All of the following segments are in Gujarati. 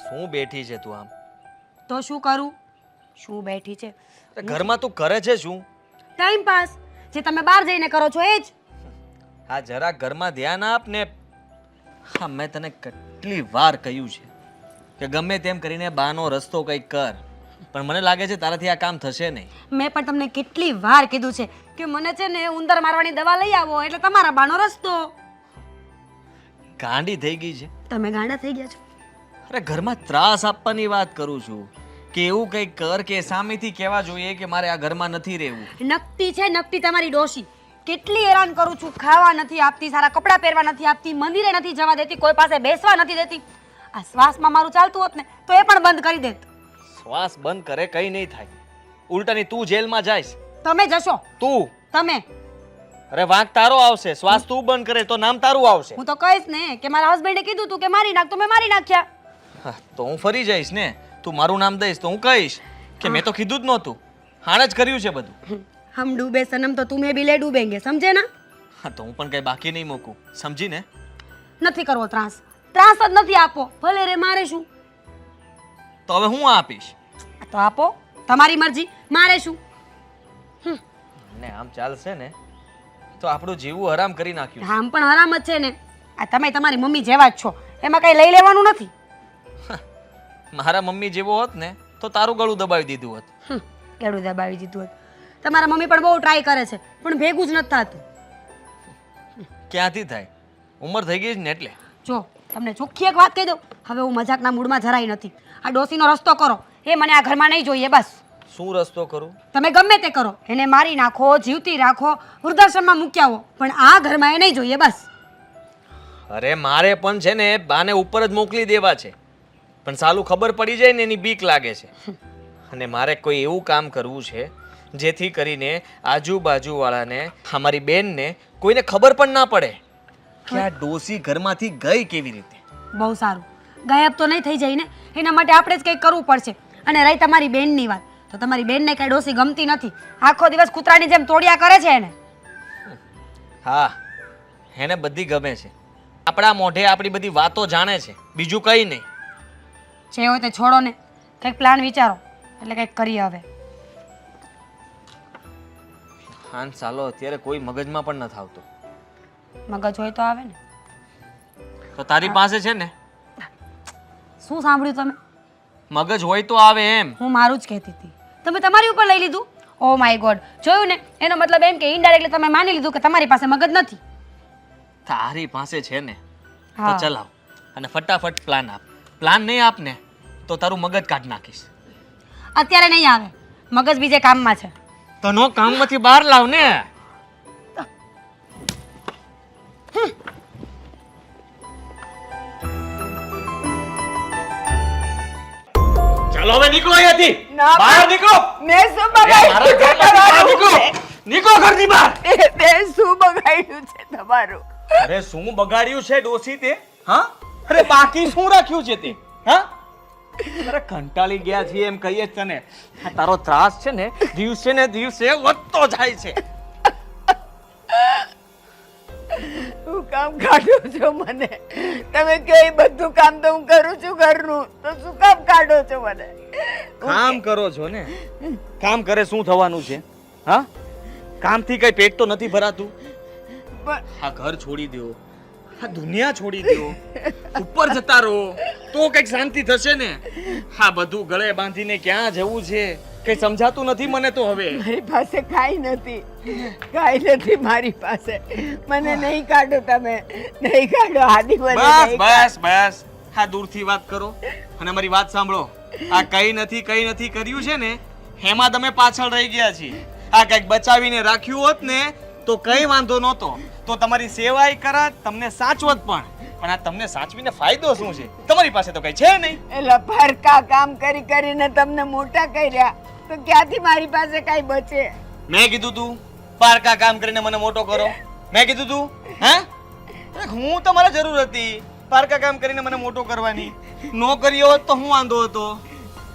શું બેઠી છે તું આમ? તો શું કરું? શું બેઠી છે? ઘરમાં તું કરે છે શું? Time pass. જે તમે બહાર જઈને કરો છો એ જ. હા, જરા ઘરમાં ધ્યાન આપ ને. હા, મેં તને કેટલી વાર કહ્યું છે કે ગમે તેમ કરીને બાનો રસ્તો કંઈક કર, પણ મને લાગે છે તારાથી આ કામ થશે નહીં. મેં પણ તમને કેટલી વાર કીધું છે કે મને છે ને ઉંદર મારવાની દવા લઈ આવો એટલે તમારા બાનો રસ્તો. ગાંડી થઈ ગઈ છે. તમે ગાંડા થઈ ગયા છો. અરે ઘરમાં ત્રાસ આપવાની વાત કરું છું કે એવું કંઈક કર કે સામેથી કહેવા જોઈએ કે મારે આ ઘરમાં નથી રહેવું. નકટી છે નકટી તમારી ડોશી. કેટલી હેરાન કરું છું. ખાવા નથી આપતી, સારા કપડાં પહેરવા નથી આપતી, મંદિરે નથી જવા દેતી, કોઈ પાસે બેસવા નથી દેતી. આ શ્વાસમાં મારું ચાલતું હોત ને તો એ પણ બંધ કરી દેત. શ્વાસ બંધ કરે કઈ નહીં થાય. ઉલટાની તું જેલમાં જાઈશ. તમે જશો. તું તમે. અરે વાંક તારો આવશે. શ્વાસ તું બંધ કરે તો નામ તારું આવશે. હું તો કહીશ ને કે મારા હસબન્ડે કીધું તું કે મારી નાખ તો મેં મારી નાખ્યા. હા, તો હું ફરી જઈશ ને. તું મારું નામ દઈશ તો હું કહીશ કે મેં તો કીધું જ નહોતું, હાણ જ કર્યું છે બધું. હમ ડૂબે સનમ તો તુમે ભી લે ડૂબેંગે, સમજે ના? હા, તો હું પણ કઈ બાકી નહીં મૂકું, સમજી ને? નથી કરવો ત્રાસ. ત્રાસ જ નથી આપો. ભલે રે, મારે શું? તો હવે હું આપીશ. તો આપો, તમારી મરજી. મારે શું? ને આમ ચાલશે ને તો આપણું જીવું હરામ કરી નાખ્યું. આમ પણ હરામ જ છે ને. આ તમે તમારી મમ્મી જેવા જ છો. એમાં કઈ લઈ લેવાનું નથી. મારા મમ્મી જેવો હોત ને તો તારું ગળું દબાવી દીધું હોત. ગળું દબાવી દીધું હોત. તમારા મમ્મી પણ બહુ ટ્રાય કરે છે પણ ભેગું જ નથી થતું. ક્યાંથી થાય? ઉંમર થઈ ગઈ છે ને એટલે. જો તમને ચોખ્ખી એક વાત કહી દઉં, હવે હું મજાકના મૂડમાં જરાય નથી. આ ડોસીનો રસ્તો કરો, એ મને આ ઘરમાં નહીં જોઈએ બસ. શું રસ્તો કરું? તમે ગમે તે કરો, એને મારી નાખો, જીવતી રાખો, વૃદ્ધાશ્રમમાં મૂક્યા આવો, પણ આ ઘરમાં એ નહીં જોઈએ બસ. અરે મારે પણ છે ને બાને ઉપર જ મોકલી દેવા છે, પણ સાલું ખબર પડી જાય ને એની બીક લાગે છે. અને મારે કોઈ એવું કામ કરવું છે જેથી કરીને આજુબાજુવાળાને, અમારી બેનને કોઈને ખબર પણ ના પડે કે આ ડોસી ઘરમાંથી ગઈ કેવી રીતે. બહુ સારું. ગાયબ તો નહીં થઈ જાય ને, એના માટે આપણે જ કંઈક કરવું પડશે. અને રહી તમારી બેનની વાત, તો તમારી બેનને કાંઈ ડોસી ગમતી નથી. આખો દિવસ કૂતરાની જેમ તોડ્યા કરે છે એને. હા, એને બધી ગમે છે. આપણા મોઢે આપણી બધી વાતો જાણે છે, બીજું કંઈ નહીં. જે હોય તે છોડો ને, કંઈક પ્લાન વિચારો એટલે કંઈક કરીએ હવે. હા ચાલો, અત્યારે કોઈ મગજમાં પણ નથી આવતો. મગજ હોય તો આવે ને. તો તારી પાસે છે ને? શું સાંભળ્યું તમે? મગજ હોય તો આવે એમ. હું મારું જ કહેતી હતી. તમે તમારી ઉપર લઈ લીધું. Oh my God. જોયું ને, એનો મતલબ એમ કે ઇનડાયરેક્ટલી તમે માની લીધું કે તમારી પાસે મગજ નથી. તારી પાસે છે ને તો હા. ચલાવ અને ફટાફટ પ્લાન આપ. પ્લાન નહીં આપ ને તો તારું મગજ કાઢ નાખીશ. અત્યારે નહીં આવે. મગજ બીજે કામમાં છે. તો નો કામમાંથી બહાર લાવ ને. ચાલો હવે નીકળો અહીંયાથી. બહાર નીકળો. મેં શું બગાડ્યું છે બહાર નીકળો. નીકળો ઘરની બહાર. મેં શું બગાડ્યું છે તમારું? અરે શું બગાડ્યું છે ડોસી તે? હા, અરે બાકી શું રાખ્યું છે તે? હા, અરે કંટાળી ગયા છીએ એમ કહીએ જ તને. આ તારો ત્રાસ છે ને દિવસે ને દિવસે વધતો જાય છે. હું કામ કાઢો છો મને? તમે કહો એ બધું કામ તો હું કરું છું ઘરનું, તો શું કામ કાઢો છો મને? કામ કરો છો ને, કામ કરે શું થવાનું છે? હા, કામથી કઈ પેટ તો નથી ભરાતું. આ ઘર છોડી દો, આ દુનિયા છોડી દો, ઉપર જતા રહો તો કઈક શાંતિ થશે ને. આ બધું ગળે બાંધીને ક્યાં જવું છે કઈ સમજાતું નથી મને તો હવે. મારી પાસે કાંઈ નથી, કાંઈ નથી મારી પાસે. મને નહીં કાઢો, તમે નહીં કાઢો. આદિ મને બસ નહીં બસ બસ, હા દૂરથી વાત કરો અને મારી વાત સાંભળો. આ કઈ નથી કર્યું છે ને એમાં તમે પાછળ રહી ગયા છીએ. આ કઈક બચાવીને રાખ્યું હોત ને તો કઈ વાંધો નહોતો, તો તમારી સેવાય કરત, તમને સાચવત પણ. પણ આ તમને સાચવીને ફાયદો શું છે? તમારી પાસે તો કઈ છે નહીં. એટલે ફરકા કામ કરી કરીને તમને મોટા કર્યા, તો ક્યાંથી મારી પાસે કાંઈ બચે? મેં કીધું તું પારકા કામ કરીને મને મોટો કરો? મેં કીધું તું? હે, હું તમારે જરૂર હતી પારકા કામ કરીને મને મોટો કરવાની. નો કર્યો હોત તો હું વાંધો હતો?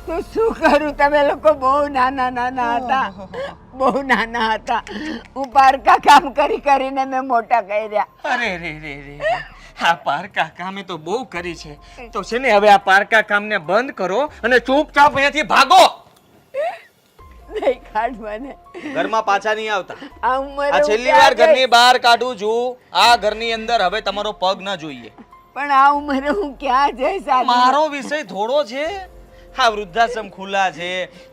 તો શું કરું? તમે લોકો બહુ નાના હતા, બહુ નાના હતા. હું પારકા કામ કરીને મેં મોટા કર્યા. અરે રે રે રે, આ પારકા કામે તો બહુ કરી છે તો છે ને હવે આ પારકા કામને બંધ કરો અને ચૂપચાપ અહીંયાથી ભાગો. નહીં કાઢ મને. ઘરમાં પાછા નહીં આવતા. આ ઉંમરે આ હું છેલ્લી ક્યાં વાર ઘરની જઈશ? બહાર કાઢું છું. આ ઘરની અંદર હવે તમારો પગ ન જોઈએ. પણ આ ઉંમરે હું ક્યાં જઈશ આદિ? મારો વિષય થોડો છે. હા, વૃદ્ધાશ્રમ ખુલ્લા છે,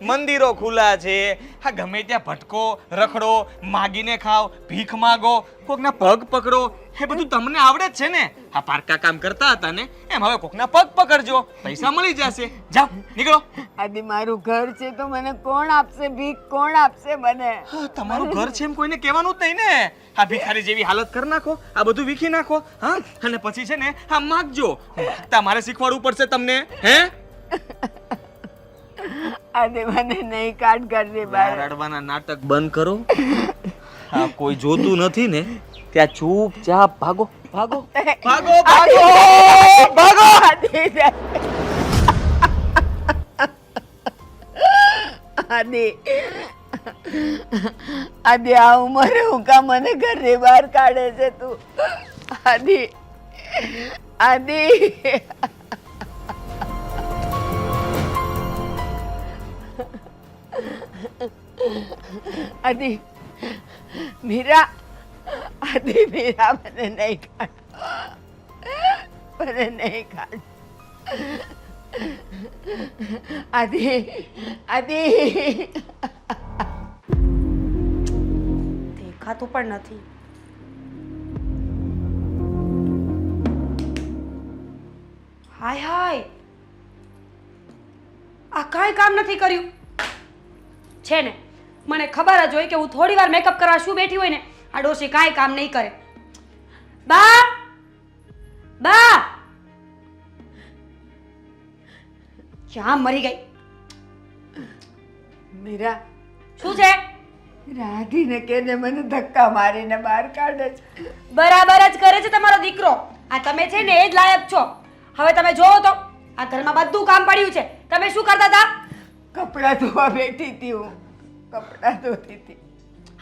મંદિરો ખુલ્લા છે. હા, ગમે ત્યાં ભટકો, રખડો, માગીને ખાઓ, ભીખ માગો, કોકના પગ પકડો, એ બધું તમને આવડે જ છે ને. હા, પારકા કામ કરતા હતા ને એમ હવે કોકના પગ પકડજો, પૈસા મળી જશે. જાઓ, નીકળો. આદિ મારું ઘર છે તો મને કોણ આપશે ભીખ? કોણ આપશે મને? હા, તમારું ઘર છે એમ કોઈને કહેવાનું જ નહીં ને. હા, ભિખારી જેવી હાલત કરી નાખો, આ બધું વીખી નાખો. હા, અને પછી છે ને હા માગજો. માગતા મારે શીખવાડવું પડશે તમને. હે આદિ મને નહીં કાઢ ઘરની બહાર. રડવાના નાટક બંધ કરો. હા, કોઈ જોતું નથી ને ત્યાં ચૂપચાપ ભાગો. ભાગો ભાગો ભાગો ભાગો. આદિ આદિ આ ઉંમરે હું કા મને ઘરની બહાર કાઢે છે તું? આદિ આદિ આદિ મીરા આદિ મીરા મને નહીં કાઢ મને નહીં કાઢ આદિ આદિ દેખાતું પણ નથી. હાય હાય, આ કાંઈ કામ નથી કર્યું છે ને. મને ખબર જ હોય કે હું થોડી વાર મેકઅપ કરવા શું બેઠી હોય ને આ ડોશી કાંઈ કામ નહીં કરે. બા બા ક્યાં મરી ગઈ? મીરા શું છે? રાધીને કેને મને ધક્કા મારીને બહાર કાઢે છે. બરાબર જ કરે છે તમારો દીકરો. આ તમે છે ને એ જ લાયક છો. હવે તમે જોવો તો આ ઘરમાં બધું કામ પડ્યું છે. તમે શું કરતા હતા? કપડાં ધોવા બેઠી હતી હું. કપડાં ધોતી હતી.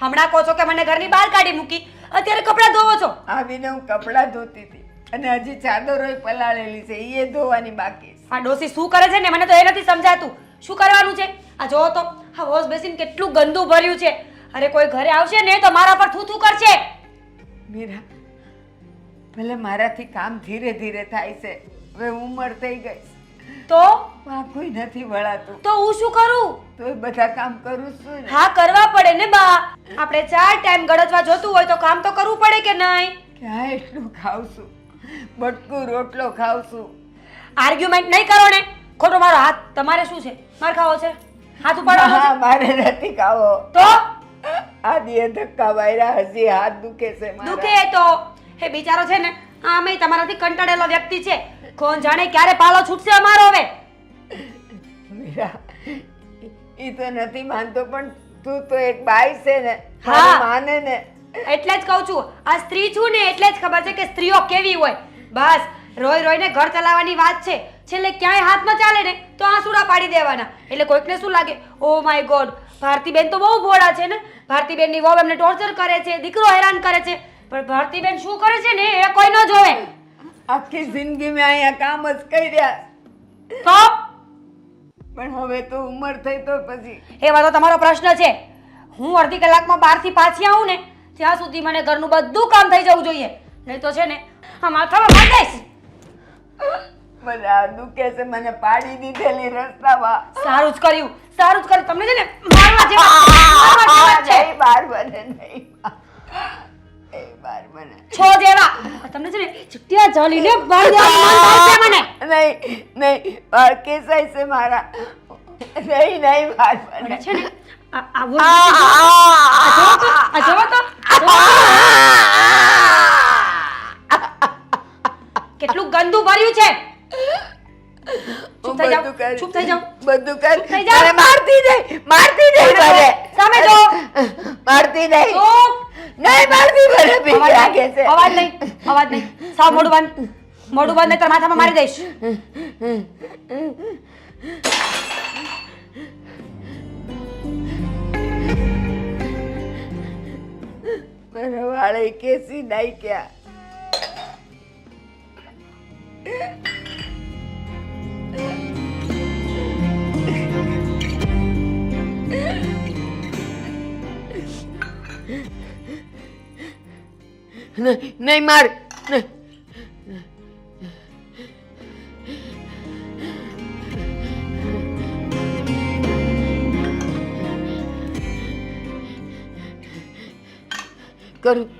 હમણાં કહો છો કે મને ઘરની બહાર કાઢી મૂકી, અત્યારે કપડાં ધોવો છો. આવીને હું કપડાં ધોતી હતી અને હજી ચાદરોય પલાળેલી છે એ ધોવાની બાકી છે. આ ડોસી શું કરે છે ને મને તો એ નથી સમજાતું. શું કરવાનું છે? આ જોવો તો આ વોશ બેસિન કેટલું ગંદુ ભર્યું છે. અરે કોઈ ઘરે આવશે ને તો મારા પર થૂથું કરશે. મીરા ભલે મારાથી કામ ધીરે ધીરે થાય છે, હવે ઉંમર થઈ ગઈ છે. તો આ કોઈ નથી વળાતું તો હું શું કરું? તો એ બધા કામ કરું છું ને. હા, કરવા પડે ને બા. આપણે 4 ટાઈમ ગળચવા જોતું હોય તો કામ તો કરવું પડે કે નહીં? ક્યાં એટલું ખાવ છું? બટકું રોટલો ખાવ છું. આર્ગ્યુમેન્ટ નહીં કરો ને. ખોટો મારો હાથ. તમારે શું છે? માર ખાવો છે? હાથ ઉપાડવાનો છે? હા, મારે નથી ખાવો. તો આદિએ ધક્કા માર્યા, હજી હાથ દુખે છે મારા. દુખે તો હે બિચારો છે ને આમે તમારાથી કંટાળેલો વ્યક્તિ છે. કોણ જાણે ક્યારે પાલો છૂટશે અમારો હવે. મીરા ઈ તો નથી માનતો પણ તું તો એક બાઈ છે ને. હા. મારી માને ને. એટલે જ કહું છું આ સ્ત્રી છું ને એટલે જ ખબર છે કે સ્ત્રીઓ કેવી હોય. બસ રોઈ રોઈને ઘર ચલાવવાની વાત છે. છેલ્લે ક્યાંય હાથ ન ચાલે ને તો આંસુડા પાડી દેવાના. એટલે કોઈકને શું લાગે, ઓ માય ગોડ ભારતીબેન તો બહુ ભોળા છે ને. ભારતીબેનની વહુ એમને ટોર્ચર કરે છે, દીકરો હેરાન કરે છે. પણ ભારતીબેન શું કરે છે ને એ કોઈ ન જોવે. આખી જિંદગી મેં અહીંયા કામ જ કર્યા તો પણ હવે તો ઉંમર થઈ તો પછી એવા તો તમારો પ્રશ્ન છે. હું અડધી કલાકમાં બહારથી પાછી આવું ને ત્યાં સુધી મને ઘરનું બધું કામ થઈ જવું જોઈએ. નહીં તો છે ને આ માથામાં મારી દઈશ. મને આ દુખે છે, મને પાડી દીધેલી રસ્તામાં. સારું જ કર્યું, સારું જ કર્યું. તમને છે ને મારવા જેવા છે. નહીં બાર બને નહીં બાર બને છો જેવા તમને છે ને ચૂટિયા ચાલીને બાળી દેવાનું મન થાય છે મને. નહીં નહીં બાળ કેસાય છે મારા. નહીં નહીં બાર બને મને છે ને આ જોવો તો આ જોવો તો કેટલું ગંદુ ભર્યું છે. ચૂપ થઈ જાઓ, ચૂપ થઈ જાઓ, બધું કર. ચૂપ થઈ જાઓ. અરે મારતી નહીં મને. સામે જો. મારતી નહીં ચૂપ. નહીં મારતી મને બીક લાગે છે. અવાજ નહીં, અવાજ નહીં. સાવ મોઢું બંધ, મોઢું બંધ નહીં તો માથામાં મારી દઈશ. મારા વાળે કેસી નાખ્યા. નહીં માર નહીં.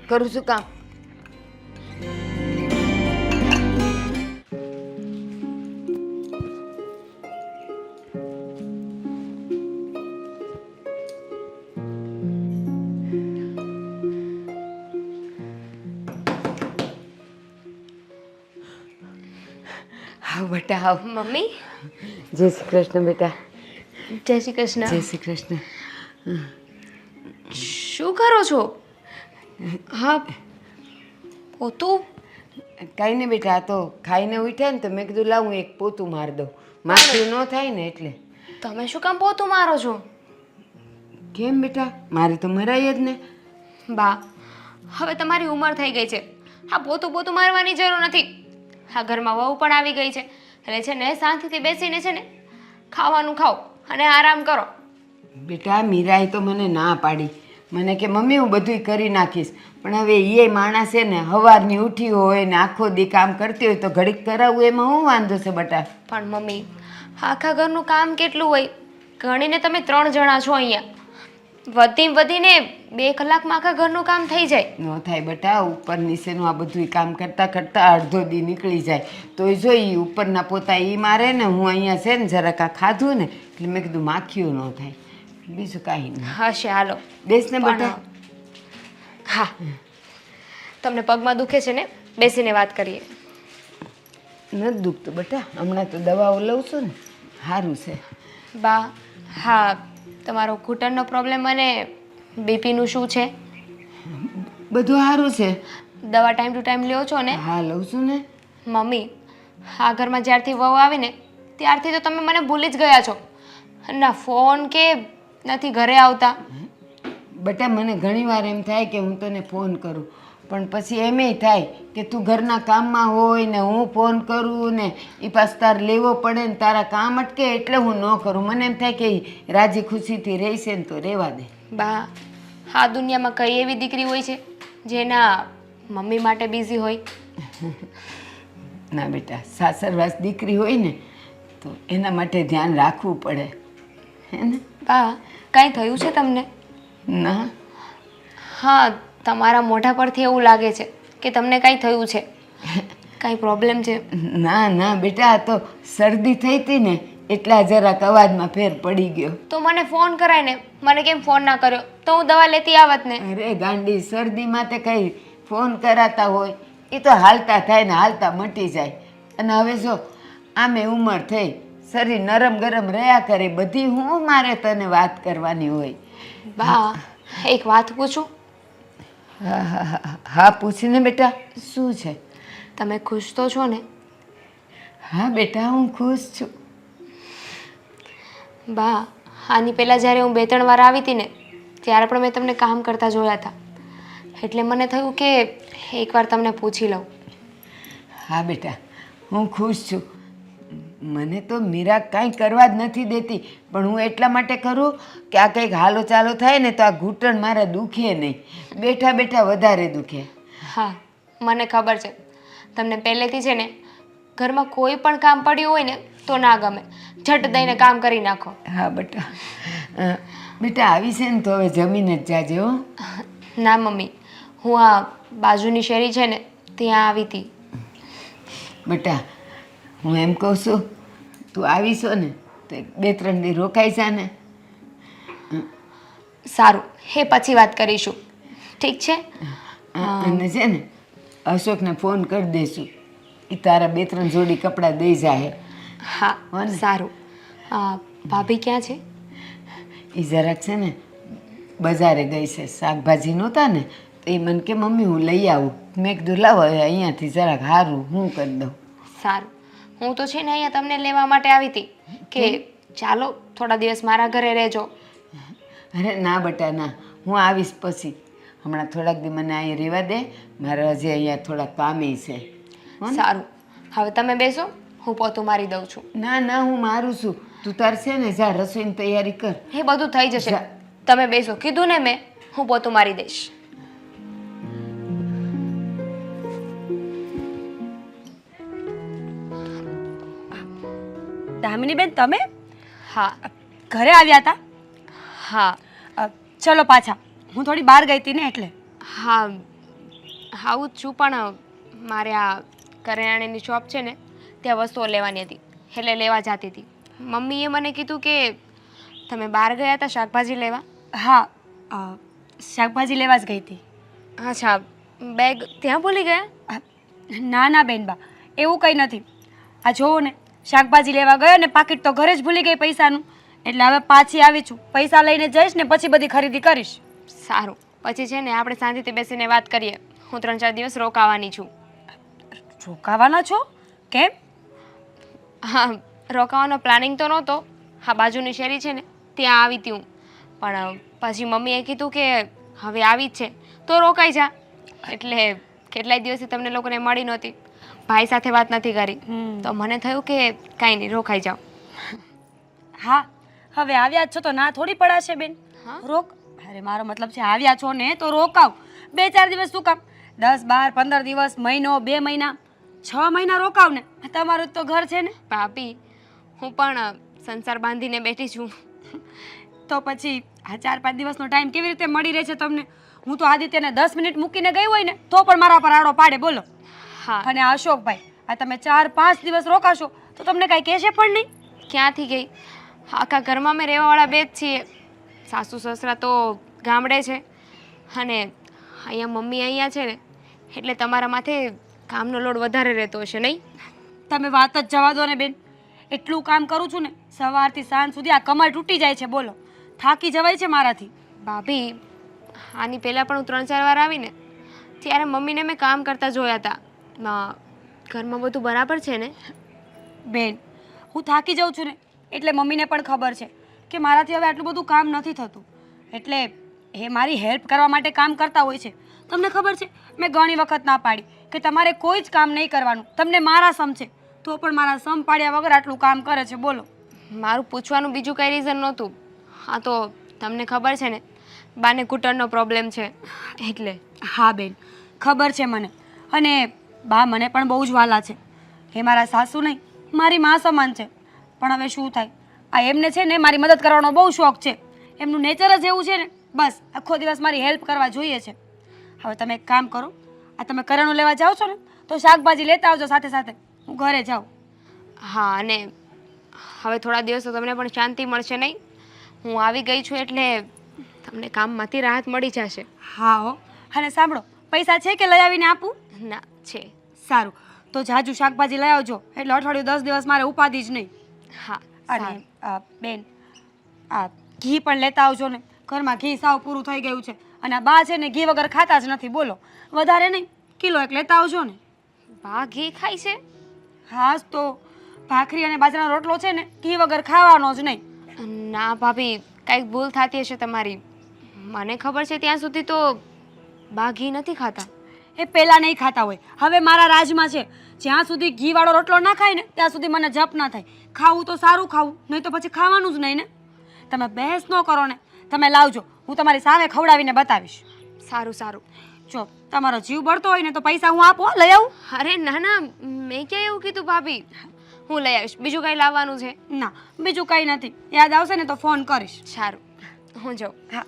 કરું શું કામ? આવ બેટા આવ. મમ્મી જય શ્રી કૃષ્ણ બેટા. જય શ્રી કૃષ્ણ. જય શ્રી કૃષ્ણ. શું કરો છો? હા પોતું? કાંઈ નહીં બેટા, આ તો ખાઈને ઉઠ્યા ને તો મેં કીધું લાવું એક પોતું મારી દઉં, માથું ન થાય ને એટલે. તમે શું કામ પોતું મારો છો? કેમ બેટા, મારે તો મરાય જ ને. બા હવે તમારી ઉંમર થઈ ગઈ છે, હા પોતું પોતું મારવાની જરૂર નથી. હા ઘરમાં વહુ પણ આવી ગઈ છે એટલે છે ને શાંતિથી બેસીને છે ને ખાવાનું ખાઓ અને આરામ કરો. બેટા મીરાએ તો મને ના પાડી, મને કે મમ્મી હું બધુંય કરી નાખીશ, પણ હવે એ માણસ છે ને સવારની ઉઠી હોય ને આખો દી કામ કરતી હોય તો ઘડીક કરાવવું એમાં શું વાંધો છે બેટા? પણ મમ્મી આખા ઘરનું કામ કેટલું હોય, ગણીને તમે 3 જણા છો અહીંયા, વધીને 2 કલાકમાં આખા ઘરનું કામ થઈ જાય. ન થાય બેટા, ઉપર નીચેનું આ બધું કામ કરતાં કરતાં અડધો દી નીકળી જાય. તોય જોઈ ઉપરના પોતા એ મારે ને હું અહીંયા છે ને જરાક આ ખાધું ને એટલે મેં કીધું માખીયું ન થાય, બીજું કાંઈ નહીં. હશે હાલો બેસ ને બેટા. હા તમને પગમાં દુખે છે ને, બેસીને વાત કરીએ. નથી દુખતું બેટા, હમણાં તો દવાઓ લઉં છું ને, સારું છે. બા હા તમારો ઘૂંટણનો પ્રોબ્લેમ અને બીપીનું શું છે? બધું સારું છે. દવા ટાઈમ ટુ ટાઈમ લ્યો છો ને? હા લઉં છું ને. મમ્મી આ ઘરમાં જ્યારથી વહુ આવીને ત્યારથી તો તમે મને ભૂલી જ ગયા છો, ના ફોન કે નથી ઘરે આવતા. બેટા મને ઘણીવાર એમ થાય કે હું તને ફોન કરું, પણ પછી એમેય થાય કે તું ઘરના કામમાં હોય ને હું ફોન કરું ને એ પાછું તારે લેવો પડે ને તારા કામ અટકે એટલે હું ન કરું. મને એમ થાય કે ઈ રાજી ખુશીથી રહેશે ને તો રહેવા દે. બા આ દુનિયામાં કઈ એવી દીકરી હોય છે જેના મમ્મી માટે બિઝી હોય? ના બેટા, સાસરવાસ દીકરી હોય ને તો એના માટે ધ્યાન રાખવું પડે હે ને. બા કાંઈ થયું છે તમને? ના. હા તમારા મોઢા પરથી એવું લાગે છે કે તમને કાંઈ થયું છે, કાંઈ પ્રોબ્લેમ છે? ના ના બેટા, આ તો શરદી થઈ હતી ને એટલા જરાક અવાજમાં ફેર પડી ગયો. તો મને ફોન કરાય ને, મને કેમ ફોન ના કર્યો તો હું દવા લેતી આવત ને. અરે ગાંડી, શરદીમાં તે કઈ ફોન કરાતા હોય, એ તો હાલતા થાય ને હાલતા મટી જાય. અને હવે જો આમે ઉંમર થઈ, શરીર નરમ ગરમ રહ્યા કરે, બધી હું મારે તને વાત કરવાની હોય. બા એક વાત પૂછું? હા હા હા હા પૂછીને બેટા. શું છે? તમે ખુશ તો છો ને? હા બેટા હું ખુશ છું. બા આની પહેલાં જ્યારે હું 2-3 વાર આવી હતી ને ત્યારે પણ મેં તમને કામ કરતા જોયા હતા, એટલે મને થયું કે એકવાર તમને પૂછી લઉં. હા બેટા હું ખુશ છું. મને તો મીરા કાંઈ કરવા જ નથી દેતી, પણ હું એટલા માટે કરું કે આ કંઈક હાલો ચાલો થાય ને તો આ ઘૂંટણ મારા દુખે નહીં, બેઠા બેઠા વધારે દુખે. હા મને ખબર છે તમને પહેલેથી છે ને ઘરમાં કોઈ પણ કામ પડ્યું હોય ને તો ના ગમે, ઝટ દઈને કામ કરી નાખો. હા બેટા. બેટા આવી છે ને તો હવે જમીને જ જાજે હો. ના મમ્મી, હું આ બાજુની શેરી છે ને ત્યાં આવી હતી. બેટા હું એમ કહું છું, તું આવીશો ને તો 2-3 દી રોકાઈ જા ને. સારું, એ પછી વાત કરીશું, ઠીક છે? અને છે ને અશોકને ફોન કરી દઈશું, એ તારા 2-3 જોડી કપડાં દઈ જાય. હા સારું. ભાભી ક્યાં છે? એ જરાક છે ને બજારે ગઈ છે, શાકભાજી નહોતા ને તો એ મને કે મમ્મી હું લઈ આવું. મેં કીધું લાવો હવે અહીંયાથી જરાક સારું હું કરી દઉં. સારું, હું તો છે ને અહીંયા તમને લેવા માટે આવી હતી કે ચાલો થોડા દિવસ મારા ઘરે રહેજો. અરે ના બેટા ના, હું આવીશ પછી. હમણાં થોડાક દી મને અહીંયા રહેવા દે, મારે હજી અહીંયા થોડાક કામે છે. સારું, હવે તમે બેસો, હું પોતું મારી દઉં છું. ના ના, હું મારું છું. તું તાર છે ને જા રસોઈની તૈયારી કર. એ બધું થઈ જશે. જા. તમે બેસો, કીધું ને મેં, હું પોતું મારી દઈશ. દામિની બેન તમે હા ઘરે આવ્યા હતા? હા ચલો પાછા, હું થોડી બહાર ગઈ હતી ને એટલે. હા આવું જ છું, પણ મારે આ કરિયાણાની શોપ છે ને ત્યાં વસ્તુઓ લેવાની હતી, એટલે લેવા જતી હતી. મમ્મીએ મને કીધું કે તમે બહાર ગયા હતા શાકભાજી લેવા. હા, શાકભાજી લેવા જ ગઈ હતી. અચ્છા, બેગ ત્યાં ભૂલી ગયા? ના ના બેનબા, એવું કંઈ નથી. આ જોવો ને, શાકભાજી લેવા ગયો ને પાકીટ તો ઘરે જ ભૂલી ગઈ પૈસાનું. એટલે હવે પાછી આવી છું, પૈસા લઈને જઈશ ને પછી બધી ખરીદી કરીશ. સારું, પછી છે ને આપણે શાંતિથી બેસીને વાત કરીએ. હું 3-4 દિવસ રોકાવાની છું. રોકાવાના છો? કેમ? હા, રોકાવાનો પ્લાનિંગ તો નહોતો. હા, બાજુની શેરી છે ને ત્યાં આવી હતી હું, પણ પછી મમ્મીએ કીધું કે હવે આવી જ છે તો રોકાઈ જા. એટલે કેટલાય દિવસથી તમને લોકોને મળી નહોતી, ભાઈ સાથે વાત નથી કરી, તો મને થયું કે કાંઈ નહીં, રોકાઈ જાઓ. હા, હવે આવ્યા જ છો તો ના થોડી પડાશે બેન. હા? અરે મારો મતલબ છે આવ્યા છો ને તો રોકાવ. 2-4 દિવસ શું કામ? 10, 12, 15 દિવસ, મહિનો, 2 મહિના, 6 મહિના રોકાવ ને. તમારું તો ઘર છે ને. ભાભી, હું પણ સંસાર બાંધીને બેઠી છું. તો પછી આ 4-5 દિવસનો ટાઈમ કેવી રીતે મળી રહે છે તમને? હું તો આદિત્યને 10 મિનિટ મૂકીને ગઈ હોય ને તો પણ મારા પર આડો પાડે, બોલો. હા, અને આ અશોકભાઈ, આ તમે 4-5 દિવસ રોકાશો તો તમને કાંઈ કહેશે પણ નહીં. ક્યાંથી ગઈ? આખા ઘરમાં મેં રહેવાવાળા બે જ છીએ. સાસુ સસરા તો ગામડે છે અને અહીંયા મમ્મી અહીંયા છે ને, એટલે તમારા માથે કામનો લોડ વધારે રહેતો હશે નહીં? તમે વાત જ જવા દો ને બેન. એટલું કામ કરું છું ને, સવારથી સાંજ સુધી આ કમર તૂટી જાય છે, બોલો. થાકી જવાય છે મારાથી. ભાભી, આની પહેલાં પણ હું 3-4 વાર આવીને ત્યારે મમ્મીને મેં કામ કરતા જોયા હતા. ઘરમાં બધું બરાબર છે ને? બેન, હું થાકી જાઉં છું ને એટલે મમ્મીને પણ ખબર છે કે મારાથી હવે આટલું બધું કામ નથી થતું, એટલે એ મારી હેલ્પ કરવા માટે કામ કરતા હોય છે. તમને ખબર છે, મેં ઘણી વખત ના પાડી કે તમારે કોઈ જ કામ નહીં કરવાનું, તમને મારા સમ છે, તો પણ મારા સમ પાડ્યા વગર આટલું કામ કરે છે, બોલો. મારું પૂછવાનું બીજું કંઈ રીઝન નહોતું. હા, તો તમને ખબર છે ને બાને ઘૂંટણનો પ્રોબ્લેમ છે એટલે. હા બેન, ખબર છે મને. અને બા મને પણ બહુ જ વાલા છે. એ મારા સાસુ નહીં, મારી મા સમાન છે. પણ હવે શું થાય, આ એમને છે ને મારી મદદ કરવાનો બહુ શોખ છે. એમનું નેચર જ એવું છે ને, બસ આખો દિવસ મારી હેલ્પ કરવા જોઈએ છે. હવે તમે એક કામ કરો, આ તમે કરિયાણું લેવા જાઓ છો ને તો શાકભાજી લેતા આવજો સાથે સાથે, હું ઘરે જાઉં. હા, અને હવે થોડા દિવસ તો તમને પણ શાંતિ મળશે નહીં? હું આવી ગઈ છું એટલે તમને કામમાંથી રાહત મળી જશે. હા હો. અને સાંભળો, પૈસા છે કે લઈ આવીને આપું? ના, છે. સારું, તો જાજુ શાકભાજી લઈ આવજો, એટલે અઠવાડિયું 10 દિવસ મારે ઉપાધિ જ નહીં. હા, અને બેન, આ ઘી પણ લેતા આવજો ને. ઘરમાં ઘી સાવ પૂરું થઈ ગયું છે અને આ બા છે ને ઘી વગર ખાતા જ નથી, બોલો. વધારે નહીં, કિલો 1 લેતા આવજો ને. બા ઘી ખાય છે? હા તો ભાખરી અને બાજરાનો રોટલો છે ને ઘી વગર ખાવાનો જ નહીં. ના ભાભી, કંઈક ભૂલ થતી હશે તમારી. મને ખબર છે ત્યાં સુધી તો બા ઘી નથી ખાતા. એ પહેલાં નહીં ખાતા હોય, હવે મારા રાજમાં છે. જ્યાં સુધી ઘીવાળો રોટલો ના ખાય ને ત્યાં સુધી મને જપ ના થાય. ખાવું તો સારું ખાવું, નહીં તો પછી ખાવાનું જ નહીં ને. તમે બહેસ ન કરો ને, તમે લાવજો, હું તમારી સામે ખવડાવીને બતાવીશ. સારું સારું. જો તમારો જીવ બળતો હોય ને તો પૈસા હું આપો, લઈ આવું? અરે ના ના, મેં ક્યાં એવું કીધું ભાભી. હું લઈ આવીશ. બીજું કંઈ લાવવાનું છે? ના, બીજું કંઈ નથી. યાદ આવશે ને તો ફોન કરીશ. સારું, હું જાઉં. હા.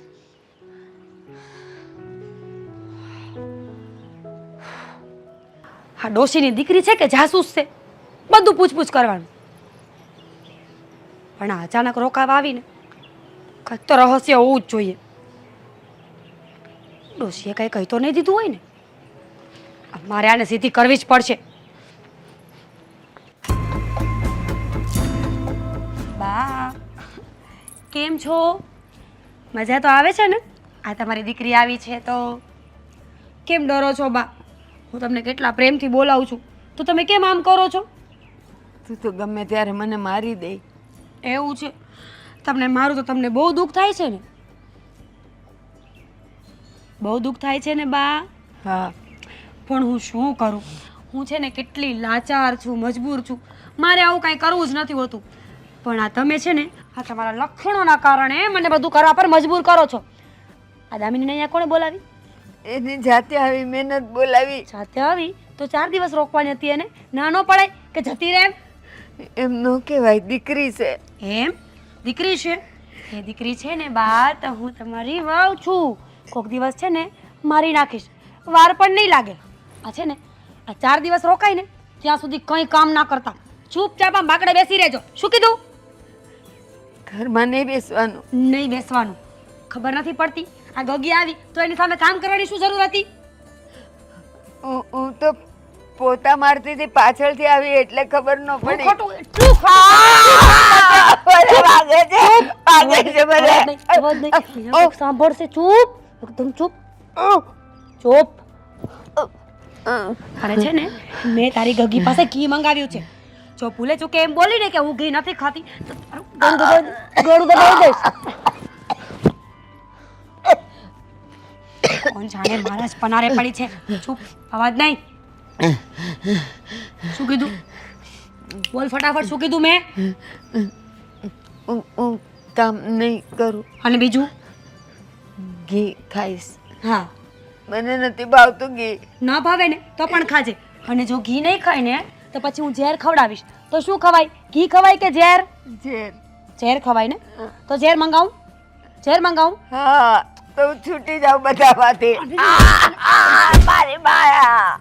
હા, ડોશીની દીકરી છે કે જાસૂસ છે, બધું પૂછપૂછ કરવાનું. પણ આ અચાનક રોકાવા આવીને કંઈક તો રહસ્ય હોવું જ જોઈએ. ડોશીએ કંઈ કહી તો નહીં દીધું હોય ને? મારે આને સીધી કરવી જ પડશે. બા, કેમ છો? મજા તો આવે છે ને? આ તમારી દીકરી આવી છે તો કેમ ડરો છો બા? હું તમને કેટલા પ્રેમથી બોલાવું છું તો તમે કેમ આમ કરો છો? તું તો ગમે ત્યારે મને મારી દે. એવું છે? તમને મારું તો તમને બહુ દુઃખ થાય છે ને? બહુ દુઃખ થાય છે ને બા? હા, પણ હું શું કરું? હું છે ને કેટલી લાચાર છું, મજબૂર છું, મારે આવું કાંઈ કરવું જ નથી હોતું. પણ આ તમે છે ને આ તમારા લક્ષણોના કારણે મને બધું કરવા પર મજબૂર કરો છો. આ દામિનીને અહીંયા કોણે બોલાવી? એની જાતે આવી મહેનત બોલાવી. જાતે આવી તો 4 દિવસ રોકવાની હતી એને. ના નો પડાય કે જતી રહે એમ? એમ નો કહેવાય, દીકરી છે. એમ દીકરી છે? એ દીકરી છે ને બા તો હું તમારી વહુ છું. કોક દિવસ છે ને મારી નાખીશ, વાર પણ નહીં લાગે. આ છે ને આ 4 દિવસ રોકાય ને ત્યાં સુધી કંઈ કામ ના કરતા, ચૂપચાપ આમ બાકડે બેસી રહેજો. શું કીધું? ઘરમાં નહીં બેસવાનું. નહીં બેસવાનું. ખબર નથી પડતી આ ગગી આવી તો એની સામે કામ કરવાની શું જરૂર હતી? હું તો પોતા મારતી હતી, પાછળથી આવી એટલે ખબર ન હું પડી. ખોટું એટલું બધા વાગે છે, વાગે છે બધા. સાંભળશે. ચૂપ, એકદમ ચૂપ, ચૂપ. અને છે ને મેં તારી ગગી પાસે ઘી મંગાવ્યું છે. જો ભૂલે ચૂકે એમ બોલી ને કે હું ઘી નથી ખાતી તો તારું ગળું દબાવી દઈશ. કોણ જાણે મારા જ પનારે પડી છે. ચૂપ, અવાજ નહીં. શું કીધું? બોલ ફટાફટ, શું કીધું મેં? હું કામ નહીં કરું, અને બીજું? ઘી ખાઈશ. હા, મને નથી ભાવતું ઘી. ના ભાવે ને તો પણ ખાજે. અને જો ઘી નહીં ખાય ને તો પછી હું ઝેર ખવડાવીશ. તો શું ખવાય? ઘી ખવાય કે ઝેર? ઝેર. ઝેર ખવાય ને તો ઝેર મંગાવું? ઝેર મંગાવું? હા, તો હું છૂટી જાઉં બધામાંથી. મારી માયા.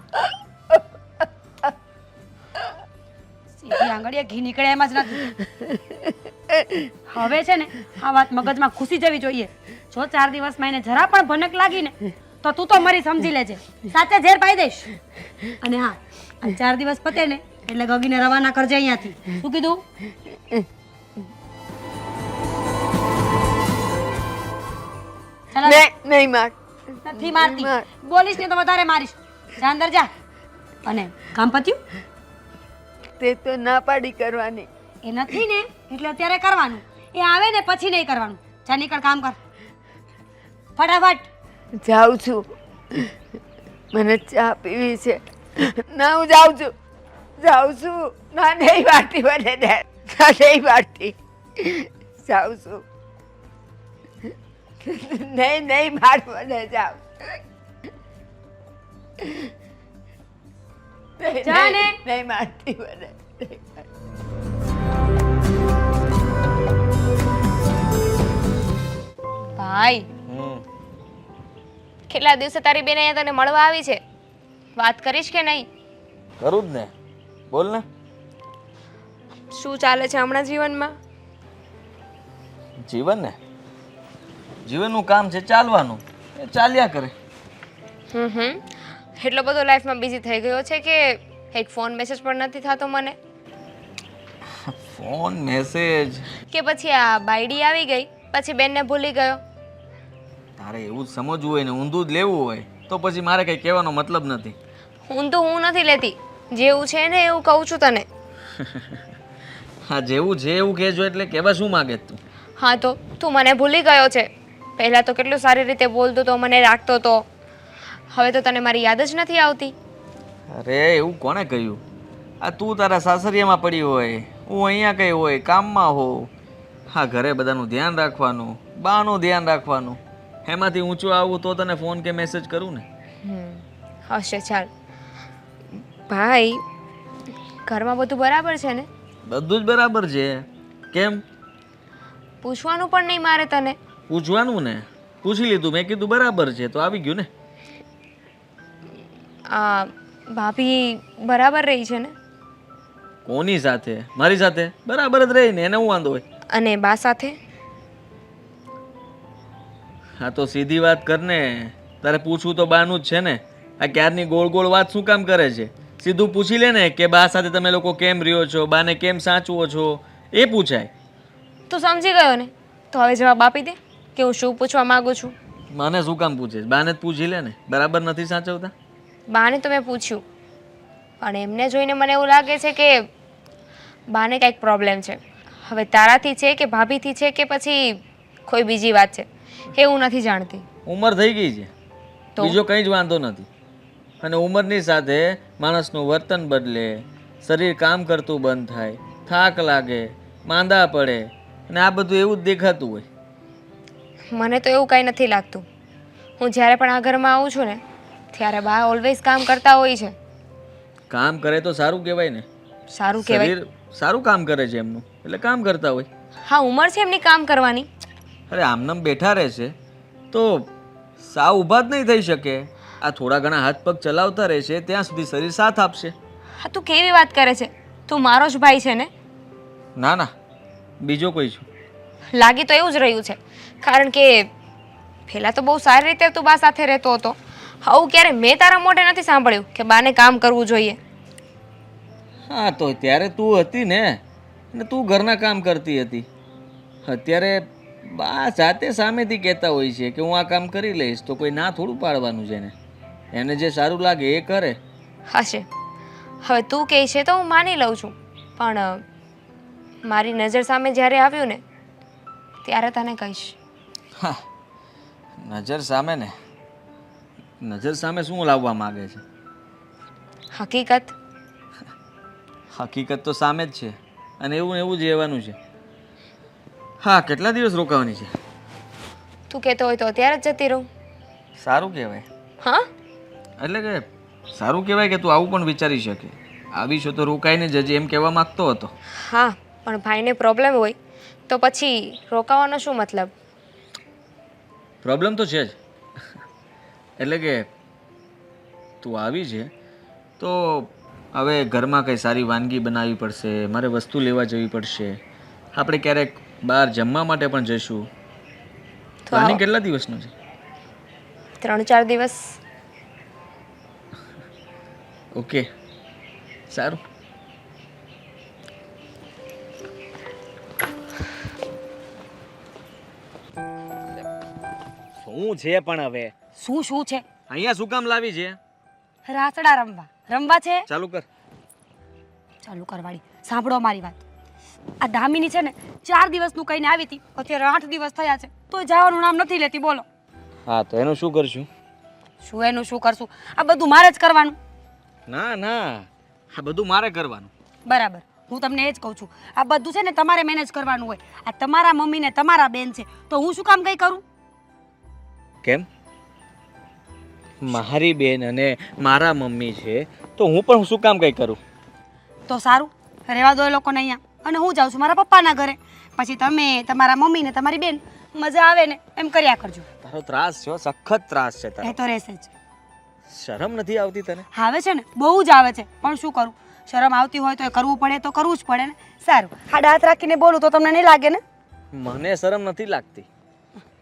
સીધી આંગળીએ ઘી નીકળે એમ જ નથી. હવે છે ને આ વાત મગજમાં ઘૂસી જવી જોઈએ. જો 4 દિવસમાં એને જરા પણ ભનક લાગી ને તો તું તો મરી સમજી લેજે. સાચે ઝેર પાઈ દઈશ. અને હા, આ 4 દિવસ પતે ને એટલે ગગીને રવાના કરજે અહીંયાથી. શું કીધું? ચાલો. નહીં માર. નથી મારતી. બોલીશ ને તો વધારે મારીશ. જા અંદર જા. અને કામ પત્યું? તે તો ના પાડી કરવાની. એ નથી ને એટલે અત્યારે કરવાનું. એ આવે ને પછી નહીં કરવાનું. જા નીકળ, કામ કર ફટાફટ. જાઉં છું, મને ચા પીવી છે. ના, હું જાઉં છું, જાઉં છું. ના, નહીં વાળતી મને દે. ના, નહીં વાળતી. જાઉં છું. નહીં નહીં માર મને. જાઉં. જા ને. નહીં મારતી મને. ભાઈ, કેટલા દિવસે તારી બેન અહીંયા તને મળવા આવી છે? વાત કરીશ કે નહીં? કરું જ ને. બોલ ને. શું ચાલે છે હમણાં જીવનમાં? જીવન ને, જીવનનું કામ છે ચાલવાનું, એ ચાલ્યા કરે. એટલો બધો લાઈફમાં બિઝી થઈ ગયો છે કે એક ફોન મેસેજ પણ નથી થતો મને? ફોન મેસેજ કે પછી આ બાયડી આવી ગઈ પછી બેનને ભૂલી ગયો? તારે એવું જ સમજવું હોય ને ઊંધું જ લેવું હોય તો પછી મારે કંઈ કહેવાનો મતલબ નથી. હું નથી લેતી, જેવું છે ને એવું કહું છું તને. હા, જેવું છે એવું કહેજો એટલે કહેવા શું માગે તું? હા, તો તું મને ભૂલી ગયો છે. પહેલાં તો કેટલું સારી રીતે બોલતો તો, મને રાખતો તો. હવે તો તને મારી યાદ જ નથી આવતી. અરે એવું કોણે કહ્યું? આ તું તારા સાસરિયામાં પડી હોય, હું અહીંયા કંઈ હોય, કામમાં હોઉં. હા, ઘરે બધાનું ધ્યાન રાખવાનું, બાનું ધ્યાન રાખવાનું. એમાંથી ઊંચું આવું તો તને ફોન કે મેસેજ કરું ને. હશે, ચાલ. ભાઈ, ઘરમાં બધું બરાબર છે ને? બધું જ બરાબર છે. કેમ? પૂછવાનું પણ નહીં મારે તને? પૂછવાનું ને, પૂછી લીધું. મેં કીધું બરાબર છે તો આવી ગયું ને. આ ભાભી બરાબર રહી છે ને? કોની સાથે? મારી સાથે બરાબર જ રહી ને, એને હું વાંધો હોય? અને બા સાથે? હા, તો સીધી વાત કર ને. તારે પૂછવું તો બાનું જ છે ને. આ ક્યારની ગોળ ગોળ વાત શું કામ કરે છે? સીધું પૂછી લે ને કે બા સાથે તમે લોકો કેમ રહ્યો છો, બાને કેમ સાચવો છો, એ પૂછાય. તું સમજી ગયો ને? તો હવે જવાબ આપી દે કે હું શું પૂછવા માંગુ છું. મને શું કામ પૂછે? બાને જ પૂછી લે ને. બરાબર નથી સાચવતા? બાને તો મેં પૂછ્યું, પણ એમને જોઈને મને એવું લાગે છે કે બાને કંઈક પ્રોબ્લેમ છે. હવે તારાથી છે કે ભાભીથી છે કે પછી કોઈ બીજી વાત છે એ હું નથી જાણતી. ઉંમર થઈ ગઈ છે, તો? બીજો કંઈ જ વાંધો નથી. અને ઉંમરની સાથે માણસનું વર્તન બદલે, શરીર કામ કરતું બંધ થાય, થાક લાગે, માંદા પડે અને આ બધું એવું જ દેખાતું હોય. મને તો એવું કાંઈ નથી લાગતું. હું જ્યારે પણ આ ઘરમાં આવું છું ને ત્યારે બા ઓલવેઝ કામ કરતા હોય છે. કામ કરે તો સારું કહેવાય ને. સારું કહેવાય. શરીર સારું કામ કરે છે એમનું, એટલે કામ કરતા હોય. હા, ઉંમર છે એમની કામ કરવાની. અરે આમનામ બેઠા રહેશે તો સાવ ઊભા જ નહીં થઈ શકે. આ થોડા ઘણા હાથ પગ ચલાવતા રહેશે ત્યાં સુધી શરીર સાથ આપશે. હા, તું કેવી વાત કરે છે? તું મારો જ ભાઈ છે ને? ના ના, બીજો કોઈ છું. લાગી તો એવું જ રહ્યું છે, કારણ કે પહેલાં તો બહુ સારી રીતે તું બા સાથે રહેતો હતો. આવું ક્યારે મેં તારા મોઢે નથી સાંભળ્યું કે બાને કામ કરવું જોઈએ. હા, તો ત્યારે તું હતી ને, અને તું ઘરના કામ કરતી હતી. અત્યારે બા જાતે સામેથી કહેતા હોય છે કે હું આ કામ કરી લઈશ, તો કોઈ ના થોડું પાડવાનું છે ને. એને જે સારું લાગે એ કરે. હશે. હવે તું કહે છે તો હું માની લઉં છું, પણ મારી નજર સામે જ્યારે આવ્યું ને ત્યારે તને કહીશ. હા, નજર સામે ને, નજર સામે શું લાવવા માંગે છે? હકીકત. હકીકત તો સામે જ છે, અને એવું ને એવું જ રહેવાનું છે. હા, કેટલા દિવસ રોકાવાની છે? તું કહેતો હોય તો અત્યારે જ જતી રહું. સારું કહેવાય. હા, એટલે કે સારું કહેવાય કે તું આવું પણ વિચારી શકે. આવી છો તો રોકાઈને જજે એમ કહેવા માંગતો હતો. હા, પણ ભાઈને પ્રોબ્લેમ હોય તો પછી રોકાવાનો શું મતલબ? પ્રોબ્લેમ તો છે જ. એટલે કે તું આવી છે તો હવે ઘરમાં કંઈ સારી વાનગી બનાવવી પડશે, મારે વસ્તુ લેવા જવી પડશે, આપણે ક્યારેક બહાર જમવા માટે પણ જઈશું. પ્લાનિંગ કેટલા દિવસનું છે? 3-4 દિવસ. ઓકે, સારું. શું છે પણ હવે? શું શું છે? અહીંયા શું કામ લાવી છે? રાસડા રમવા. રમવા છે? ચાલુ કર. ચાલુ કરવાડી. સાંભળો મારી વાત. આ દામિની છે ને 4 દિવસનું કહીને આવી હતી, અત્યારે 8 દિવસ થયા છે તો જવાનું નામ નથી લેતી. બોલો. હા, તો એનું શું કરશું? શું એનું શું કરશું? આ બધું મારે જ કરવાનું. ના ના, આ બધું મારે કરવાનું. બરાબર, હું તમને એ જ કહું છું. આ બધું છે ને તમારે મેનેજ કરવાનું હોય. આ તમારા મમ્મી ને તમારા બેન છે તો હું શું કામ કંઈ કરું? કેમ? મારી બેન અને મારા મમ્મી છે તો હું પણ શું કામ કંઈ કરું? તો સારું, રહેવા દો એ લોકોને અહીંયા, અને હું જાઉં છું મારા પપ્પાના ઘરે. પછી તમે તમારા મમ્મી ને તમારી બેન મજા આવે ને એમ કર્યા કરજો. તારો ત્રાસ છે, સખત ત્રાસ છે તારો. એ તો રહેશે જ. શરમ નથી આવતી તને? આવે છે ને, બહુ જ આવે છે, પણ શું કરું? શરમ આવતી હોય તો એ કરવું પડે તો કરવું જ પડે ને. સારું, હાડા હાથ રાખીને બોલું તો તમને નહીં લાગે ને? મને શરમ નથી લાગતી.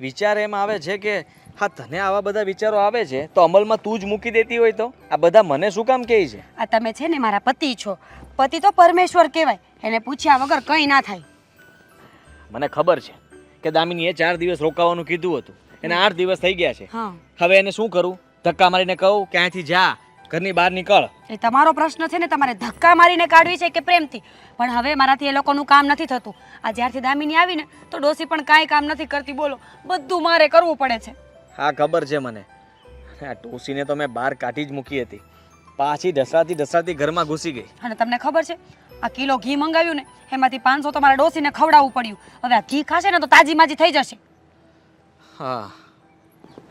વિચાર એમ આવે છે કે હા, તને આવા બધા વિચારો આવે છે તો અમલમાં તું જ મૂકી દેતી હોય તો આ બધા મને શું કામ કહે છે? આ તમે છે ને મારા પતિ છો. પતિ તો પરમેશ્વર કહેવાય, એને પૂછ્યા વગર કંઈ ના થાય. મને ખબર છે કે દામિનીએ 4 દિવસ રોકાવાનું કીધું હતું, એને 8 દિવસ થઈ ગયા છે. હા, હવે એને શું કરું? ધક્કા મારીને કહું કે અહીંથી જા, ઘરની બહાર નીકળ? એ તમારો પ્રશ્ન છે ને, તમારે ધક્કા મારીને કાઢવી છે કે પ્રેમથી. પણ હવે મારાથી એ લોકોનું કામ નથી થતું. આ જ્યારથી દામિની આવીને તો ડોસી પણ કાંઈ કામ નથી કરતી. બોલો, બધું મારે કરવું પડે છે. હા, ખબર છે મને. આ ટોસીને તો મેં બહાર કાઢી જ મૂકી હતી, પાછી ઢસડાતી ઘરમાં ઘૂસી ગઈ. અને તમને ખબર છે, આ કિલો ઘી મંગાવ્યું ને એમાંથી 500 તો મારા ડોસીને ખવડાવવું પડ્યું. હવે આ ઘી ખાશે ને તો તાજી માજી થઈ જશે. હા,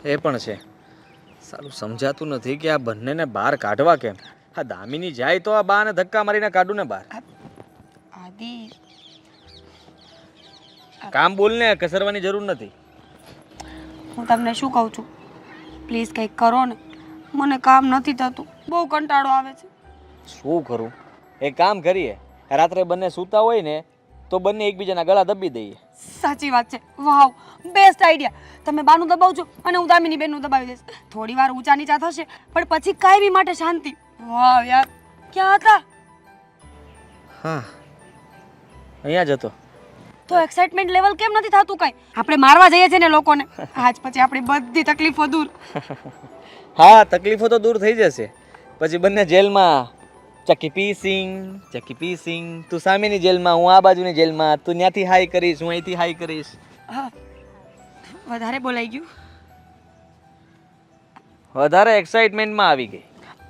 એ પણ છે. સારું સમજાતું નથી કે આ બંનેને બહાર કાઢવા કેમ. હા, દામિની જાય તો આ બાને ધક્કા મારીને કાઢું ને બહાર. આદિ, કામ બોલને, કસરવાની જરૂર નથી. હું તમને શું કહું છું, પ્લીઝ કંઈક કરો ને. મને કામ નથી થતું, બહુ કંટાળો આવે છે. શું કરું? એક કામ કરીએ, રાત્રે બંને સૂતા હોય ને તો બંને એકબીજાના ગળા દબી દઈએ. સાચી વાત છે. વાવ, બેસ્ટ આઈડિયા. તમે બાનું દબાવજો અને હું દામિની બેનનું દબાવી દઈશ. થોડી વાર ઊંચા નીચા થશે પણ પછી કાયમી માટે શાંતિ. વાવ યાર, ક્યાં હતા? હા, અહીંયા જ હતો. તો એક્સાઇટમેન્ટ લેવલ કેમ નથી થતું કઈ? આપણે મારવા જઈએ છીએ ને લોકોને. આજ પછી આપણી બધી તકલીફો દૂર. હા, તકલીફો તો દૂર થઈ જશે. પછી બંને જેલમાં ચકી પીસિંગ. તું સામેની જેલમાં, હું આ બાજુની જેલમાં. તું ત્યાંથી હાઈ કરીશ, હું અહીંથી હાઈ કરીશ. હા, વધારે બોલાઈ ગયું. વધારે એક્સાઇટમેન્ટમાં આવી ગઈ,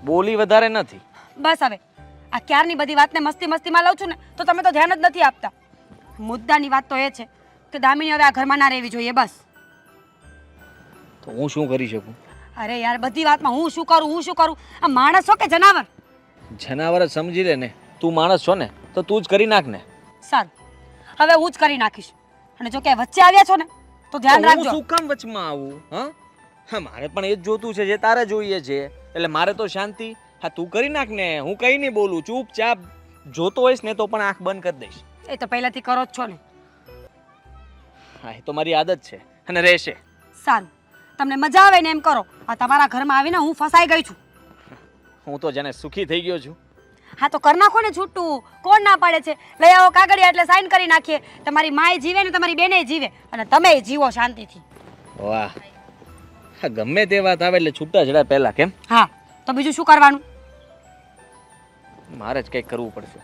બોલી વધારે નથી. બસ હવે આ ક્યારની બધી વાતને મસ્તી મસ્તીમાં લઉં છું ને તો તમે તો ધ્યાન જ નથી આપતા. મુદ્દાની વાત તો એ છે કે દામિની હવે આ ઘરમાં ના રહેવી જોઈએ બસ. તો હું શું કરી શકું? અરે યાર બધી વાતમાં હું શું કરું? આ માણસ છો કે જનાવર? જનાવર જ સમજી લે ને. તું માણસ છો ને તો તું જ કરી નાખ ને. સારું, હવે હું જ કરી નાખીશ. અને જો કે વચ્ચે આવ્યા છો ને તો ધ્યાન તો હું રાખજો. શું કામ વચમાં આવું? હા મારે પણ એ જ જોતું છે જે તારે જોઈએ છે. એટલે મારે તો શાંતિ. હા તું કરી નાખ ને, હું કઈ નહીં બોલું. ચૂપચાપ જોતો હોઈશ ને તો પણ આંખ બંધ કરી દઈશ. એ તો પહેલાથી કરો જ છો ને. હા એ તો મારી આદત છે અને રહેશે. સારું, તમને મજા આવે ને એમ કરો. આ તમારા ઘરમાં આવીને હું ફસાઈ ગઈ છું. હું તો જેને સુખી થઈ ગયો છું. હા તો કરી નાખો ને છૂટું. કોણ ના પાડે છે? લઈ આવો કાગળિયા એટલે સાઈન કરી નાખીએ. તમારી માય જીવે ને તમારી બેને જીવે અને તમે જીવો શાંતિથી. વાહ, હા ગમે તે વાત આવે એટલે છૂટા છડા પહેલા કેમ? હા તો બીજું શું કરવાનું? મારે જ કંઈક કરવું પડશે.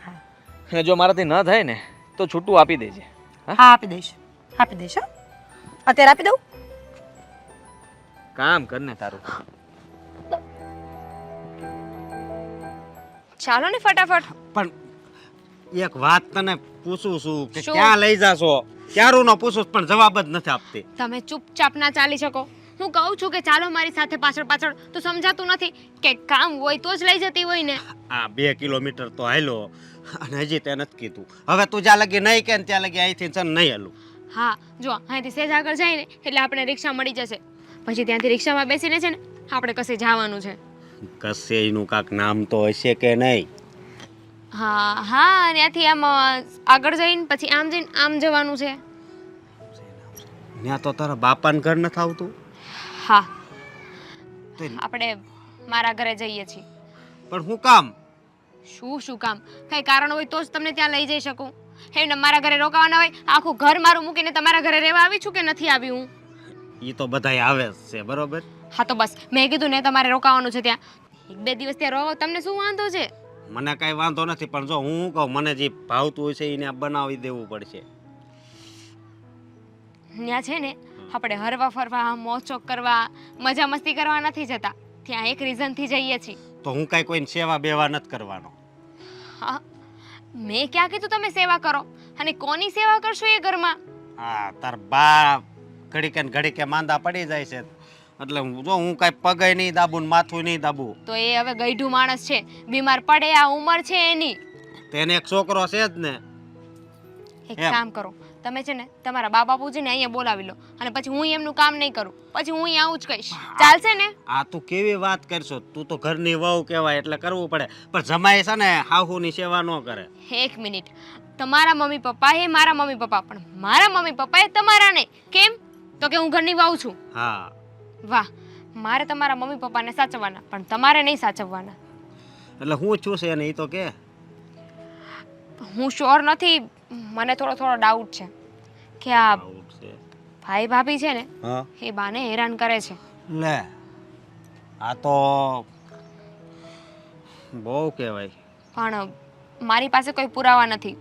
હા. અને જો મારાથી ન થાય ને તો છૂટું આપી દેજે. હા આપી દઈશ. હા અત્યારે આપી દઉં? કામ કર ને તારું. ચાલો ને ફટાફટ. પણ એક વાત તને પૂછું છું કે શું? ક્યાં લઈ જાશો? ક્યારું નો પૂછું પણ જવાબ જ નથી આપતી. તમે ચૂપચાપ ના ચાલી શકો. હું કહું છું કે ચાલો મારી સાથે પાછળ પાછળ, તો સમજાતું નથી કે કામ હોય તો જ લઈ જતી હોય ને. આ 2 કિલોમીટર તો હાલ્યો અને હજી તે નથી કીધું. હવે તું જ્યાં લગી નહીં કે ને ત્યાં લગી અહીંથી છે ને નહીં હાલું. હા જો અહીંથી સેજ આગળ જાય ને એટલે આપણે રિક્ષા મળી જશે. પછી ત્યાંથી રિક્ષામાં બેસીને છે ને આપણે કશે જવાનું છે. કશે એનું કાંક નામ તો હશે કે નહીં? હા ત્યાંથી આમ આગળ જઈને પછી આમ જઈને આમ જવાનું છે. ત્યાં તો તારા બાપાને ઘર નથી આવતું? હા તો આપણે મારા ઘરે જઈએ છીએ. પણ હું કામ? શું કામ? કઈ કારણ હોય તો જ તમને ત્યાં લઈ જઈ શકું. એમને મારા ઘરે રોકાવાના હોય આખું ઘર મારું મૂકીને તમારા ઘરે રહેવા આવી છું કે નથી આવી હું? એ તો બધાય આવે જ છે બરોબર. હા તો બસ મેં કીધું ને તમારે રોકાવાનું છે ત્યાં. 1-2 દિવસ ત્યાં રહો, તમને શું વાંધો છે? મને કાંઈ વાંધો નથી પણ જો હું કહું મને જે ભાવતું હોય છે એને બનાવી દેવું પડશે. ત્યાં છે ને આપણે હરવા ફરવા મોજશોખ કરવા મજા મસ્તી કરવા નથી જતા. ત્યાં એક રીઝનથી જઈએ છીએ. તો હું કાંઈ કોઈને સેવા બેવા નથી કરવાનો. હા મેં ક્યાં કીધું તમે સેવા કરો? અને કોની સેવા કરશો એ ઘરમાં? હા તાર બા ઘડીકે ને ઘડીકે માંદા પડી જાય છે એટલે જો હું કાંઈ પગે નહીં દાબું ને માથું નહીં દાબું. તો એ હવે ગઈઢું માણસ છે, બીમાર પડે આ ઉંમર છે એની. તેને એક છોકરો છે જ ને. એક એમ. કામ કરો તમે છે ને તમારા બા બાપુજીને અહીંયા બોલાવી લો અને પછી હું એમનું કામ નહીં કરું. પછી હું અહીંયા આવું જ કહીશ. ચાલશે ને? આ તું કેવી વાત કરશો? તું તો ઘરની વહુ કહેવાય એટલે કરવું પડે પણ જમાઈ છે ને હાહુની સેવા ન કરે. 1 મિનિટ. તમારા મમ્મી પપ્પા એ મારા મમ્મી પપ્પા, પણ મારા મમ્મી પપ્પા એ તમારા નહીં. કેમ? તો કે હું ઘરની વહુ છું. હા વાહ, મારે તમારા મમ્મી પપ્પાને સાચવવાના પણ તમારે નહીં સાચવવાના. એટલે હું છું છે ને એ તો કે. હું શ્યોર નથી, મને થોડો ડાઉટ છે કે આ આવું છે. ભાઈ ભાભી છે ને હા એ બાને હેરાન કરે છે. લે આ તો બહુ કહેવાય. પણ મારી પાસે કોઈ પુરાવા નથી.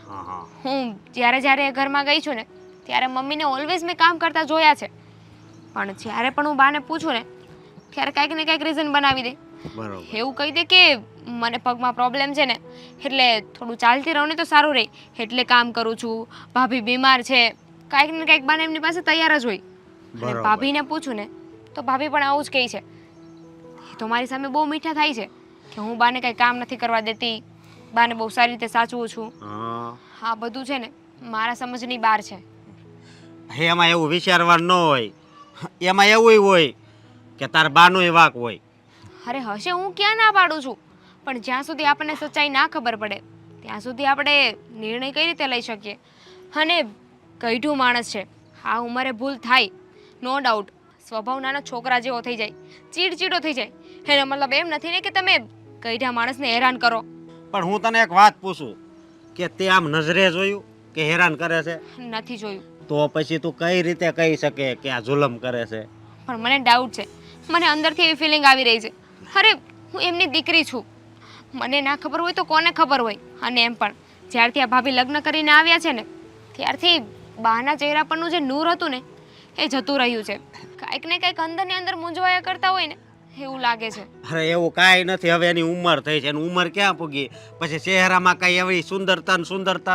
હા હા હું જ્યારે એ ઘરમાં ગઈ છું ને ત્યારે મમ્મીને ઓલવેઝ મેં કામ કરતા જોયા છે. પણ જ્યારે પણ હું બાને પૂછું ને ત્યારે કાંઈક ને કાંઈક રીઝન બનાવી દે. બરોબર. એવું કહી દે કે મને પગમાં પ્રોબ્લેમ છે ને એટલે થોડું ચાલતી રહું ને તો સારું રહે એટલે કામ કરું છું. ભાભી બીમાર છે, કાંઈક ને કાંઈક બાને એમની પાસે તૈયાર જ હોય. અને બરોબર. ભાભીને પૂછું ને તો ભાભી પણ આવું જ કહે છે. એ તો મારી સામે બહુ મીઠા થાય છે કે હું બાને કાંઈ કામ નથી કરવા દેતી, બાને બહુ સારી રીતે સાચવું છું. હા હા બધું છે ને મારા સમજની બહાર છે. એમાં એવું વિચારવાનું ન હોય. એમાં એવું હોય કે તાર બાનો વાક હોય. અરે હશે, હું ક્યાં ના પાડું છું, પણ જ્યાં સુધી આપણને સચ્ચાઈ ના ખબર પડે ત્યાં સુધી આપણે નિર્ણય કઈ રીતે લઈ શકીએ? અને ગઈઢું માણસ છે, આ ઉંમરે ભૂલ થાય નો ડાઉટ. સ્વભાવ નાના છોકરા જેવો થઈ જાય, ચીડચીડો થઈ જાય. એનો મતલબ એમ નથી ને કે તમે ગઈઢા માણસને હેરાન કરો. પણ હું તને એક વાત પૂછું કે તે આમ નજરે જોયું કે હેરાન કરે છે? નથી જોયું. તો પછી તું કઈ રીતે કહી શકે કે આ જુલમ કરે છે? પણ મને ડાઉટ છે, મને અંદરથી એવી ફિલિંગ આવી રહી છે. અરે હું એમની દીકરી છું, મને ના ખબર હોય તો કોને ખબર હોય? અને એમ પણ જ્યારથી આ ભાભી લગ્ન કરીને આવ્યા છે ને ત્યારથી બાના ચહેરા પરનું જે નૂર હતું ને એ જતું રહ્યું છે. કાંઈક ને કાંઈક અંદર ને અંદર મૂંઝવાયા કરતા હોય ને એવું લાગે છે. અરે એવું કાંઈ નથી, હવે એની ઉંમર થઈ છે, એની ઉંમર ક્યાં પૂગી, પછી ચહેરામાં કાંઈ એવી સુંદરતા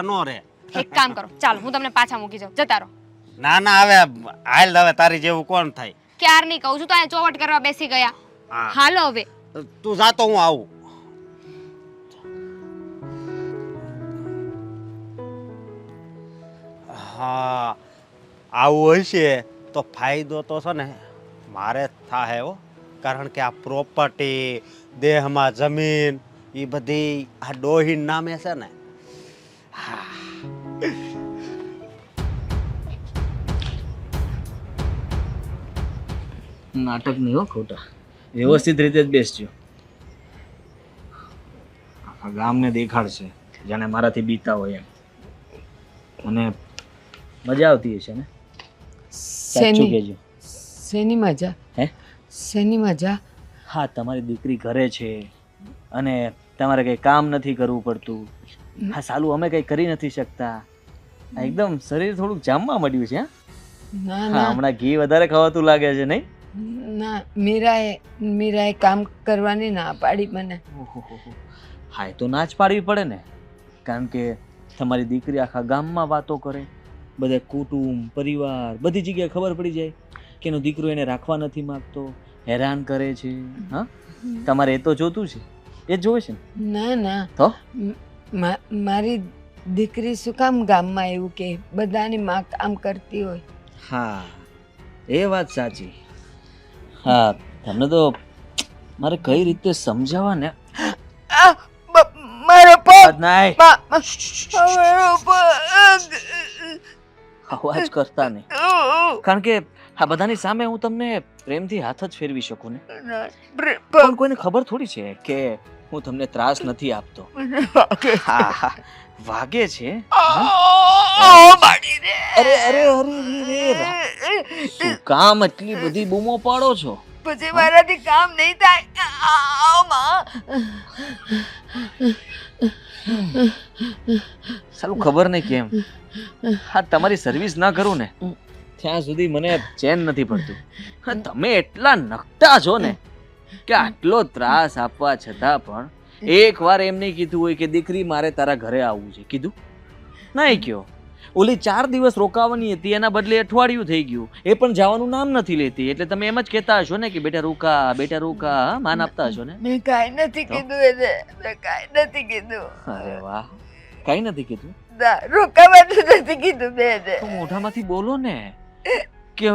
ન રહે. એક કામ કરો, ચાલો હું તમને પાછા મૂકી જાઉં, જતા રહો. ના ના, હવે હાલ, હવે તારી જેવું કોણ થાય. ક્યારની કહું છું તો અહીંયા ચોવટ કરવા બેસી ગયા. હા. હાલો હવે. તું જાતો હું આવું. હા, આવું હશે તો ફાયદો તો છે ને મારે જ થાય હો, કારણ કે આ પ્રોપર્ટી, દેહમાં જમીન, એ બધી આ ડોહીન નામે છે ને. નાટક નહીં હો ખોટા, વ્યવસ્થિત રીતે જ બેસજો. આખા ગામને દેખાડશે જાણે મારાથી બીતા હોય એમ, અને મજા આવતી હશે ને? સાચું કહેજો. શેની મજા? હે? શેની મજા? હા, તમારી દીકરી ઘરે છે અને તમારે કંઈ કામ નથી કરવું પડતું. હા, સાલું અમે કંઈ કરી નથી શકતા. આ એકદમ શરીર થોડુંક જામવા મળ્યું છે. ના હા, ના હમણાં ઘી વધારે ખવાતું લાગે છે નહીં? ના, મીરાએ કામ કરવાની ના પાડી મને. ઓહોહો. હા, એ તો ના જ પાડવી પડે ને, કારણ કે તમારી દીકરી આખા ગામમાં વાતો કરે, બધે કુટુંબ, પરિવાર, બધી જગ્યાએ ખબર પડી જાય કે એનો દીકરો એને રાખવા નથી માંગતો, હેરાન કરે છે. હા, તમારે એ તો જોતું છે, એ જ જોવે છે ને? ના ના, તો મારી દીકરી શું કામ ગામમાં એવું કે બધાની માં કામ કરતી હોય? હા, એ વાત સાચી. હા, તમને તો મારે કઈ રીતે સમજાવવા ને? મારો પગ! નાય, મારો પગ! અવાજ કરતા નહીં, કારણ કે આ બધાની સામે હું તમને પ્રેમથી હાથ જ ફેરવી શકું ને. પણ કોઈને ખબર થોડી છે કે હું તમને ત્રાસ નથી આપતો. હા હા, વાગે છે. અરે અરે અરે, શું કામ એટલી બધી બૂમો પાડો છો? પછી મારાથી કામ નહીં થાય. સારું, ખબર નહીં કેમ હા તમારી સર્વિસ ના કરું ને ત્યાં સુધી મને ચેન નથી પડતું. હા, તમે એટલા નકટા છો ને કે આટલો ત્રાસ આપવા છતાં પણ એકવાર એમ નહીં કીધું હોય કે દીકરી મારે તારા ઘરે આવવું છે? કીધું નહીં? કયો ઓલી 4 દિવસ રોકાવાની હતી એના બદલે અઠવાડિયું થઈ ગયું, એ પણ જવાનું નામ નથી લેતી. એટલે તમે એમ જ કહેતા હશો ને કે બેટા રોકા, બેટા રોકા, હા, માન આપતા હશો ને? મેં કાંઈ નથી કીધું એને, મેં કાંઈ નથી કીધું. અરે વાહ, કઈ નથી કીધું? રોકાવાનું નથી કીધું મેં એને. તો મોઢામાંથી બોલો ને કે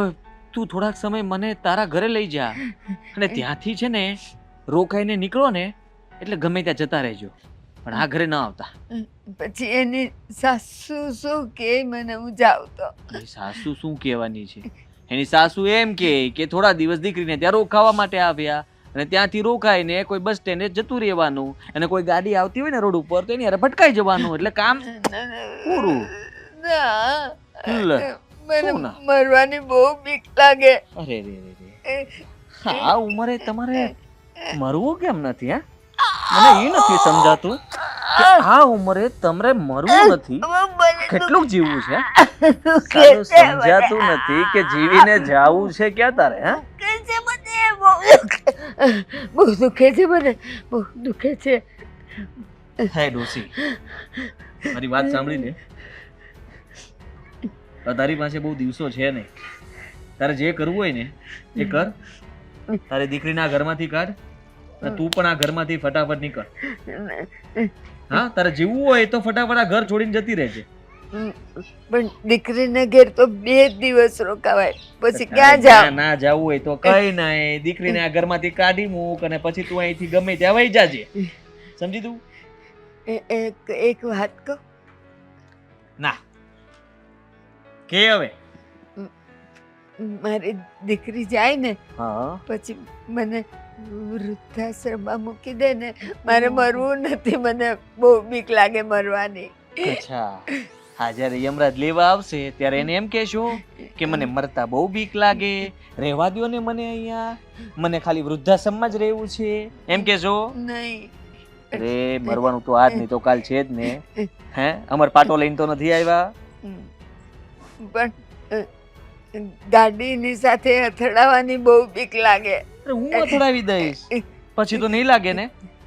તું થોડાક સમય મને તારા ઘરે લઈ જા, અને ત્યાંથી છે ને રોકાઈને નીકળો ને એટલે ગમે ત્યાં જતા રહેજો, પણ આ ઘરે ન આવતા. પછી એની સાસુ શું કે મને હું જાઉં તો? એની સાસુ શું કહેવાની છે? એની સાસુ એમ કે થોડા દિવસ દીકરીને ત્યાં રોકાવા માટે આવ્યા, અને ત્યાંથી રોકાઈને કોઈ બસ સ્ટેન્ડે જતું રહેવાનું, અને કોઈ ગાડી આવતી હોય ને રોડ ઉપર તો એની હારે ભટકાઈ જવાનું, એટલે કામ પૂરું. લે, મને શું ના? મરવાની બહુ બીક લાગે. અરે રે રે રે, આ ઉંમરે તમારે મરવું કેમ નથી? હા, મને એ નથી સમજાતું કે આ ઉંમરે તમારે મરવું નથી, કેટલું જીવવું છે? સારું, સમજાતું નથી કે જીવીને જાવું છે ક્યાં તારે? હા, બહુ દુખે છે મને, બહુ દુખે છે. હે ડોસી, મારી વાત સાંભળી લે. તારી પાસે બહુ દિવસો છે નહીં, તારે જે કરવું હોય ને એ કર. તારી દીકરીના ઘરમાંથી કાઢ, અને તું પણ આ ઘરમાંથી ફટાફટ નીકળ. હા, તારે જીવવું હોય તો ફટાફટ આ ઘર છોડીને જતી રહેજે. પણ દીકરીને ઘેર તો 2 દિવસ રોકાવાય, પછી ક્યાં જાવ? ના જાવું હોય તો કઈ નહીં, દીકરીને આ ઘરમાંથી કાઢી મૂક અને પછી તું અહીંથી ગમે ત્યાં વહી જાજે. સમજી તું? એક વાત કહું? ના કે હવે મારી દીકરી જાય ને હા, પછી મને વૃદ્ધાશ્રમમાં મૂકી દે ને, મારે મરવું નથી, મને બહુ બીક લાગે મરવાની. અચ્છા, હા, જ્યારે યમરાજ લેવા આવશે ત્યારે એને એમ કહેશો કે મને મરતા બહુ બીક લાગે, રહેવા દ્યો ને મને અહીંયા, મને ખાલી વૃદ્ધાશ્રમમાં જ રહેવું છે, એમ કહેશો? નહીં. અરે, મરવાનું તો આજ નહીં તો કાલ છે જ ને. હે, અમર પાટો લઈને તો નથી આવ્યા? પણ ગાડીની સાથે અથડાવાની બહુ બીક લાગે. અરે હું અથડાવી દઈશ પછી તો નહીં લાગે ને?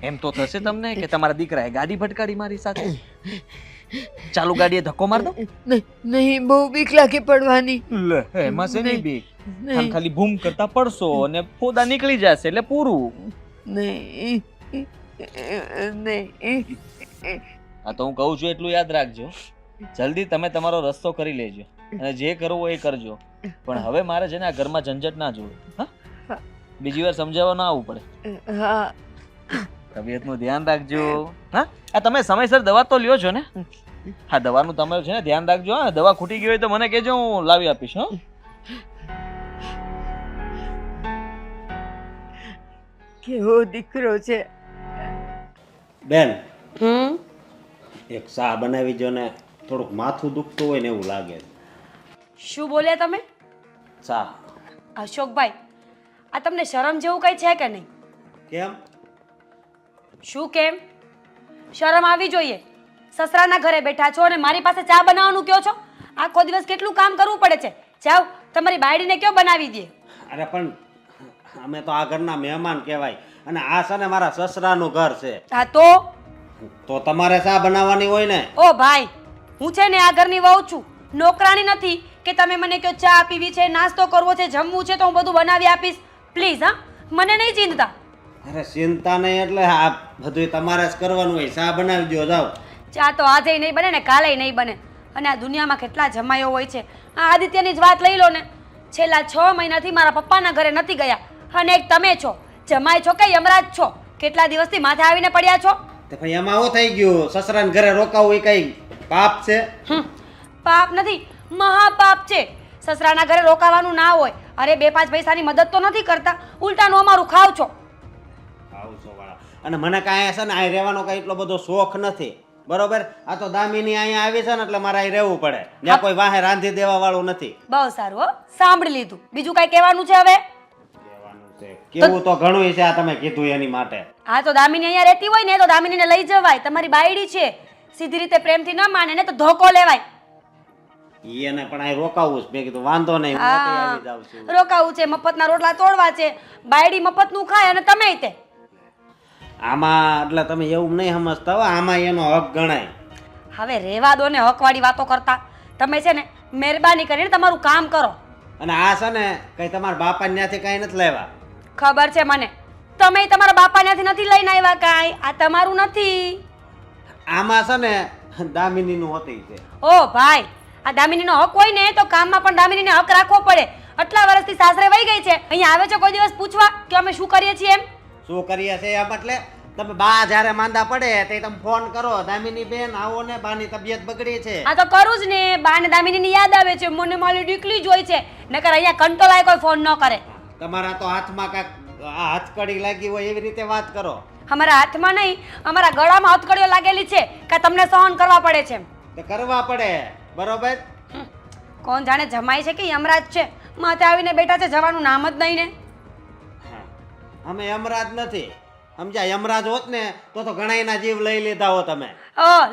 એમ તો થશે તમને કે તમારા દીકરાએ ગાડી ભટકાડી મારી સાથે. ચાલુ ગાડીએ ધક્કો માર દો. નહીં, બહુ બીક લાગે પડવાની. લે એમાં છે નહીં બીક. આમ ખાલી બૂમ કરતા પડશો અને ફોદા નીકળી જશે એટલે પૂરું. નહીં નહીં. હા તો હું કહું છું એટલું યાદ રાખજો. જલ્દી તમે તમારો રસ્તો કરી લેજો અને જે કરવું હોય એ કરજો. પણ હવે મારે છે ને આ ઘરમાં ઝંઝટ ના જોવે. હા, બીજી વાર સમજાવવા ના આવવું પડે. હા. તબિયતનું ધ્યાન રાખજો. હા, આ તમે સમયસર દવા તો લ્યો છો ને? હા, દવાનું તમે છે ને ધ્યાન રાખજો. હા, દવા ખૂટી ગઈ હોય તો મને કહેજો, હું લાવી આપીશ. હા, કેવો દીકરો છે. બેન હમ એક ચા બનાવી જો ને, થોડુંક માથું દુખતું હોય ને એવું લાગે. શું બોલ્યા તમે? ચા. અશોકભાઈ, આ તમને શરમ જેવું કઈ છે કે નહીં? કેમ? શું કેમ? શરમ આવી જોઈએ. સસરાના ઘરે બેઠા છો અને મારી પાસે ચા બનાવવાનું કહો છો? આખો દિવસ કેટલું કામ કરવું પડે છે. જાઓ, તમારી બાયડીને કયો બનાવી દે. અરે પણ અમે તો આ ઘરના મહેમાન કહેવાય અને આ છે ને મારા સસરાનું ઘર છે. હા તો તમારે ચા બનાવવાની હોય ને. ઓ ભાઈ, હું છે ને આ ઘરની વહુ છું, નોકરાણી નથી કે તમે મને કહો ચા પીવી છે, નાસ્તો કરવો છે, જમવું છે તો હું બધું બનાવી આપીશ. પ્લીઝ હા, મને નહીં ચિંતા. અરે ચિંતા નહીં એટલે આ બધું તમારે જ કરવાનું હોય. ચા બનાવી દો, જાઓ. ચા તો આજે નહીં બને ને કાલે નહીં બને. અને આ દુનિયામાં કેટલા જમાઈઓ હોય છે. આ આદિત્યની જ વાત લઈ લો ને, છેલ્લા 6 મહિનાથી મારા પપ્પાના ઘરે નથી ગયા અને એક તમે છો. જમાઈ છો કે યમરાજ છો? કેટલા દિવસથી માથે આવીને પડ્યા છો? તો ભાઈ એમાં આવું થઈ ગયું, સસરાને ઘરે રોકાવું એ કઈ પાપ છે? પાપ નથી, મહાપાપ છે. સસરાના ઘરે રોકાવાનું ના હોય. અરે 2-5 પૈસાની મદદ તો નથી કરતા, ઉલટાનું અમારું ખાવ છો. અને મને કાંઈ છે ને અહીં રહેવાનો કાંઈ એટલો બધો શોખ નથી, બરોબર? આ તો દામિની અહીંયા આવી છે ને એટલે મારે અહીં રહેવું પડે. ત્યાં કોઈ વાહે રાંધી દેવા વાળું નથી. બહુ સારું હો, સાંભળી લીધું. બીજું કઈ કહેવાનું છે હવે? કેવું તો ઘણું છે, આ તમે કીધું એની માટે. હા તો દામિની અહીંયા રહેતી હોય ને તો દામિનીને લઈ જવાય. તમારી બાયડી છે, સીધી રીતે પ્રેમથી ન માને ને તો ધોકો લેવાય. એને પણ અહીં રોકાવું છે. મેં કીધું વાંધો નહીં, હું પોતે આવી જાઉં છું. રોકાવું છે, મફતના રોટલા તોડવા છે. બાયડી મફતનું ખાય અને તમે તે. આમાં એટલે તમે એવું નહીં સમજતા હો, આમાં એનો હક ગણાય. હવે રેવા દો ને હકવાળી વાતો કરતા. તમે છે ને મહેરબાની કરીને તમારું કામ કરો. અને આ છે ને કઈ તમારા બાપા ત્યાંથી કઈ નથી લેવા. ખબર છે મને, તમે તમારા બાપા ત્યાંથી નથી લઈને આવ્યા કાંઈ. આ તમારું નથી. આમાં છે ને દામિનીનું હોતી છે. ઓ ભાઈ, આ દામિનીનો હક હોય ને તો કામમાં પણ દામિનીને હક રાખવો પડે. આટલા વર્ષથી સાસરે વહી ગઈ છે, અહીંયા આવે છે કોઈ દિવસ પૂછવા કે અમે શું કરીએ છીએ એમ? શું કરીએ છે એમ એટલે તમે બા જ્યારે માંદા પડે તે તમે ફોન કરો, દામિની બેન આવો ને, બાની તબિયત બગડી છે. આ તો કરું જ ને, બા ને દામિનીની યાદ આવે છે. મને મારી દીકરી જોઈ છે, નકર અહીંયા કંટોલાય કોઈ ફોન ન કરે. તમારા તો હાથમાં કાંક આ હથકડી લાગી હોય એવી રીતે વાત કરો. અમારા હાથમાં નહીં, અમારા ગળામાં હથકડીઓ લાગેલી છે કે તમને સહન કરવા પડે છે. તો કરવા પડે, બરોબર? કોણ જાણે જમાઈ છે કે યમરાજ છે, માથે આવીને બેઠા છે. જવાનું નામ જ નહીં ને. અમે યમરાજ નથી, સમજ્યા? યમરાજ હોત ને તો ઘણાયના જીવ લઈ લીધા હો તમે.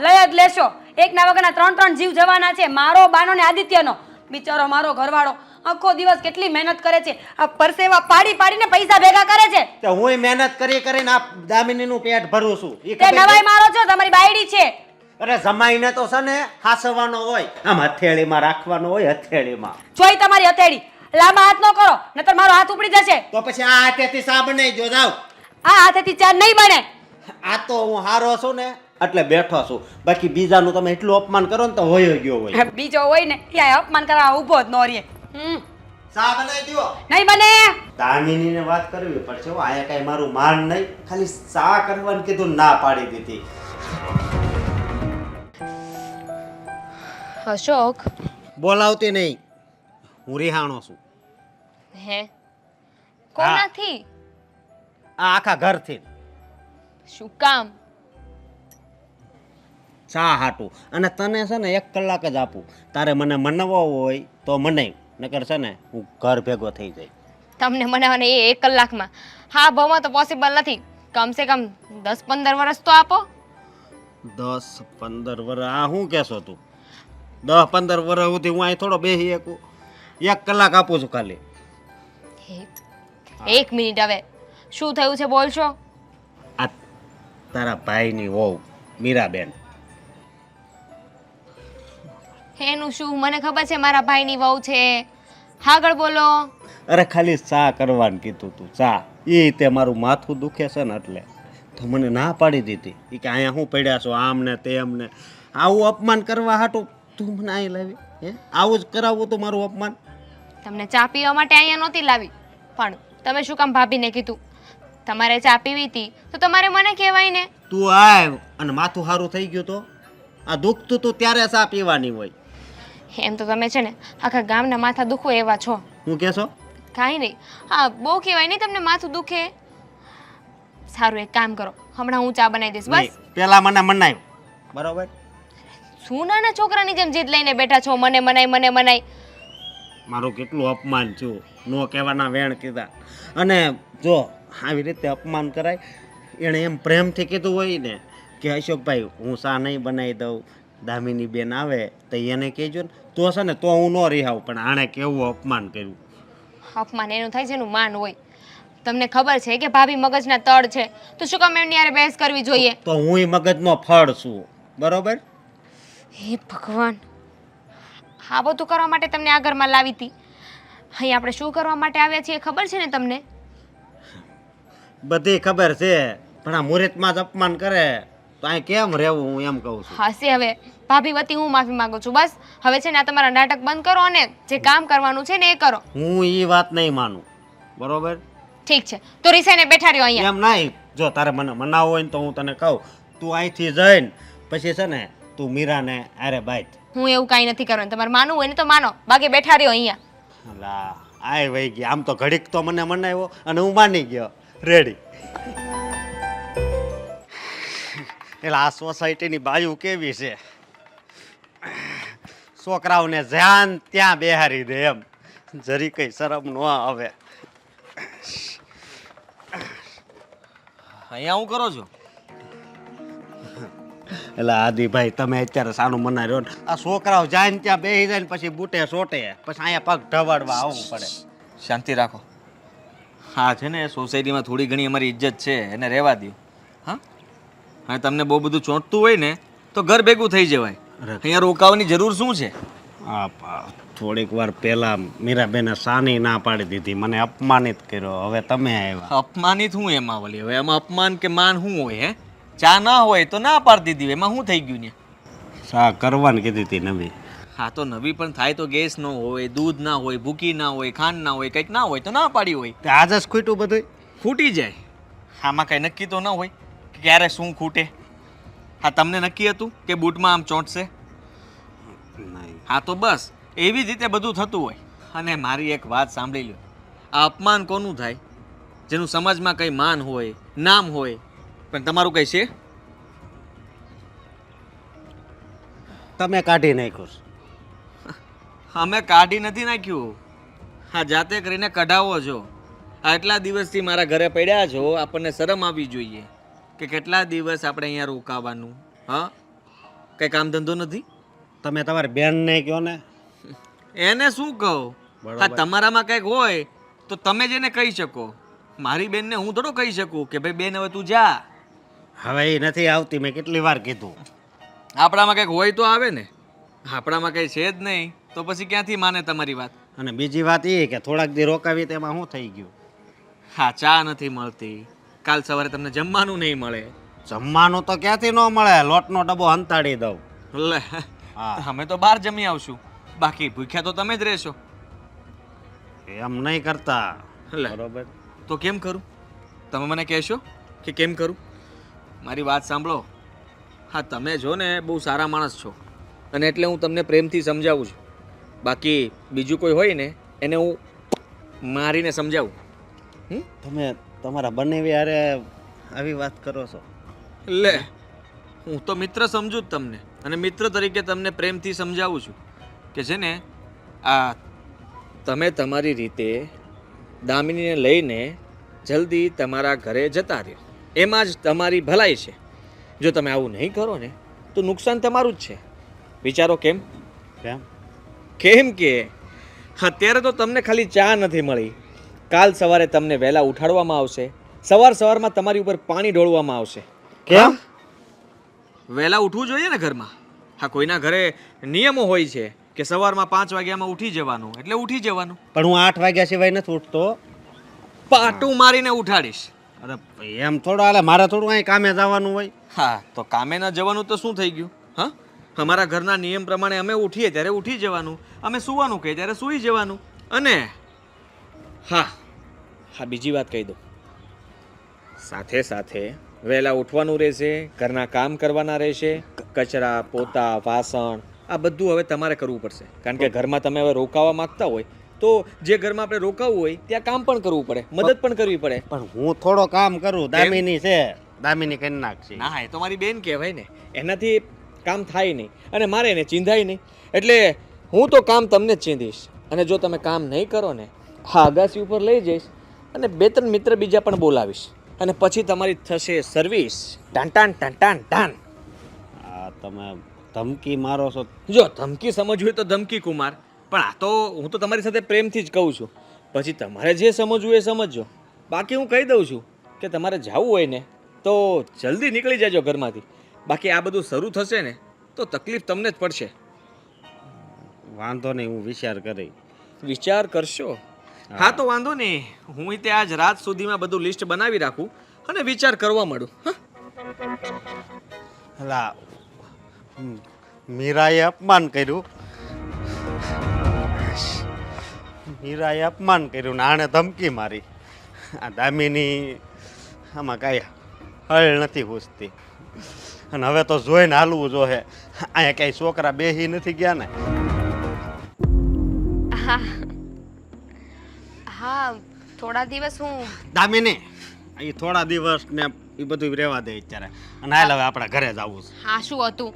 લઈ જ લેશો. એકના વગરના 3 જીવ જવાના છે, મારો, બાનો ને આદિત્યનો. બિચારો મારો ઘરવાળો આખો દિવસ કેટલી મહેનત કરે છે, આ પરસેવા પાડી પાડીને પૈસા ભેગા કરે છે. તો હુંય મહેનત કરી કરીને આ દામિનીનું પેટ ભરું છું. ઈ તે નવાઈ મારો છો, તમારી બાયડી છે. અરે જમાઈને તો છે ને હાસવાનો હોય, આમ હથેળીમાં રાખવાનો હોય, હથેળીમાં. જોઈ તમારી હથેળી, લાંબા હાથ ન કરો નતર મારો હાથ ઉપડી જશે. તો પછી આ હાથેથી સા બનાવી જો, જાવ. આ હાથેથી ચા નહીં બને. આ તો હું હારો છું ને એટલે બેઠો છું, બાકી બીજાનું તમે એટલું અપમાન કરો ને તો હોય ગયો હોય. બીજો હોય ને એ અપમાન કરવા ઊભો જ ન રહે. સા બનાવી દો. નહીં બને. દામિનીને વાત કરવી પડશે હો, આયા કઈ મારું માન નહીં, ખાલી સા કરવાનું કીધું ના પાડી દીધી. અશોક, બોલાવતી નહીં, હું રિહાણો છું. હે કોનાથી? આ આખા ઘરથી. શું કામ? ચા હાટું. અને તને છે ને 1 કલાક જ આપું, તારે મને મનાવવો હોય તો મનાવ, નકર છે ને હું ઘર ભેગો થઈ જાય. તમને મનાવવાને એ 1 કલાકમાં? હા, ભાવમાં તો પોસિબલ નથી. કમસે કમ 10-15 વર્ષ તો આપો. 10-15 વર્ષ? આ શું કહેશો તું? 10-15 વર્ષ સુધી હું અહીં થોડો બેસી શકું? 1 કલાક આપું છું ખાલી. એક મિનિટ હવે શું થયું છે બોલશો? આ તારા ભાઈની વહુ મીરાબેન. એનું શું? મને ખબર છે મારા ભાઈની વહુ છે. આગળ બોલો. અરે ખાલી ચા કરવાનું કીધું તું, ચા. એ તે મારું માથું દુખે છે ને એટલે તો મને ના પાડી દીધી. એ કે અહીંયા હું પડ્યા છો આમ ને તેમ ને. આવું અપમાન કરવા હાટું તું મને અહીં લાવી? હે, આવું જ કરાવવું તું મારું અપમાન? તમને ચા પીવા માટે અહીંયા નહોતી લાવી, પણ તમે શું કામ ભાભીને કીધું? તમારે ચા પીવી હતી તો તમારે મને કહેવાય ને. તું આવ અને માથું સારું થઈ ગયું તો આ દુખતું તું ત્યારે ચા પીવાની હોય. એમ તો તમે છે ને આખા ગામના માથા દુખો એવા છો. હું કહેશો? કાંઈ નહીં. હા, બહુ કહેવાય નહીં તમને માથું દુખે. સારું, એક કામ કરો, હમણાં હું ચા બનાવી દઈશ. બસ પેલા મને મનાય, બરોબર? શું નાના છોકરાની જેમ જીદ લઈને બેઠા છો? મને મનાય, મને મનાય. મારું કેટલું અપમાન છું, નો કહેવાના વેણ કીધા. અને જો આવી રીતે અપમાન કરાય, એણે એમ પ્રેમથી કીધું હોય ને કે અશોકભાઈ હું ચા નહીં બનાવી દઉં, દામિની બેન આવે તો એને કહેજો ને, તો છે ને તો હું ન રિહાવ. પણ આણે કેવું અપમાન કર્યું. અપમાન એનું થાય છે એનું માન હોય. તમને ખબર છે કે ભાભી મગજના તળ છે, તો શું કામ એમની હારે બહેસ કરવી જોઈએ? તો હું મગજનો ફળ છું, બરોબર? હે ભગવાન, આ બધું કરવા માટે તમને આ ઘરમાં લાવી હતી. અહીં આપણે શું કરવા માટે આવ્યા છીએ ખબર છે ને તમને? બધી ખબર છે, પણ આ મુહૂર્તમાં જ અપમાન કરે તો અહીં કેમ રહેવું, હું એમ કહું છું. હાસી, હવે ભાભી વતી હું માફી માંગુ છું. બસ હવે છે ને આ તમારા નાટક બંધ કરો અને જે કામ કરવાનું છે ને એ કરો. હું એ વાત નહીં માનું, બરોબર? ઠીક છે, તો રિસાઈને બેઠા રહ્યો અહીંયા. એમ નહીં, જો તારે મને મનાવવો હોય ને તો હું તને કહું, તું અહીંથી જઈને પછી છે ને તું મીરાને અરે બાઈટ. હું એવું કાંઈ નથી કરવાનું. તમારે માનવું હોય ને તો માનો, બાકી બેઠા રહ્યો અહીંયા. અલા આય વહી ગઈ. આમ તો ઘડીક તો મને મનાવ્યો અને હું માની ગયો, રેડી. એટલે આ સોસાયટીની બાજુ કેવી છે, છોકરાઓને ધ્યાન ત્યાં બેહારી દે એમ, જરી કઈ શરમ ન આવે. અહીંયા હું કરો છો? એટલે આદિભાઈ તમે અત્યારે સાનું મના રહ્યો ને, આ છોકરાઓ જાય ને ત્યાં બેસી જાય ને પછી બૂટે સોટે, પછી અહીંયા પગ ઢવાડવા આવવું પડે. શાંતિ રાખો. હા છે ને સોસાયટીમાં થોડી ઘણી અમારી ઇજ્જત છે, એને રહેવા દો. હા હા, તમને બહુ બધું ચોંટતું હોય ને તો ઘર ભેગું થઈ જવાય. અહીંયા રોકાવાની જરૂર શું છે? થોડીક વાર પહેલા મીરાબેને સાની ના પાડી દીધી, મને અપમાનિત કર્યો. હવે તમે આવ્યા. અપમાનિત હું એમાં વળી? હવે એમાં અપમાન કે માન શું હોય? હે, ચા ના હોય તો ના પાડી દીધી, એમાં શું થઈ ગયું ને? ચા કરવાની કીધી હતી નવી. હા તો નવી પણ થાય તો ગેસ ન હોય, દૂધ ના હોય, ભૂકી ના હોય, ખાંડ ના હોય, કંઈક ના હોય તો ના પાડી હોય. તે આજે જ ખૂટ્યું બધું? ખૂટી જાય. આમાં કંઈ નક્કી તો ના હોય કે ક્યારે શું ખૂટે. હા, તમને નક્કી હતું કે બૂટમાં આમ ચોંટશે? નહીં. હા તો બસ એવી જ રીતે બધું થતું હોય. અને મારી એક વાત સાંભળી લો, આ અપમાન કોનું થાય? જેનું સમાજમાં કંઈ માન હોય, નામ હોય, પણ તમારું કંઈ છે? તમે કાઢી નાખ્યું. અમે કાઢી નથી નાખ્યું, હા જાતે કરીને કઢાવો છો. આટલા દિવસથી મારા ઘરે પડ્યા છો, આપણને શરમ આવવી જોઈએ કે કેટલા દિવસ આપણે અહીંયા રોકાવાનું. હા, કંઈ કામ ધંધો નથી? તમે તમારી બેનને કહો ને. એને શું કહો? હા, તમારામાં કંઈક હોય તો તમે જ એને કહી શકો. મારી બેનને હું થોડો કહી શકું કે ભાઈ બેન હવે તું જા. હવે એ નથી આવતી, મેં કેટલી વાર કીધું. આપણામાં કંઈક હોય તો આવે ને, આપણામાં કંઈ છે જ નહીં તો પછી ક્યાંથી માને તમારી વાત? અને બીજી વાત એ કે થોડાક દી રોકાવી તેમાં શું થઈ ગયું? હા, ચા નથી મળતી, કાલ સવારે તમને જમવાનું નહીં મળે. જમવાનું તો ક્યાંથી ન મળે, લોટનો ડબ્બો હંતાડી દઉં. લે, હા. અમે તો બહાર જમી આવશું, બાકી ભૂખ્યા તો તમે જ રહેશો. એમ નહીં કરતા. લે, બરોબર. તો કેમ કરું? તમે મને કહેશો કે કેમ કરું? મારી વાત સાંભળો. હા, તમે જો ને બહુ સારા માણસ છો અને એટલે હું તમને પ્રેમથી સમજાવું છું. બાકી બીજું કોઈ હોય ને એને હું મારીને સમજાવું. તમે તમારા બંને યારે આવી વાત કરો છો? લે, હું તો મિત્ર સમજુ જ તમને, અને મિત્ર તરીકે તમને પ્રેમથી સમજાવું છું કે છે ને આ તમે તમારી રીતે દામિનીને લઈને જલ્દી તમારા ઘરે જતા રહ્યો, એમાં જ તમારી ભલાઈ છે. જો તમે આવું નહીં કરો ને તો નુકસાન તમારું જ છે. વિચારો કેમ? કેમ? કેમ કે અત્યારે તો તમને ખાલી ચા નથી મળી, કાલ સવારે તમને વહેલા ઉઠાડવામાં આવશે, સવારમાં તમારી ઉપર પાણી ઢોળવામાં આવશે. કેમ? વહેલા ઉઠવું જોઈએ ને ઘરમાં. હા, કોઈના ઘરે નિયમો હોય છે કે સવારમાં 5 વાગ્યામાં ઉઠી જવાનું, એટલે ઉઠી જવાનું. પણ હું 8 વાગ્યા સિવાય નથી ઉઠતો. પાટું મારીને ઉઠાડીશ. અરે એમ થોડો હાલે, મારે થોડું અહીં કામે જવાનું હોય. હા, તો કામે ન જવાનું તો શું થઈ ગયું? હા, અમારા ઘરના નિયમ પ્રમાણે અમે ઉઠીએ ત્યારે ઉઠી જવાનું, અમે સૂવાનું કહીએ ત્યારે સૂઈ જવાનું. અને હા હા, બીજી વાત કહી દઉં, સાથે સાથે વહેલા ઉઠવાનું રહેશે, ઘરના કામ કરવાના રહેશે, કચરા પોતા વાસણ આ બધું હવે તમારે કરવું પડશે. કારણ કે ઘરમાં તમે હવે રોકાવા માંગતા હોય તો જે ઘરમાં આપણે રોકાવું હોય ત્યાં કામ પણ કરવું પડે, મદદ પણ કરવી પડે. પણ હું થોડો કામ કરું, દામિની છે, દામિની કરી નાખશે. ના, એ તો મારી બેન કહેવાય ને, એનાથી કામ થાય નહીં અને મારે એને ચીંધાય નહીં. એટલે હું તો કામ તમને જ ચીંધીશ. અને જો તમે કામ નહીં કરો ને, હા, અગાસી ઉપર લઈ જઈશ અને 2-3 મિત્ર બીજા પણ બોલાવીશ અને પછી તમારી થશે સર્વિસ. ટાન ટાન ટાન ટાન ટાન. આ તમે ધમકી મારો છો. જો ધમકી સમજવી હોય તો ધમકી કુમાર, પણ આ તો હું તો તમારી સાથે પ્રેમથી જ કહું છું. પછી તમારે જે સમજવું એ સમજજો. બાકી હું કહી દઉં છું કે તમારે જવું હોય ને તો જલ્દી નીકળી જજો ઘરમાંથી. બાકી આ બધું શરૂ થશે ને તો તકલીફ તમને જ પડશે. વાંધો નહીં, હું વિચાર કરી. વિચાર કરશો? હા, તો વાંધો નહીં, હું તે આજ રાત સુધીમાં બધું લિસ્ટ બનાવી રાખું અને વિચાર કરવા માંડું. હા, હલા મીરાએ અપમાન કર્યું. મીરાએ અપમાન કર્યું ને આણે ધમકી મારી. આ દામિની આમાં કાંઈ હળ નથી પૂછતી. અને હવે તો જોઈને હાલવું જોઈએ. અહીંયા કાંઈ છોકરા બેહી નથી ગયા ને. હા, થોડા દિવસ હું દામિની એ થોડા દિવસ ને એ બધું રહેવા દે અત્યારે. અને હાલ હવે આપણા ઘરે જ આવવું છે. હા, શું હતું?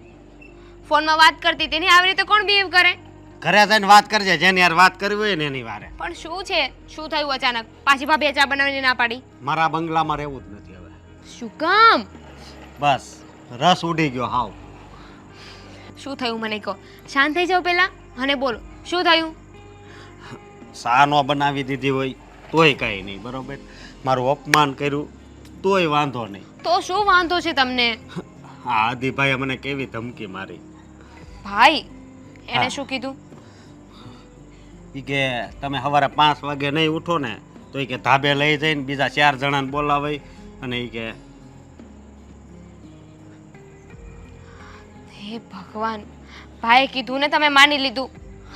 ફોનમાં વાત કરતી હતી ને, આવી રીતે કોણ બિહેવ કરે? ઘરે જઈને વાત કરજે, જેની યાર વાત કરવી હોય ને એની વારે. પણ શું છે? શું થયું અચાનક? પાછી ભાભીએ ચા બનાવીને ના પાડી? મારા બંગલામાં રહેવું જ નથી હવે. શું કામ? બસ રસ ઉડી ગયો હાવ. શું થયું મને કહો. શાંત થઈ જાઓ પહેલા અને બોલો શું થયું? સા નો બનાવી દીધી હોય તોય કાંઈ નહીં, બરોબર. મારું અપમાન કર્યું તોય વાંધો નહીં. તો શું વાંધો છે તમને? હા, આદિભાઈએ મને કેવી ધમકી મારી. ભાઈ એને હા. શું કીધું? ઈ કે તમે સવારે 5 વાગે નહીં ઉઠો ને તો ઈ કે ધાબે લઈ જઈને બીજા 4 જણાને બોલાવે. અને ઈ કે હે ભગવાન, ભાઈએ કીધું ને તમે માની લીધું.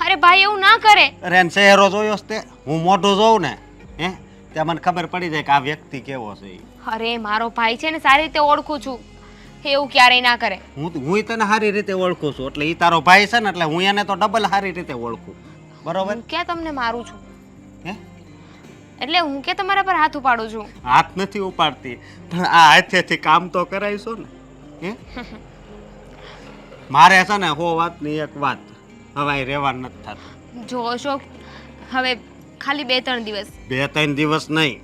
અરે ભાઈ એવું ના કરે. અરે એને ચહેરો જોયો છે તે, હું મોઢું જોઉં ને ત્યાં મને ખબર પડી જાય કે આ વ્યક્તિ કેવો છે ઈ. અરે મારો ભાઈ છે ને, સારી રીતે ઓળખું છું, એવું ક્યારેય ના કરે. હું તને સારી રીતે ઓળખું છું એટલે ઈ તારો ભાઈ છે ને એટલે હું એને તો ડબલ સારી રીતે ઓળખું, બરોબર. હું ક્યાં તમને મારું છું? હે? એટલે હું કે તમારા પર હાથ ઉપાડું છું? હાથ નથી ઉપાડતી, પણ આ હાથેથી કામ તો કરાવીશું ને. મારે છે ને હો વાતની એક વાત, હવે અહીં રહેવાનું નથી થતું. જો અશોક, હવે ખાલી 2-3 દિવસ. 2-3 દિવસ નહીં,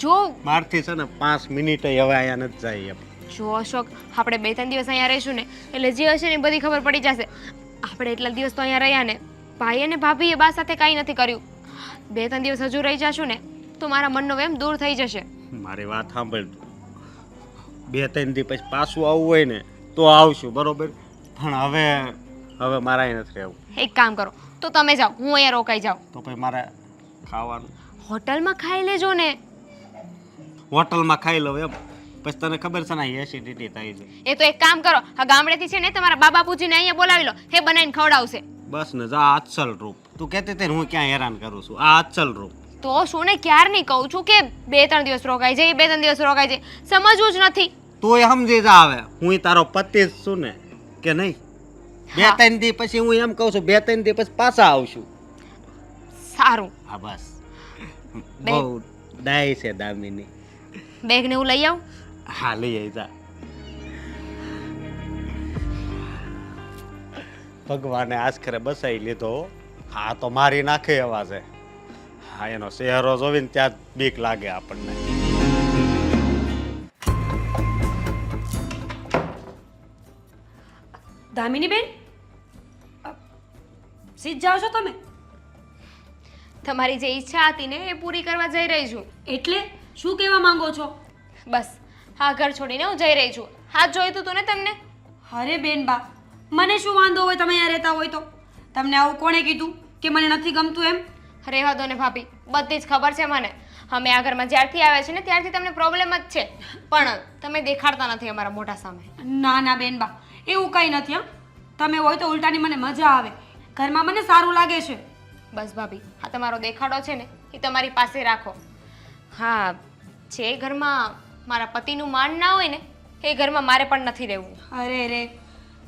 જો મારથી છે ને 5 મિનિટે હવે અહીંયા નથી જાય એમ. જો અશોક, આપણે 2-3 દિવસ અહીંયા રહીશું ને એટલે જે હશે ને એ બધી ખબર પડી જશે. આપણે એટલા દિવસ તો અહીંયા રહ્યા ને, ભાઈ અને ભાભીએ બા સાથે કાંઈ નથી કર્યું. 2-3 દિવસ હજુ રહી જશું ને તો મારા મનનો વેમ દૂર થઈ જશે. મારી વાત સાંભળ, 2-3 દિવસ પછી પાછું આવવું હોય ને તો આવશું, બરોબર. પણ હવે મારે અહીં નથી રહેવું. એક કામ કરો, તો તમે જાઓ, હું અહીંયા રોકાઈ જાઉં. તો પછી મારે ખાવાનું હોટલમાં ખાઈ લેજો ને. હોટલમાં ખાઈ લઉં એમ? પછી તને ખબર છે ને એસિડિટી થાય છે. એ તો એક કામ કરો, આ ગામડેથી છે ને તમારા બા બાપુજીને અહીંયા બોલાવી લો, હે બનાવીને ખવડાવશે. બસ ને, આ અચલ રૂપ. તું કહેતી હતી ને હું ક્યાં હેરાન કરું છું, આ અચલ રૂપ. તો શું ને, ક્યારની કહું છું કે 2-3 દિવસ રોકાઈ જાય, 2-3 દિવસ રોકાઈ જાય, સમજવું જ નથી. તું સમજી જા હવે, હું તારો પતિ જ છું ને, કે નહીં? 2-3 દિવસ પછી હું એમ કહું છું 2-3 દિવસ પછી પાછા આવશું. સારું. હા બસ, બહુ ડાય છે દામિની. બેગ ને હું લઈ આવું? હા લઈ આવી જા. ભગવાને આશરે બસાઈ લીધો. હા તો મારી નાખે એવા છે. હા, એનો ચહેરો જોઈને ત્યાં જ બીક લાગે આપણને. દામિની બેન, સીધ જાઓ છો તમે? તમારી જે ઈચ્છા હતી ને એ પૂરી કરવા જઈ રહી છું. એટલે શું કહેવા માંગો છો? બસ હા ઘર છોડીને હું જઈ રહી છું. હા જોઈતું હતું ને તમને? અરે બેનબા, મને શું વાંધો હોય તમે અહીંયા રહેતા હોય તો? તમને આવું કોણે કીધું કે મને નથી ગમતું એમ? રહેવા દો ને ભાભી, બધી જ ખબર છે મને. અમે આ ઘરમાં જ્યારથી આવ્યા છે ને ત્યારથી તમને પ્રોબ્લેમ જ છે, પણ તમે દેખાડતા નથી અમારા મોઢા સામે. ના ના બેનબા, એવું કંઈ નથી. હા, તમે હોય તો ઉલટાની મને મજા આવે. ઘરમાં મને સારું લાગે છે. બસ ભાભી, હા તમારો દેખાડો છે ને એ તમારી પાસે રાખો. હા, જે ઘરમાં મારા પતિનું માન ના હોય ને એ ઘરમાં મારે પણ નથી રહેવું. અરે રે,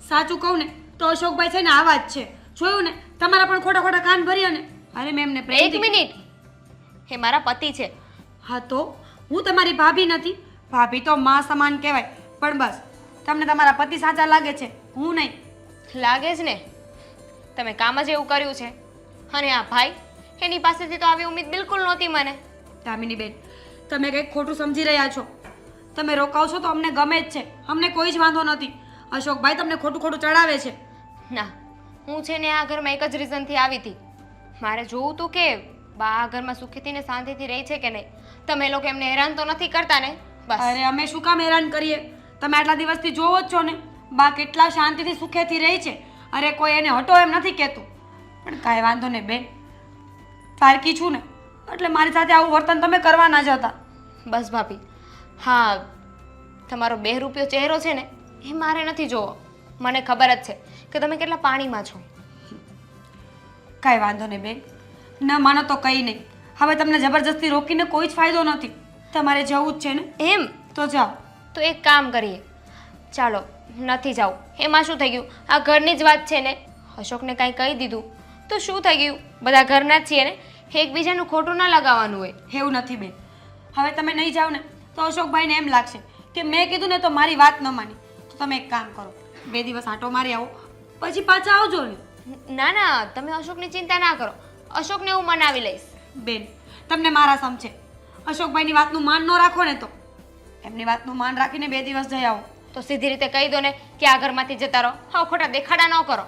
સાચું કહું ને તો અશોકભાઈ છે ને આવા જ છે. જોયું ને, તમારા પણ ખોટા ખોટા કાન ભર્યા ને. અરે મેં એમને એક પ્રેમથી- મિનિટ, એ મારા પતિ છે. હા તો હું તમારી ભાભી નથી. ભાભી તો માં સમાન કહેવાય. પણ બસ તમને તમારા પતિ સાચા લાગે છે, હું નહીં. લાગે જ ને, તમે કામ જ એવું કર્યું છે. અને આ ભાઈ, એની પાસેથી તો આવી ઉમ્મીદ બિલકુલ નહોતી મને. દામિની બેન, તમે કંઈક ખોટું સમજી રહ્યા છો. તમે રોકાવશો તો અમને ગમે જ છે, અમને કોઈ જ વાંધો નથી. અશોકભાઈ તમને ખોટું ખોટું ચડાવે છે. ના, હું છે ને આ ઘરમાં એક જ રીઝનથી આવી હતી. મારે જોવું હતું કે બા આ ઘરમાં સુખીથી ને શાંતિથી રહી છે કે નહીં. તમે લોકો એમને હેરાન તો નથી કરતા ને? બસ. અરે અમે શું કામ હેરાન કરીએ? તમે આટલા દિવસથી જોવો જ છો ને, બા કેટલા શાંતિથી સુખેથી રહી છે. અરે કોઈ એને હટો એમ નથી કહેતું. પણ કાંઈ વાંધો નહીં બેન, પારકી છું ને એટલે મારી સાથે આવું વર્તન તમે કરવા ના જતા. બસ ભાભી, હા તમારો 2 રૂપિયો ચહેરો છે ને એ મારે નથી જોવો. મને ખબર જ છે કે તમે કેટલા પાણીમાં છો. કાંઈ વાંધો નહીં બેન, ન માનો તો કંઈ નહીં. હવે તમને જબરજસ્તી રોકીને કોઈ જ ફાયદો નથી. તમારે જવું જ છે ને એમ તો જાઓ. તો એક કામ કરીએ, ચાલો નથી જાવું. એમાં શું થઈ ગયું? આ ઘરની જ વાત છે ને. અશોકને કાંઈ કહી દીધું તો શું થઈ ગયું? બધા ઘરના જ છીએ ને, એકબીજાનું ખોટું ના લગાવવાનું હોય. એવું નથી બેન. હવે તમે નહીં જાઓ ને તો અશોકભાઈને એમ લાગશે કે મેં કીધું ને તો મારી વાત ન માની. તો તમે એક કામ કરો, 2 દિવસ આંટો મારી આવો, પછી પાછા આવજો ને. ના ના, તમે અશોકની ચિંતા ના કરો. અશોકને હું મનાવી લઈશ. બેન, તમને મારા સમ છે. અશોકભાઈની વાતનું માન ન રાખો ને તો એમની વાતનું માન રાખીને 2 દિવસ જઈ આવો. તો સીધી રીતે કહી દો ને કે આ ઘરમાંથી જતા રહો. હા, ખોટા દેખાડા ન કરો.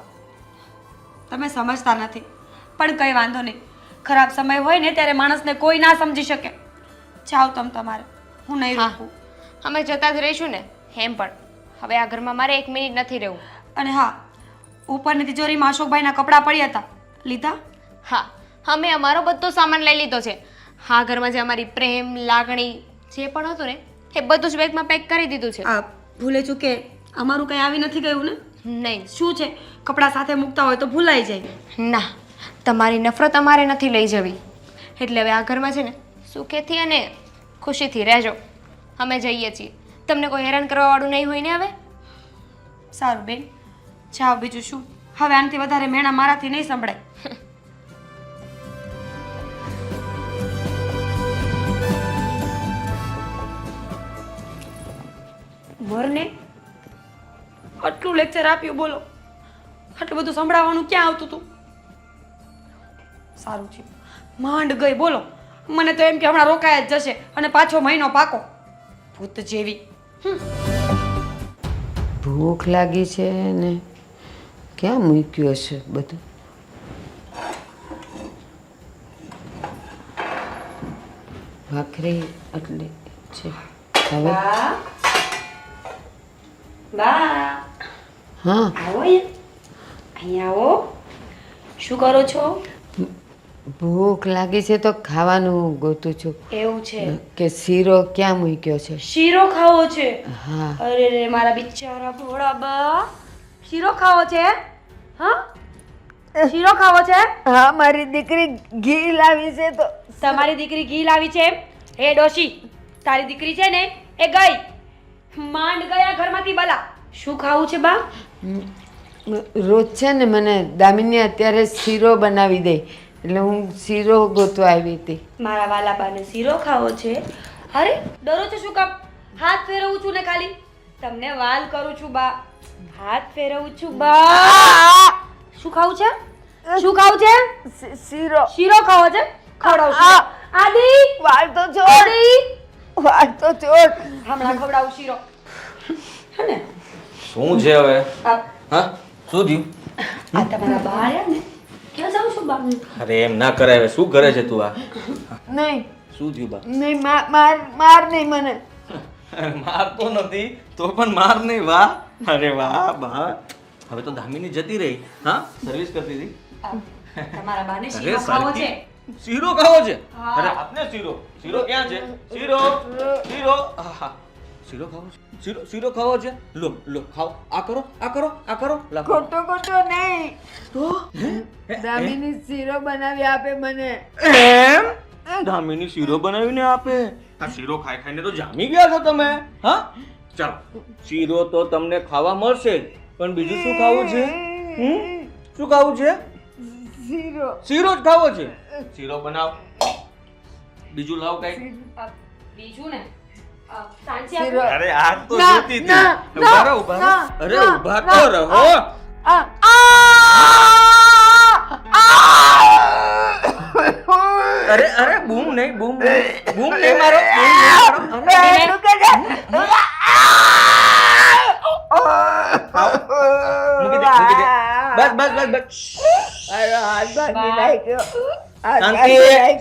તમે સમજતા નથી. પણ કંઈ વાંધો નહીં, ખરાબ સમય હોય ને ત્યારે માણસને કોઈ ના સમજી શકે. જાઓ તમે તમારે, હું નહીં હા. રોકું. અમે જતા જ રહીશું ને. એમ પણ હવે આ ઘરમાં મારે 1 મિનિટ નથી રહેવું. અને હા, ઉપરની તિજોરીમાં અશોકભાઈના કપડાં પડ્યા હતા, લીધા? હા, અમે અમારો બધો સામાન લઈ લીધો છે. હા, ઘરમાં જે અમારી પ્રેમ લાગણી જે પણ હતું ને એ બધું જ બેગમાં પેક કરી દીધું છે. આ ભૂલે ચૂકે અમારું કંઈ આવી નથી ગયું ને? નહીં. શું છે, કપડાં સાથે મૂકતા હોય તો ભૂલાઈ જાય. ના, તમારી નફરત અમારે નથી લઈ જવી. એટલે હવે આ ઘરમાં છે ને સુખેથી અને ખુશીથી રહેજો. અમે જઈએ છીએ. તમને કોઈ હેરાન કરવાવાળું નહીં હોય ને હવે? સારું બેન, જાઓ. બીજું શું, હવે આનાથી વધારે મેણા મારાથી નહીં સંભળાય. મોરને આટલું લેક્ચર આપ્યું, બોલો આટલું બધું સંભળાવવાનું ક્યાં આવતું હતું? સારું છે, માંડ ગઈ. બોલો, મને તો એમ કે હમણાં રોકાય જ જશે અને પાછો મહિનો પાકો. ભૂત જેવી. ભૂખ લાગી છે ને ક્યાં મૂક્યું હશે બધું? ભાખરી એટલે છે હવે. બા, હા, આવો અહીંયા આવો. શું કરો છો? ભૂખ લાગી છે તો ખાવાનું ગોતું છું. એવું છે કે શીરો ક્યાં મૂક્યો છે? શીરો ખાવો છે? હા. અરે રે મારા બિચારા ભોળા બા, શીરો ખાવો છે? હા, શીરો ખાવો છે? હા, મારી દીકરી ઘી લાવી છે તો. તમારી દીકરી ઘી લાવી છે? હે ડોશી, તારી દીકરી છે ને એ ગઈ, માંડ ગયા ઘરમાંથી. બલા, શું ખાવું છે બા? રોજ છે ને મને દામિની અત્યારે શીરો બનાવી દે એટલે હું શીરો ગોતવા આવી હતી. મારા વાલા બાને શીરો ખાવો છે? અરે ડરો છો શું કામ? હાથ ફેરવું છું ને ખાલી, તમને વાલ કરું છું બા. હાથ ફેરવું છું બા. શું ખાવું છે? શું ખાવું છે? શીરો. શીરો ખાવો છે? ખવડાવશું. આદિ, વાળ તો છોડ, વાળ તો છોડ. હમણાં ખવડાવું શીરો. હે ને? શું છે હવે? આ હા, શું થયું? તમારા બા આવ્યા ને, ક્યાં જાવ છો બા અરે એમ ના કરાય હવે શું કરે છે તું આ નહીં શું થયું બા નહીં માર નહીં મને મારતો નથી તો પણ માર નહીં વાહ અરે વાહ બા હવે તો ધામીની જતી રહી હા સર્વિસ કરતી હતી તમારા બાને અરે શીરો ખાવો છે શીરો ખાવો છે હા. અરે આપને શીરો શીરો ક્યાં છે શીરો શીરો આહા. શીરો ખાવો છે શીરો ખાવો છે લો લો ખાઓ આ કરો આ કરો આ કરો લા ખાઓ. ખોટો નહીં તો દામિની શીરો બનાવી આપે મને એમ ધામીની શીરો બનાવીને આપે આ શીરો ખાઈ ખાઈને તો જામી ગયા છો તમે હા ચાલો શીરો તો તમને ખાવા મળશે જ પણ બીજું શું ખાવું છે શું ખાવું છે શીરો શીરો જ ખાવો છે શીરો બનાવ બીજું લાવ કઈ બીજું ને સાંજે શીરો. અરે આ તો ના, જોતી હતી ના, ઉભા રહો ઉભા રહો ના, અરે ના, ઉભા ના. તો રહો અરે અરે બૂમ નહીં બૂમ નહીં મારો બૂમ નહીં મારો અરે મૂકી દે બસ બસ બસ બસ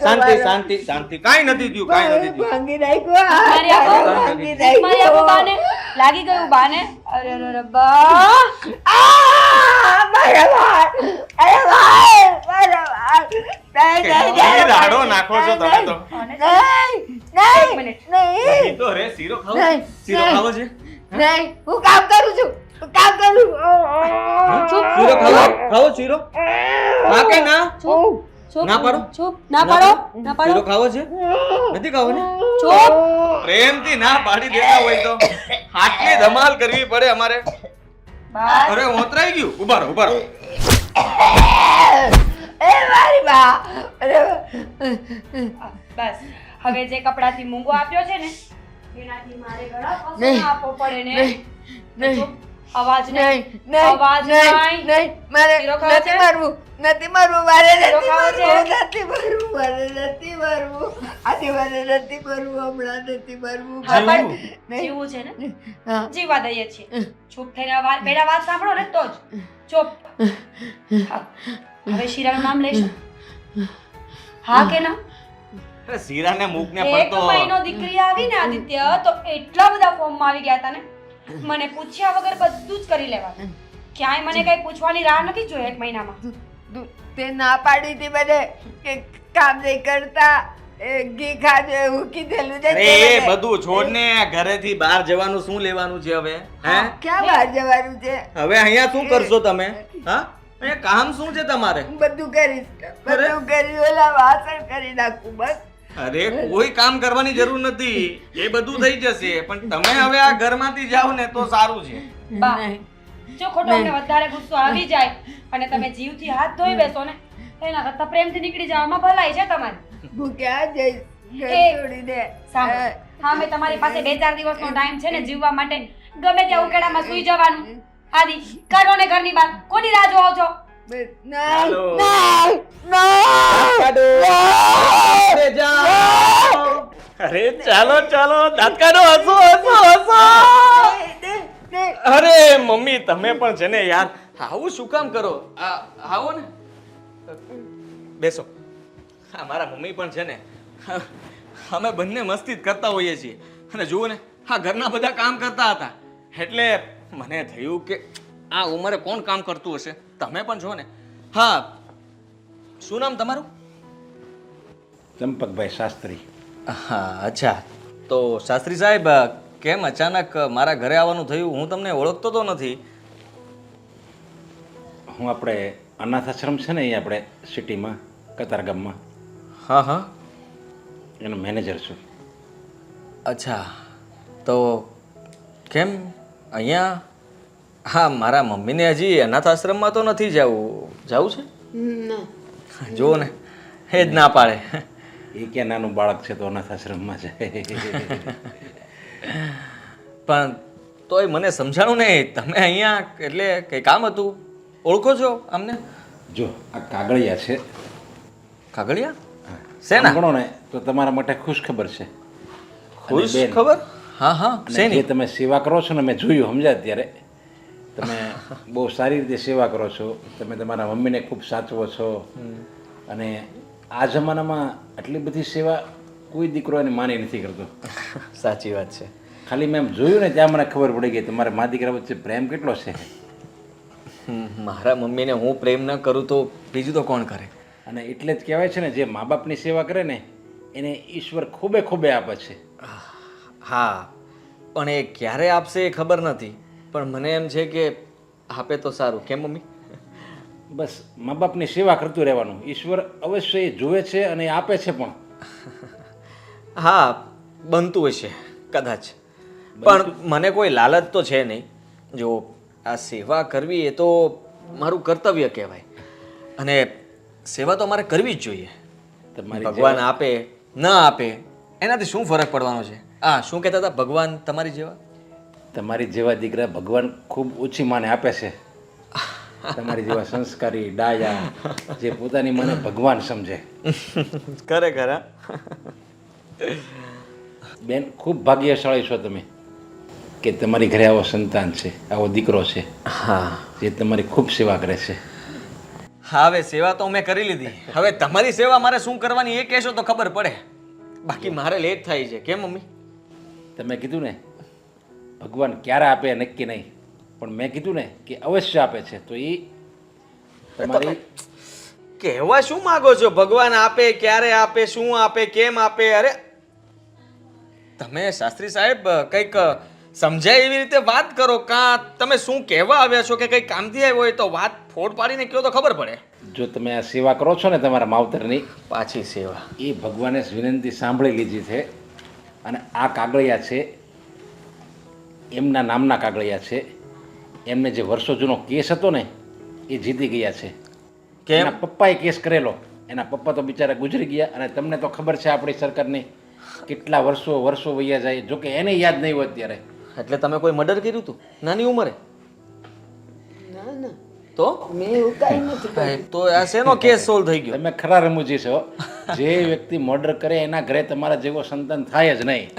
શાંતિ શાંતિ શાંતિ કાઈ નથી થયું કાઈ નથી થયું મારી આપો બાને લાગી ગયું બાને અરે અરે બા કેવી રાડો નાખો છો તમે તો એક મિનિટ ઈ તો રે શીરો ખાવો નહીં, શીરો નહીં. ખાવો છે નહીં હું કામ કરું છું શીરો ખાવો ખાવો શીરો હા કે ના ચૂપ ના પાડો ચૂપ ના પાડો ના પાડો શીરો ખાવો છે નથી ખાવો ને ચૂપ પ્રેમથી ના પાડી દેતા હોય તો આટલી ધમાલ કરવી પડે અમારે બા અરે ઓતરાઈ ગયું ઉભા રહો ઉભા રહો બસ હવે જે કપડાથી મૂંગો આપ્યો છે ને એનાથી મારે ગળા ફસો નહીં. આપવો પડે ને નહીં. ચૂપ. અવાજ નહીં નહીં અવાજ નહીં નહીં મારે શીરો ખાવો છે? નથી મારવું મારે શીરો ખાવો છે? નથી મારવું આજે મારે નથી મારવું હમણાં નથી મારવું હા, પણ નહીં. જીવવું છે ને હા. જીવવા દઈએ છીએ ચૂપ થઈને પેલા વાત સાંભળો ને તો જ ચૂપ હા. હવે શીરાનું નામ લેશો હા કે ના અરે શીરાને મૂકને એક પણ તો મહિનો દીકરી આવી ને આદિત્ય તો એટલા બધા ફોર્મમાં આવી ગયા હતા ને મને પૂછ્યા વગર બધું જ કરી લેવાનું ક્યાંય મને કઈ પૂછવાની રાહ નથી જોઈ એક મહિનામાં તે ના પાડી હતી બધે કે કામ નહીં કરતા ઘી ખાજો એવું કીધેલું છે અરે તે એ બધે. બધું છોડને ઘરેથી બહાર જવાનું શું લેવાનું છે હવે હે ક્યાં બહાર જવાનું છે હવે અહીંયા શું કરશો તમે હા અહીંયા કામ શું છે તમારે બધું કરી ઓલા વાસણ કરી નાખું બસ અરે કોઈ કામ કરવાની જરૂર નથી એ બધું થઈ જશે પણ તમે હવે આ ઘરમાંથી જાઓ ને તો સારું છે બા નહીં. જો ખોટો અમને વધારે ગુસ્સો આવી જાય અને તમે જીવથી હાથ ધોઈ બેસો ને એના કરતાં પ્રેમથી નીકળી જવામાં ભલાઈ છે તમારી હું ક્યાં જઈશ ઘર એ, છોડીને સાંભળો હા મેં તમારી પાસે 2-4 દિવસનો ટાઈમ છે ને જીવવા માટે ગમે ત્યાં ઉકેડામાં સૂઈ જવાનું આદિ કાઢો ને ઘરની બહાર કોની રાહ જોવો છો હાલો. અરે ચાલો ચાલો દાંત કાઢો હસો હસો હસો અરે મમ્મી તમે પણ છે ને યાર આવું શું કામ કરો આવો ને બેસો હા મારા મમ્મી પણ છે ને અમે બંને મસ્તી જ કરતા હોઈએ છીએ અને જુઓ ને હા ઘરના બધા કામ કરતા હતા એટલે મને થયું કે આ ઉંમરે કોણ કામ કરતું હશે તમે પણ છો ને હા શું નામ તમારું ચંપકભાઈ શાસ્ત્રી. હા અચ્છા તો શાસ્ત્રી સાહેબ કેમ અચાનક મારા ઘરે આવવાનું થયું હું તમને ઓળખતો તો નથી હું આપણે અનાથ આશ્રમ છે ને અહીં આપણે સિટીમાં કતારગામમાં હા હા એનો મેનેજર છું. અચ્છા તો કેમ અહીંયા હા મારા મમ્મીને હજી અનાથ આશ્રમમાં તો નથી જવું છે ના જુઓ ને એ જ ના પાડે એ ક્યાં નાનું બાળક છે તો અનાથ આશ્રમમાં છે. પણ તોય મને સમજાણું નહીં તમે અહીંયા એટલે કંઈ કામ હતું ઓળખો છો અમને જો આ કાગળિયા છે કાગળિયા શેના ગણો ને તો તમારા માટે ખુશ ખબર છે. ખુશ બેન, ખબર હા હા અને શેની જે તમે સેવા કરો છો ને મેં જોયું સમજ્યા ત્યારે તમે બહુ સારી રીતે સેવા કરો છો. તમે તમારા મમ્મીને ખૂબ સાચવો છો અને આ જમાનામાં આટલી બધી સેવા કોઈ દીકરો એની માની નથી કરતો. સાચી વાત છે. ખાલી મેં એમ જોયું ને ત્યાં મને ખબર પડી ગઈ તમારે મા દીકરા વચ્ચે પ્રેમ કેટલો છે. મારા મમ્મીને હું પ્રેમ ન કરું તો બીજું તો કોણ કરે? અને એટલે જ કહેવાય છે ને, જે મા બાપની સેવા કરે ને એને ઈશ્વર ખૂબે ખૂબે આપે છે. હા, પણ એ ક્યારે આપશે એ ખબર નથી, પણ મને એમ છે કે આપે તો સારું. કેમ મમ્મી? બસ મા બાપની સેવા કરતું રહેવાનું. ઈશ્વર અવશ્ય એ જુએ છે અને એ આપે છે પણ. હા, બનતું હશે કદાચ, પણ મને કોઈ લાલચ તો છે નહીં. જો આ સેવા કરવી એ તો મારું કર્તવ્ય કહેવાય, અને સેવા તો મારે કરવી જ જોઈએ. તમારી ભગવાન આપે ન આપે એનાથી શું ફરક પડવાનો છે? શું કહેતા હતા ભગવાન તમારી જેવા? તમારી જેવા દીકરા ભગવાન ખૂબ ઓછી માને આપે છે. તમારી જેવા સંસ્કારી ડાયા જે પોતાની મને ભગવાન સમજે. ખરેખર હા? બેન, ખૂબ ભાગ્યશાળી છો તમે કે તમારી ઘરે આવો સંતાન છે, આવો દીકરો છે હા. જે તમારી ખૂબ સેવા કરે છે. હા, હવે સેવા તો મેં કરી લીધી. હવે તમારી સેવા મારે શું કરવાની એ કહેશો તો ખબર પડે. બાકી મારે લેટ થાય છે. કેમ મમ્મી? તમે કીધું ને ભગવાન ક્યારે આપે નક્કી નહીં, પણ મેં કીધું ને કે અવશ્ય આપે છે, તો એ તમારી કહેવા શું માંગો છો? ભગવાન આપે, ક્યારે આપે, શું આપે, કેમ આપે? અરે તમે શાસ્ત્રી સાહેબ કંઈક સમજાય એવી રીતે વાત કરો. કાં તમે શું કહેવા આવ્યા છો કે કંઈક કામથી આવ્યો હોય તો વાત ફોડ પાડીને કહો તો ખબર પડે. જો તમે આ સેવા કરો છો ને તમારા માવતરની, પાછી સેવા એ ભગવાને વિનંતી સાંભળી લીધી છે. અને આ કાગળિયા છે એમના નામના કાગળિયા છે. એમને જે વર્ષો જૂનો કેસ હતો ને એ જીતી ગયા છે. કેમ? એના પપ્પાએ કેસ કરેલો. એના પપ્પા તો બિચારા ગુજરી ગયા, અને તમને તો ખબર છે આપણી સરકારની કેટલા વર્ષો વૈયા જાય. જોકે એને યાદ નહીં હોય અત્યારે. એટલે તમે કોઈ મર્ડર કર્યું હતું નાની ઉંમરે? ના ના, તો મેં એવું કાંઈ નથી કર્યું. તો આ શેનો કેસ સોલ્વ થઈ ગયો? તમે ખરા રમૂજી છો. જે વ્યક્તિ મર્ડર કરે એના ઘરે તમારા જેવો સંતાન થાય જ નહીં.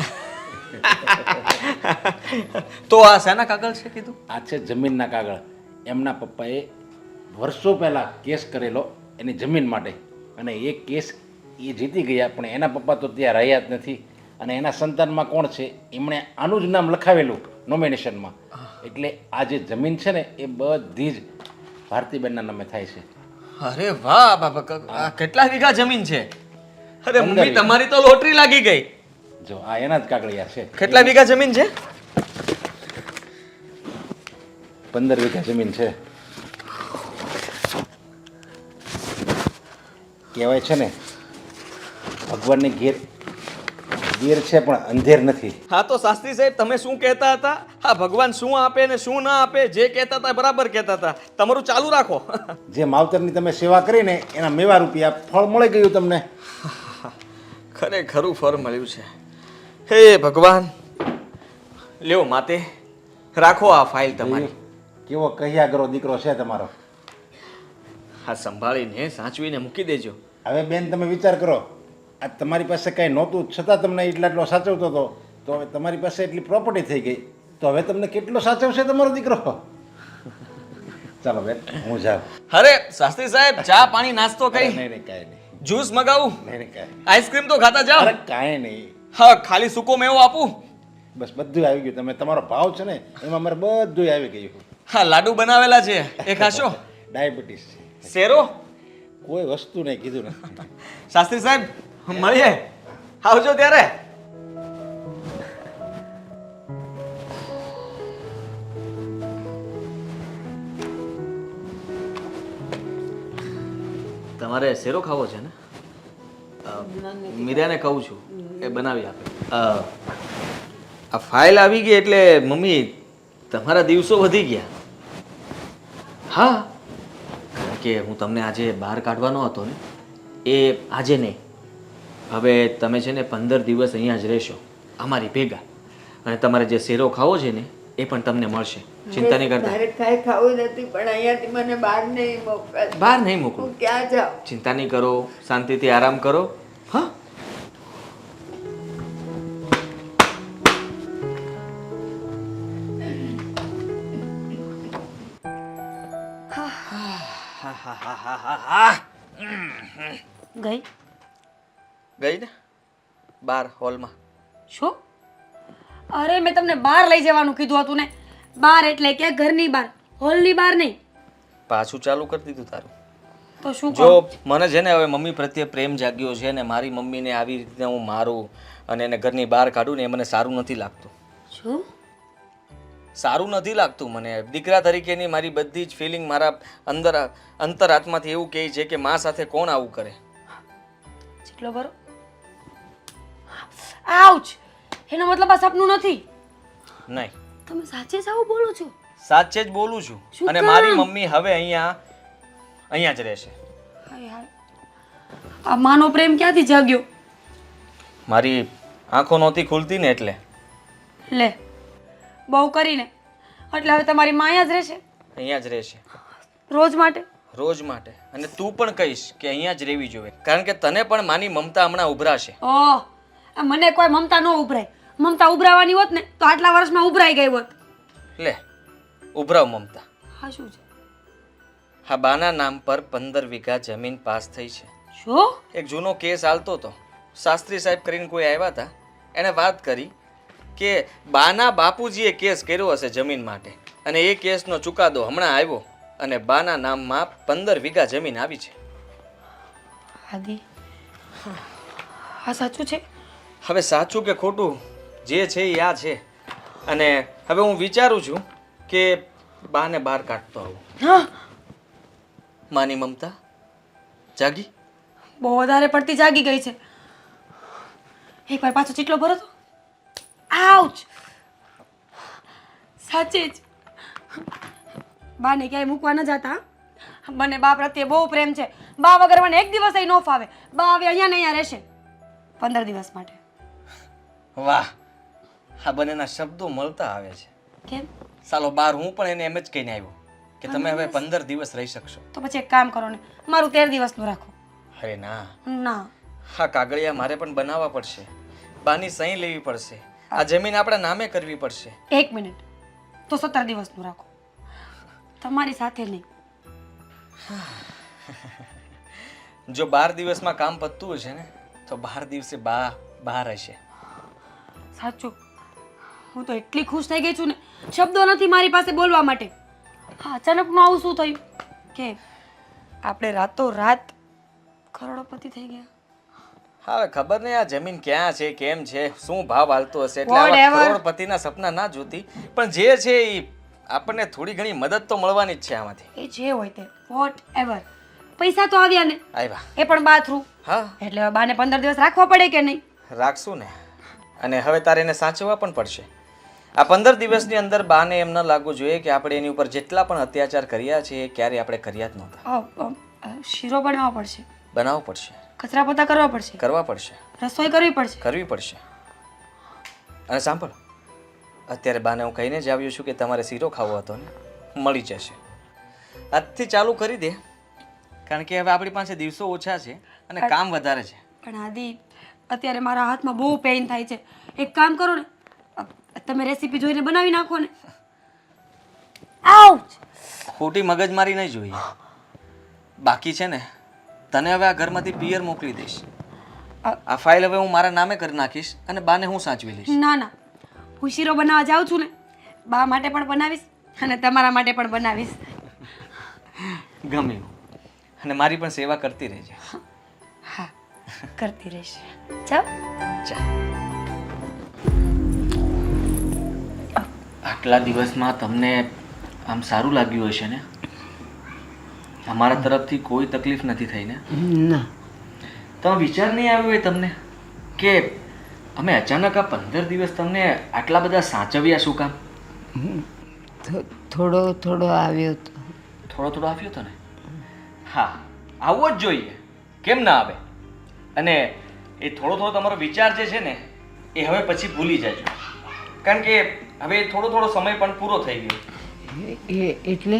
તો આ શેના કાગળ છે કીધું? આ છે જમીનના કાગળ. એમના પપ્પાએ વર્ષો પહેલાં કેસ કરેલો એની જમીન માટે, અને એ કેસ એ જીતી ગયા, પણ એના પપ્પા તો ત્યાં રહ્યા જ નથી. અને એના સંતાનમાં કોણ છે એમણે આનું જ નામ લખાવેલું નોમિનેશનમાં. એટલે આ જે જમીન છે ને એ બધી જ ભારતીબેનના નામે થાય છે. અરે વાહ બાબા, આ કેટલા વીઘા જમીન છે? અરે 15 મમ્મી, વીઘા. તમારી તો લોટરી લાગી ગઈ. જો આ એના જ કાગળિયા છે. કેટલા વીઘા જમીન છે? 15 વીઘા જમીન છે. કહેવાય છે ને ભગવાનની ઘેર છે પણ અંધેર નથી. હા, તો શાસ્ત્રી સાહેબ તમે શું કહેતા હતા? હા, ભગવાન શું આપે ને શું ના આપે જે કહેતા હતા બરાબર કહેતા હતા. તમારું ચાલુ રાખો. જે માવતરની તમે સેવા કરીને એના મેવા રૂપિયા ફળ મળી ગયું તમને. ખરેખરું ફળ મળ્યું છે. હે ભગવાન, લ્યો માતે, રાખો આ ફાઇલ તમારી. કેવો કહિયાગરો દીકરો છે તમારો. હા, સંભાળીને સાચવીને મૂકી દેજો. હવે બેન તમે વિચાર કરો, આ તમારી પાસે કાંઈ નહોતું છતાં તમને એટલો સાચવતો હતો, તો હવે તમારી પાસે એટલી પ્રોપર્ટી થઈ ગઈ, તો હવે તમને કેટલો સાચવશે તમારો દીકરો. ચાલો બેન, હું જાઉં. અરે શાસ્ત્રી સાહેબ, ચા પાણી નાસ્તો કઈ? નહીં નહીં, કાંઈ નહીં. જ્યુસ મગાવું? નહીં નહીં, કાંઈ નહીં. આઈસ્ક્રીમ તો ખાતા જાઓ. અરે કાંઈ નહીં, હા, ખાલી સૂકો મેવો આપું? બસ બધું આવી ગયું. તમે તમારો ભાવ છે ને એમાં મારે બધું આવી ગયું. હા, લાડુ બનાવેલા છે એ ખાશો? ડાયાબિટીસ છે, શેરો? કોઈ વસ્તુ નહીં કીધું ને. શાસ્ત્રી સાહેબ, મળીએ. આવજો ત્યારે. તમારે શેરો ખાવો છે ને? મીરાને કહું છું એ બનાવી આપે. આ ફાઇલ આવી ગઈ એટલે મમ્મી તમારા દિવસો વધી ગયા. હા, કારણ કે હું તમને આજે બહાર કાઢવાનો હતો ને, એ આજે નહીં. હવે તમે છે ને 15 દિવસ અહીંયા જ રહેશો અમારી ભેગા, અને તમારે જે શેરો ખાવો છે ને એ પણ તમને મળશે. ચિંતા નહીં કરતા. મારે કાંઈ ખાવું નથી, પણ અહીંયાથી મને બહાર નહીં મોકલ. બહાર નહીં મોકલું. હું ક્યાં જાઉં? ચિંતા નહીં કરો, શાંતિથી આરામ કરો. હા, ગઈ ગઈ ને બાર હોલમાં. શું? અરે મેં તમને બહાર લઈ જવાનું કીધું હતું ને. બહાર એટલે કે ઘરની બહાર, હોલની બહાર નહીં. પાછું ચાલુ કરી દીધું તારું. તો શું જો કહું? મને છે ને હવે મમ્મી પ્રત્યે પ્રેમ જાગ્યો છે ને મારી મમ્મીને આવી રીતે હું મારું અને એને ઘરની બહાર કાઢું ને એ મને સારું નથી લાગતું. શું? સારું નથી લાગતું મને. દીકરા તરીકેની મારી બધી જ ફિલિંગ મારા અંતરાત્માથી એવું કહે છે કે મા સાથે કોણ આવું કરે. જેટલો ભરો. આઉચ! એનો મતલબ આ સપનું નથી. નહીં, તમે સાચે જ આવું બોલો છો? સાચે જ બોલું છું. શું અને કામ? મારી મમ્મી હવે અહીંયા જ રહેશે. હાય હાય. આ માનો પ્રેમ ક્યાંથી જાગ્યો? મારી આંખો નહોતી ખુલતી ને એટલે. લે, બહુ કરીને એટલે હવે તમારી માયા જ રહેશે અહીંયા જ રહેશે રોજ માટે. રોજ માટે. અને તું પણ કહીશ કે અહીંયા જ રહેવી જોઈએ, કારણ કે તને પણ માની મમતા હમણાં ઉભરાશે. ઓહ, આ મને કોઈ મમતા ન ઉભરાય. મમતા ઉભરાવાની હોત ને તો આટલા વર્ષમાં ઉભરાઈ ગઈ હોત. લે ઉભરાવ મમતા. હા શું છે? હા, બાના નામ પર 15 વીઘા જમીન પાસ થઈ છે. શું? એક જૂનો કેસ હાલતો હતો. શાસ્ત્રી સાહેબ કરીને કોઈ આવ્યા હતા, એણે વાત કરી કે બાના બાપુજીએ કેસ કર્યો હશે જમીન માટે અને એ કેસનો ચુકાદો હમણાં આવ્યો અને બાના નામમાં 15 વીઘા જમીન આવી છે. આદિ, હા સાચું છે? હવે સાચું કે ખોટું જે છે એ આ છે. અને હવે હું વિચારું છું કે બાને બહાર કાઢતો આવું. હા, માની મમતા જાગી. બહુ વધારે પડતી જાગી ગઈ છે. એકવાર પાછો ચીટલો ભરો તો. આઉચ! સાચે જ બાને ક્યાંય મૂકવા ન જતા. મને બા પ્રત્યે બહુ પ્રેમ છે. બા વગર મને એક દિવસ ન ફાવે. બા હવે અહીંયા ને અહીંયા રહેશે 15 દિવસ માટે. વાહ, આ બંનેના શબ્દો મળતા આવે છે. કેમ? ચાલો બાર હું પણ એને એમ જ કહીને આવ્યો કે તમે હવે 15 દિવસ રહી શકશો. તો પછી એક કામ કરો ને, મારું 13 દિવસનું રાખો. અરે ના, ના, હા કાગળિયા મારે પણ બનાવવા પડશે. બાની સહી લેવી પડશે. આ જમીન આપણા નામે કરવી પડશે. 1 મિનિટ, તો 17 દિવસનું રાખો. તમારી સાથે નહીં. જો 12 દિવસમાં કામ પતતું હશે ને તો 12 દિવસે બા બહાર હશે. સાચું, હું તો એટલી ખુશ થઈ ગઈ છું ને, શબ્દો નથી મારી પાસે બોલવા માટે. હા, અચાનકનું આવું શું થયું કે આપણે રાતોરાત કરોડોપતિ થઈ ગયા? હવે ખબર નહીં આ જમીન ક્યાં છે, કેમ છે, શું ભાવ હાલતો હશે. એટલે આવા Whatever. કરોડપતિના સપના ના જોતી, પણ જે છે એ આપણને થોડી ઘણી મદદ તો મળવાની જ છે આમાંથી. એ જે હોય તે, વોટ એવર. પૈસા તો આવ્યા ને, આવ્યા. એ પણ બા થ્રુ. હા, એટલે હવે બાને 15 દિવસ રાખવા પડે કે નહીં? રાખશું ને. અને હવે તારે એને સાચવવા પણ પડશે. આ 15 દિવસની અંદર બાને એમ ન લાગવું જોઈએ કે આપણે એની ઉપર જેટલા પણ અત્યાચાર કર્યા છે એ ક્યારે આપણે કર્યા જ નહોતા. શીરો બનાવવો પડશે, બનાવવું પડશે, કચરા પોતા કરવા પડશે, કરવા પડશે, રસોઈ કરવી પડશે. કરવી પડશે. અને સાંભળ, અત્યારે બાને હું કહીને જ આવ્યો છું કે તમારે શીરો ખાવો હતો ને, મળી જશે. આજથી ચાલુ કરી દે, કારણ કે હવે આપણી પાસે દિવસો ઓછા છે અને કામ વધારે છે. પણ આદિ, અત્યારે મારા હાથમાં બહુ પેઇન થાય છે. એક કામ કરો ને, તમે રેસીપી જોઈને બનાવી નાખો ને. આઉચ! ખોટી મગજમારી નહીં જોઈએ. બાકી છે ને, તને હવે આ ઘરમાંથી પિયર મોકલી દઈશ. આ ફાઇલ હવે હું મારા નામે કરી નાખીશ અને બાને હું સાચવી લઈશ. ના ના, હું શીરો બનાવવા જાઉં છું ને, બા માટે પણ બનાવીશ અને તમારા માટે પણ બનાવીશ. ગમે એવું. અને મારી પણ સેવા કરતી રહેજે. હા, કરતી રહીશ. ચાલ. ચા. આટલા દિવસમાં તમને આમ સારું લાગ્યું હશે ને? અમારા તરફથી કોઈ તકલીફ નથી થઈ ને? ના, તમે વિચાર નહીં આવ્યો એ તમને કે અમે અચાનક આ 15 દિવસ તમને આટલા બધા સાચવ્યા શું કામ? થોડો થોડો આવ્યો તો. થોડો થોડો આવ્યો હતો ને? હા, આવવો જ જોઈએ. કેમ ના આવે? અને એ થોડો થોડો તમારો વિચાર જે છે ને એ હવે પછી ભૂલી જજો, કારણ કે હવે થોડો થોડો સમય પણ પૂરો થઈ ગયો. એટલે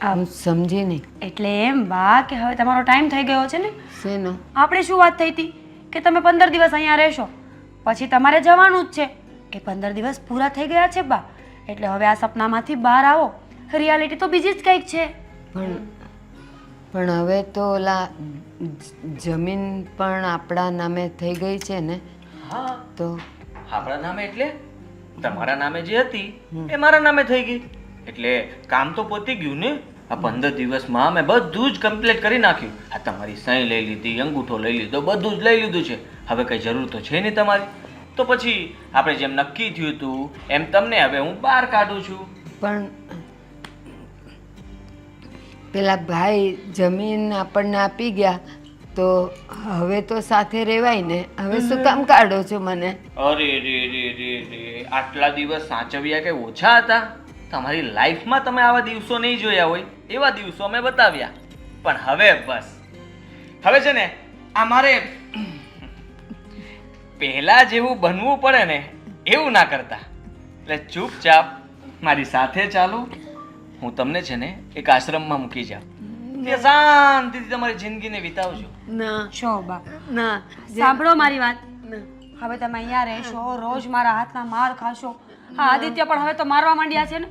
હું સમજી નહીં. એટલે એમ બા કે હવે તમારો ટાઈમ થઈ ગયો છે ને. શેનો? આપણે શું વાત થઈ હતી કે તમે 15 દિવસ અહીંયા રહેશો, પછી તમારે જવાનું જ છે. એ 15 દિવસ પૂરા થઈ ગયા છે બા, એટલે હવે આ સપનામાંથી બહાર આવો. રિયાલિટી તો બીજી જ કંઈક છે. પણ પણ હવે તો ઓલા જમીન પણ આપણા નામે થઈ ગઈ છે ને, હા, તો આપણા નામે એટલે તમારા નામે જે હતી એ મારા નામે થઈ ગઈ. એટલે કામ તો પતી ગયું ને. આ 15 દિવસમાં મેં બધું જ કમ્પ્લીટ કરી નાખ્યું. આ તમારી સહી લઈ લીધી, અંગૂઠો લઈ લીધો, બધું જ લઈ લીધું છે. હવે કઈ જરૂર તો છે નહીં તમારી. તો પછી આપણે જેમ નક્કી થયું હતું એમ તમને હવે હું બહાર કાઢું છું. પણ પેલા ભાઈ જમીન આપણને આપી ગયા તો હવે તો સાથે રહેવાય ને. હવે શું કામ કાઢો છો મને? અરે રે રે રે રે, આટલા દિવસ સાચવ્યા કે ઓછા હતા? તમારી લાઈફમાં તમે આવા દિવસો નહીં જોયા હોય એવા દિવસો અમે બતાવ્યા. પણ હવે બસ, હવે છે ને આ મારે પહેલા જેવું બનવું પડે ને એવું ના કરતા. એટલે ચૂપચાપ મારી સાથે ચાલો. હું તમને છે ને એક આશ્રમમાં મૂકી જાઉં. ત્યાં શાંતિથી તમારી જિંદગીને વિતાવજો. ના જો બા, ના સાંભળો મારી વાત. ના. હવે તમે અહીંયા રહેશો, રોજ મારા હાથના માર ખાશો. હા, આદિત્ય પણ હવે તો મારવા માંડ્યા છે ને.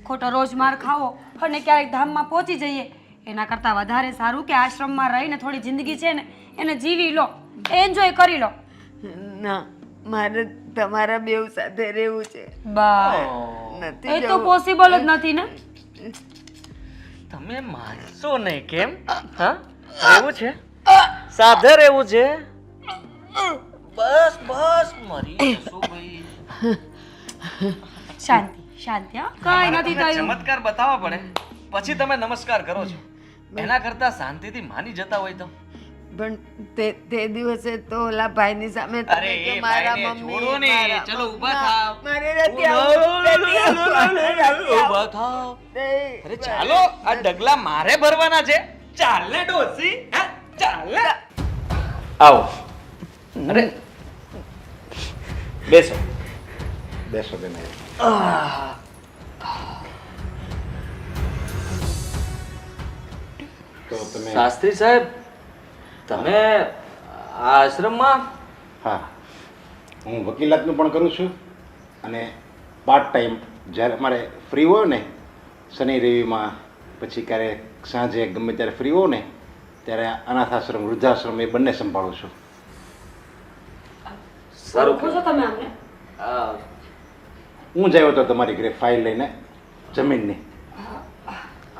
ખોટો રોજ માર ખાવો અને ક્યારેક ધામમાં પહોંચી જઈએ એના કરતાં વધારે સારું કે આશ્રમમાં રહીને થોડી જિંદગી છે ને એને જીવી લો, એન્જોય કરી લો. ના, મારે તમારા બેવ સાથે રહેવું છે. બા, નથી એ તો પોસિબલ જ નથી ને. તમે માનશો નહીં કેમ? હા, એવું છે? સાથે રહેવું છે? બસ બસ, મરી જશો ભાઈ. શાંતિ શાંતિ, હા, કઈ નથી થયું. ચમત્કાર બતાવવા પડે પછી તમે નમસ્કાર કરો છો. એના કરતા શાંતિથી માની જતા હોય તો. પણ તે દિવસે તો ઓલા ભાઈની સામે તમે અરે કે એ મારા ભાઈને મમ્મી છોડો ને, મારા- ચલો ઊભા ના, થાવ. મારે નથી આવું, નથી આવું, નથી આવું. ઊભા થાવ. નહીં. અરે ચાલો, આ ડગલા મારે ભરવાના છે. ચાલ ને ડોસી, હા, ચાલ ને. આવો. અરે બેસો. બેસો બેન. તો તમે શાસ્ત્રી સાહેબ, તમે આ આશ્રમમાં? હા, હું વકીલાતનું પણ કરું છું અને પાર્ટ ટાઈમ જ્યારે મારે ફ્રી હોય ને, શનિ રવિમાં, પછી ક્યારેક સાંજે ગમે ત્યારે ફ્રી હોય ને ત્યારે અનાથ આશ્રમ, વૃદ્ધાશ્રમ એ બંને સંભાળું છું. સારું ઓળખો છો તમે અમને? આ, હું જ આવ્યો હતો તમારી ઘરે ફાઇલ લઈને જમીનની,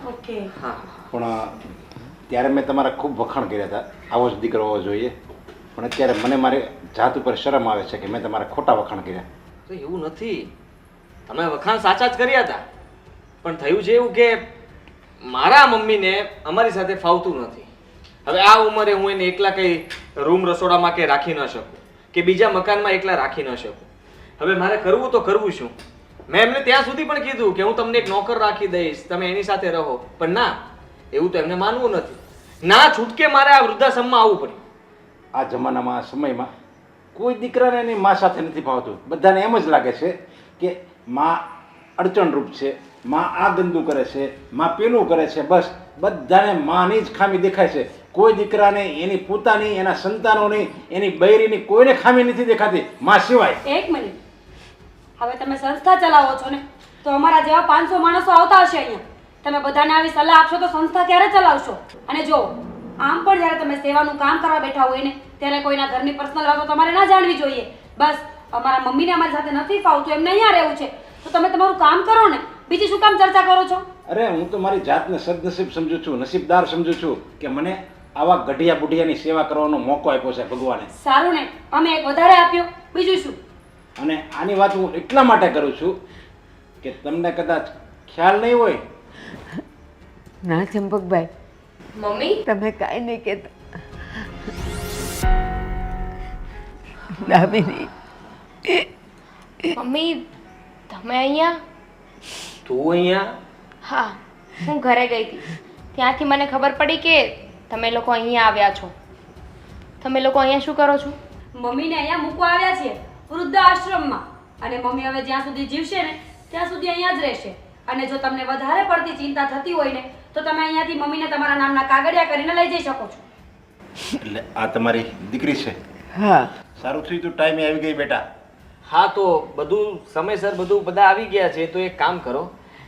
ઓકે. હા, પણ ત્યારે મેં તમારા ખૂબ વખાણ કર્યા હતા, આવો જ દીકરો હોવો જોઈએ. પણ અત્યારે મને મારી જાત ઉપર શરમ આવે છે કે મેં તમારા ખોટા વખાણ કર્યા. તો એવું નથી. તમે વખાણ સાચા જ કર્યા હતા. પણ થયું છે એવું કે મારા મમ્મીને અમારી સાથે ફાવતું નથી. હવે આ ઉંમરે હું એને એકલા કઈ રૂમ રસોડામાં કે રાખી ન શકું, કે બીજા મકાનમાં એકલા રાખી ન શકું. હવે મારે કરવું તો કરવું શું? મેં એમને ત્યાં સુધી પણ કીધું કે હું તમને એક નોકર રાખી દઈશ, તમે એની સાથે રહો. પણ ના, એવું તો એમને માનવું નથી. ના છૂટકે મારે આ વૃદ્ધાશ્રમમાં આવવું પડ્યું. આ જમાનામાં, આ સમયમાં કોઈ દીકરાને એની મા સાથે નથી ભાવતું. બધાને એમ જ લાગે છે કે મા અડચણરૂપ છે, મા આ ગંદુ કરે છે, મા પેલું કરે છે. બસ બધાને માની જ ખામી દેખાય છે. કોઈ દીકરાને એની પોતાની, એના સંતાનોની, એની બૈરીની કોઈને ખામી નથી દેખાતી, મા સિવાય. એક મિનિટ, હવે તમે સંસ્થા ચલાવો છો ને, તો અમારા જેવા 500 માણસો આવતા હશે અહીંયા. તમે બધાને આવી સલાહ આપશો તો સંસ્થા ક્યારે ચલાવશો? અને જો આમ પણ જ્યારે તમે સેવાનું કામ કરવા બેઠા હોય ને ત્યારે કોઈના ઘરની પર્સનલ વાતો તમારે ના જાણવી જોઈએ. બસ અમારા મમ્મીને અમારી સાથે નથી ફાવતું, એમને અહીંયા રહેવું છે, તો તમે તમારું કામ કરો ને, બીજી શું કામ ચર્ચા કરો છો? અરે હું તો મારી જાતને સદનસીબ સમજુ છું, નસીબદાર સમજુ છું કે મને આવા ગઢિયા બુઢિયાની સેવા કરવાનો મોકો આપ્યો છે ભગવાને. સારું ને, અમે એક વધારે આપ્યો, બીજું શું? અને આની વાત હું એટલા માટે કરું છું કે તમને કદાચ ખ્યાલ નહીં હોય. ના ચંપકભાઈ, મમ્મી, તમે કાંઈ નહીં કહેતા. દામિની, મમ્મી તમે અહીંયા? તું અહીંયા? હા, હું ઘરે ગઈ હતી. ત્યાંથી મને ખબર પડી કે તમે લોકો અહીંયા આવ્યા છો. તમે લોકો અહીંયા શું કરો છો? મમ્મીને અહીંયા મૂકવા આવ્યા છીએ વૃદ્ધાશ્રમમાં. અને મમ્મી હવે જ્યાં સુધી જીવશે ને ત્યાં સુધી અહીંયા જ રહેશે. અને જો તમને વધારે પડતી ચિંતા થતી હોય ને તો તમે અહીંયાથી મમ્મીને તમારા નામના કાગળિયા કરીને લઈ જઈ શકો છો. એટલે આ તમારી દીકરી છે? હા, સારું થયું તું ટાઈમે આવી ગઈ બેટા. હા, તો બધું સમયસર બધું બધા આવી ગયા છે. તો એક કામ કરો,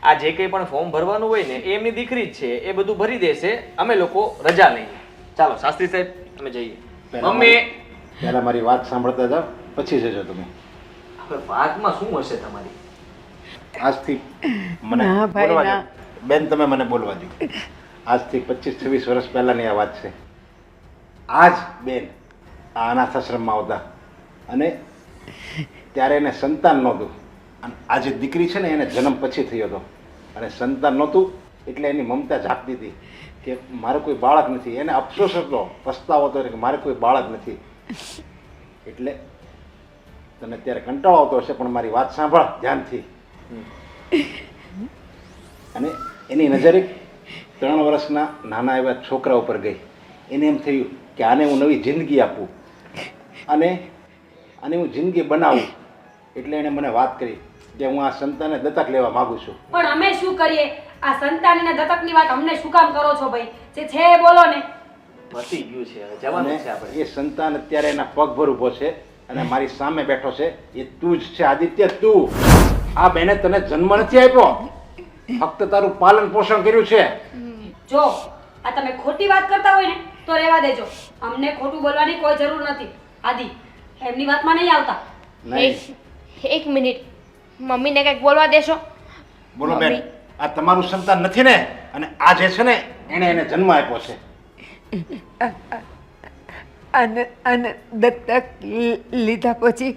આ જે કંઈ પણ ફોર્મ ભરવાનું હોય ને એ એમની દીકરી જ છે, એ બધું ભરી દેશે. અમે લોકો રજા લઈએ. ચાલો શાસ્ત્રી સાહેબ, અમે જઈએ. મમ્મી, પહેલા મારી વાત સાંભળતા જાઓ, પછી જજો તમે. હવે વાતમાં શું હશે તમારી? આજથી મને ના ભાઈ, બોલવા ના. દો. બેન તમે મને બોલવા દો. આજથી 25-26 વર્ષ પહેલાની આ વાત છે. આજ બેન આ અનાથ આશ્રમમાં આવતા અને ત્યારે એને સંતાન નહોતું. અને આ જે દીકરી છે ને એને જન્મ પછી થયો હતો અને સંતાન નહોતું એટલે એની મમતા જાગતી હતી કે મારે કોઈ બાળક નથી. એને અફસોસ હતો, પસ્તાવો હતો કે મારે કોઈ બાળક નથી. એટલે તને ત્યારે કંટાળો આવતો હશે, પણ મારી વાત સાંભળ ધ્યાનથી. અને એની નજર એક 3 વર્ષના નાના એવા છોકરા ઉપર ગઈ. એને એમ થયું કે આને હું નવી જિંદગી આપું અને આને હું જિંદગી બનાવું. એટલે એણે મને વાત કરી કે હું આ સંતાનને દત્તક લેવા માગું છું. પણ અમે શું કરીએ? આ સંતાન અને દત્તકની વાત અમને શું કામ કરો છો ભાઈ? જે છે એ બોલો ને. પતી ગયું છે, હવે જવાનું છે આપણે. એ સંતાન અત્યારે એના પગ પર ઊભો છે અને મારી સામે બેઠો છે. એ તું જ છે આદિત્ય, તું. આ બેને તને જન્મ નથી આપ્યો, ફક્ત તારું પાલન પોષણ કર્યું છે. જો આ તમે ખોટી વાત કરતા હોય ને તો રહેવા દેજો. અમને ખોટું બોલવાની કોઈ જરૂર નથી. આદિ, એમની વાતમાં નહીં આવતા. નહીં એક મિનિટ, મમ્મીને કંઈક બોલવા દેશો? બોલો બેન, આ તમારું સંતાન નથી ને? અને આ જે છે ને એને એને જન્મ આપ્યો છે. અને દત્તક લીધા પછી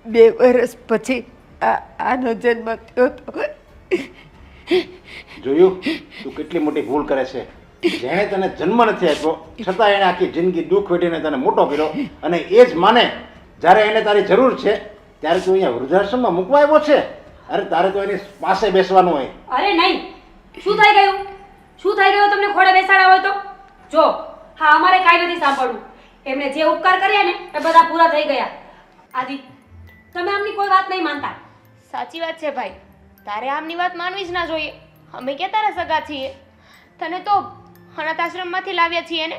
2 વર્ષ પછી આનો જન્મ થયો તો. જોયું તું કેટલી મોટી ભૂલ કરે છે. જેણે તને જન્મ નથી આપ્યો છતાં એણે આખી જિંદગી દુઃખ વેઠીને તને મોટો કર્યો અને એ જ માને જ્યારે એને તારી જરૂર છે ત્યારે તું અહીંયા વૃદ્ધાશ્રમમાં મૂકવા આવ્યો છે. અરે તારે તો એની પાસે બેસવાનું હોય. અરે નહીં, શું થઈ ગયું? શું થઈ ગયું તમને ખોડે બેસાડ્યા હોય તો? જો હા, અમારે કાંઈ નથી સાંભળવું. એમણે જે ઉપકાર કર્યા ને એ બધા પૂરા થઈ ગયા. આદિ, તમે આમની કોઈ વાત નહીં માનતા. સાચી વાત છે ભાઈ, તારે આમની વાત માનવી જ ના જોઈએ. અમે ક્યાં તારા સગા છીએ? તને તો અનાથ આશ્રમમાંથી લાવ્યા છીએ ને.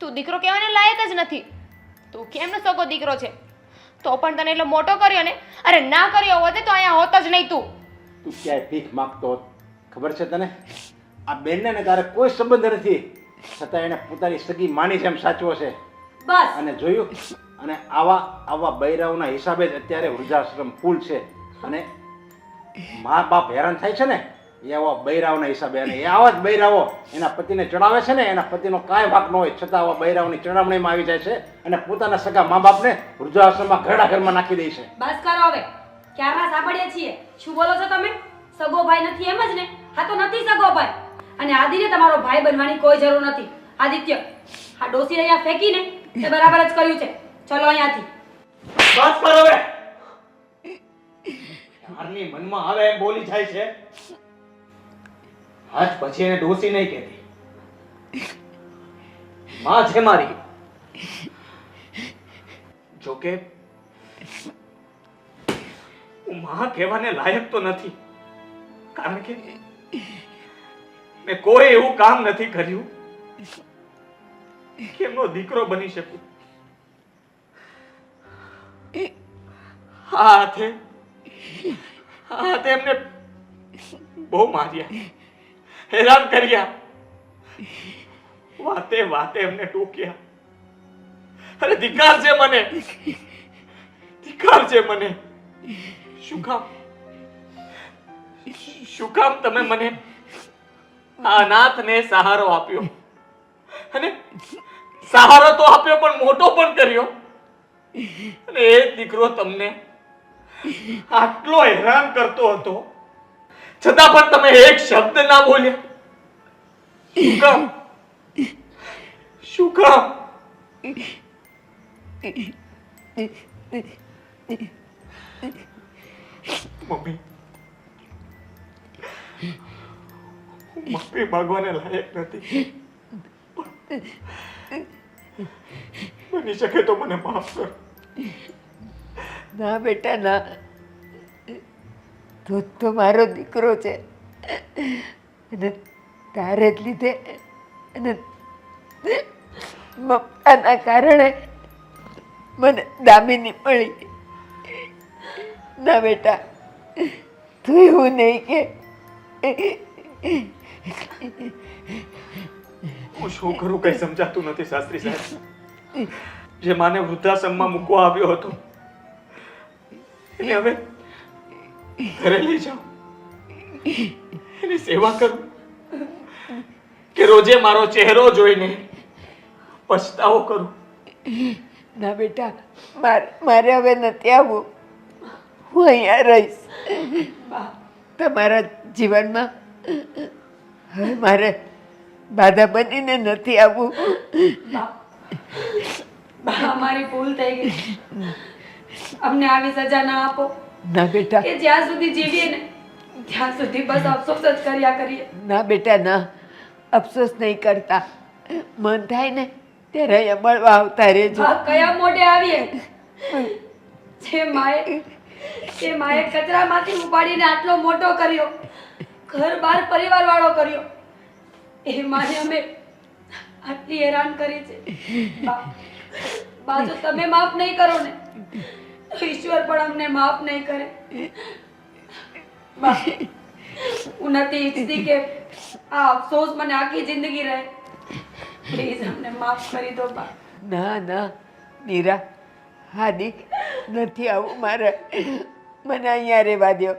તું દીકરો કહેવાને લાયક જ નથી. તું કેમનો સગો દીકરો છે? તો પણ તને એટલો મોટો કર્યો ને. અરે ના કર્યો હોત તો અહીંયા હોત જ નહીં તું. તું ક્યાંય ભીખ માગતો હોત. ખબર છે તને આ બેનને ને તારે કોઈ સંબંધ નથી, છતાં એને પોતાની સગી માની જેમ સાચવો છે. બસ અને જોયું, અને આવા બૈરાઓના હિસાબે જ અત્યારે વૃદ્ધાશ્રમ ફૂલ છે. અને મા બાપ હેરાન થાય છે ને એ આવા બૈરાઓના હિસાબે. અને એ આવા જ બૈરાઓ એના પતિને ચડાવે છે ને, એના પતિનો કાંઈ વાંક ન હોય છતાં આવા બૈરાઓની ચડામણીમાં આવી જાય છે અને પોતાના સગા મા બાપને વૃદ્ધાશ્રમમાં ઘરમાં નાખી દે છે. બસ કરો હવે. ક્યારના સાંભળીએ છીએ. શું બોલો છો તમે? સગો ભાઈ નથી એમ જ ને? હા તો નથી સગો ભાઈ. અને આદિને તમારો ભાઈ બનવાની કોઈ જરૂર નથી. આદિત્ય, આ ડોસી અહીંયા ફેંકીને તે બરાબર જ કર્યું છે. ચલો અહીંયાથી. બસ કર હવે. યારની મનમાં આવે એમ બોલી જાય છે. આજ પછી એને ડોસી નહીં કહેતી, માં છે મારી. જોકે હું માં કહેવાને લાયક તો નથી, કારણ કે મેં કોઈ એવું કામ નથી કર્યું કે એમનો દીકરો બની શકું. હાથે એમને બહુ માર્યા, હેરાન કર્યા, વાતે એમને ટોક્યા. અરે ધિક્કાર છે મને, ધિક્કાર છે મને. શું કામ તમે મને આ અનાથને સહારો આપ્યો? અને સહારો તો આપ્યો પણ મોટો પણ કર્યો. અને એ દીકરો તમને આટલો હેરાન કરતો હતો છતાં પણ તમે એક શબ્દ ના બોલ્યા. શું કામ? શું કામ? મમ્મી, માફી માંગવાને લાયક નથી, બની શકે તો મને માફ કર. ના બેટા ના, તું તો મારો દીકરો છે અને તારે જ લીધે અને મમતાના કારણે મને દામિની મળી. ના બેટા, તું એવું નહીં કે હું શું કરું કઈ સમજાતું નથી શાસ્ત્રી સાહેબ. જે માને વૃદ્ધાશ્રમમાં મૂકવા આવ્યો હતો એને હવે ઘરે લઈ જાઉં, એની સેવા કરું કે રોજે મારો ચહેરો જોઈને પછતાવો કરું? ના બેટા, મારે હવે નથી આવવું. હું અહીંયા રહીશ. તમારા જીવનમાં હવે મારે બાધા બનીને નથી આવવું. અમારી ભૂલ થઈ ગઈ. અમને આવી સજા ના આપો ના બેટા, કે જ્યાં સુધી જીવીએ ને ત્યાં સુધી બસ અફસોસ જ કર્યા કરીએ. ના બેટા, ના. અફસોસ નહીં કરતા. મન થાય ને ત્યારે અહીંયા મળવા આવતા રહેજો. હા, કયા મોઢે આવીએ? જે માએ કચરામાંથી ઉપાડીને આટલો મોટો કર્યો, ઘર બાર પરિવાર વાળો કર્યો, એ માને અમે આટલી હેરાન કરી છે. બા, જો તમે માફ નહીં કરો ને તો ઈશ્વર પણ અમને માફ નહીં કરે. બા, હું નથી ઈચ્છતી કે આ અફસોસ મને આખી જિંદગી રહે. પ્લીઝ અમને માફ કરી દો બા. ના ના મીરા, હાદી નથી આવું મારે. મને અહીંયા રહેવા દો.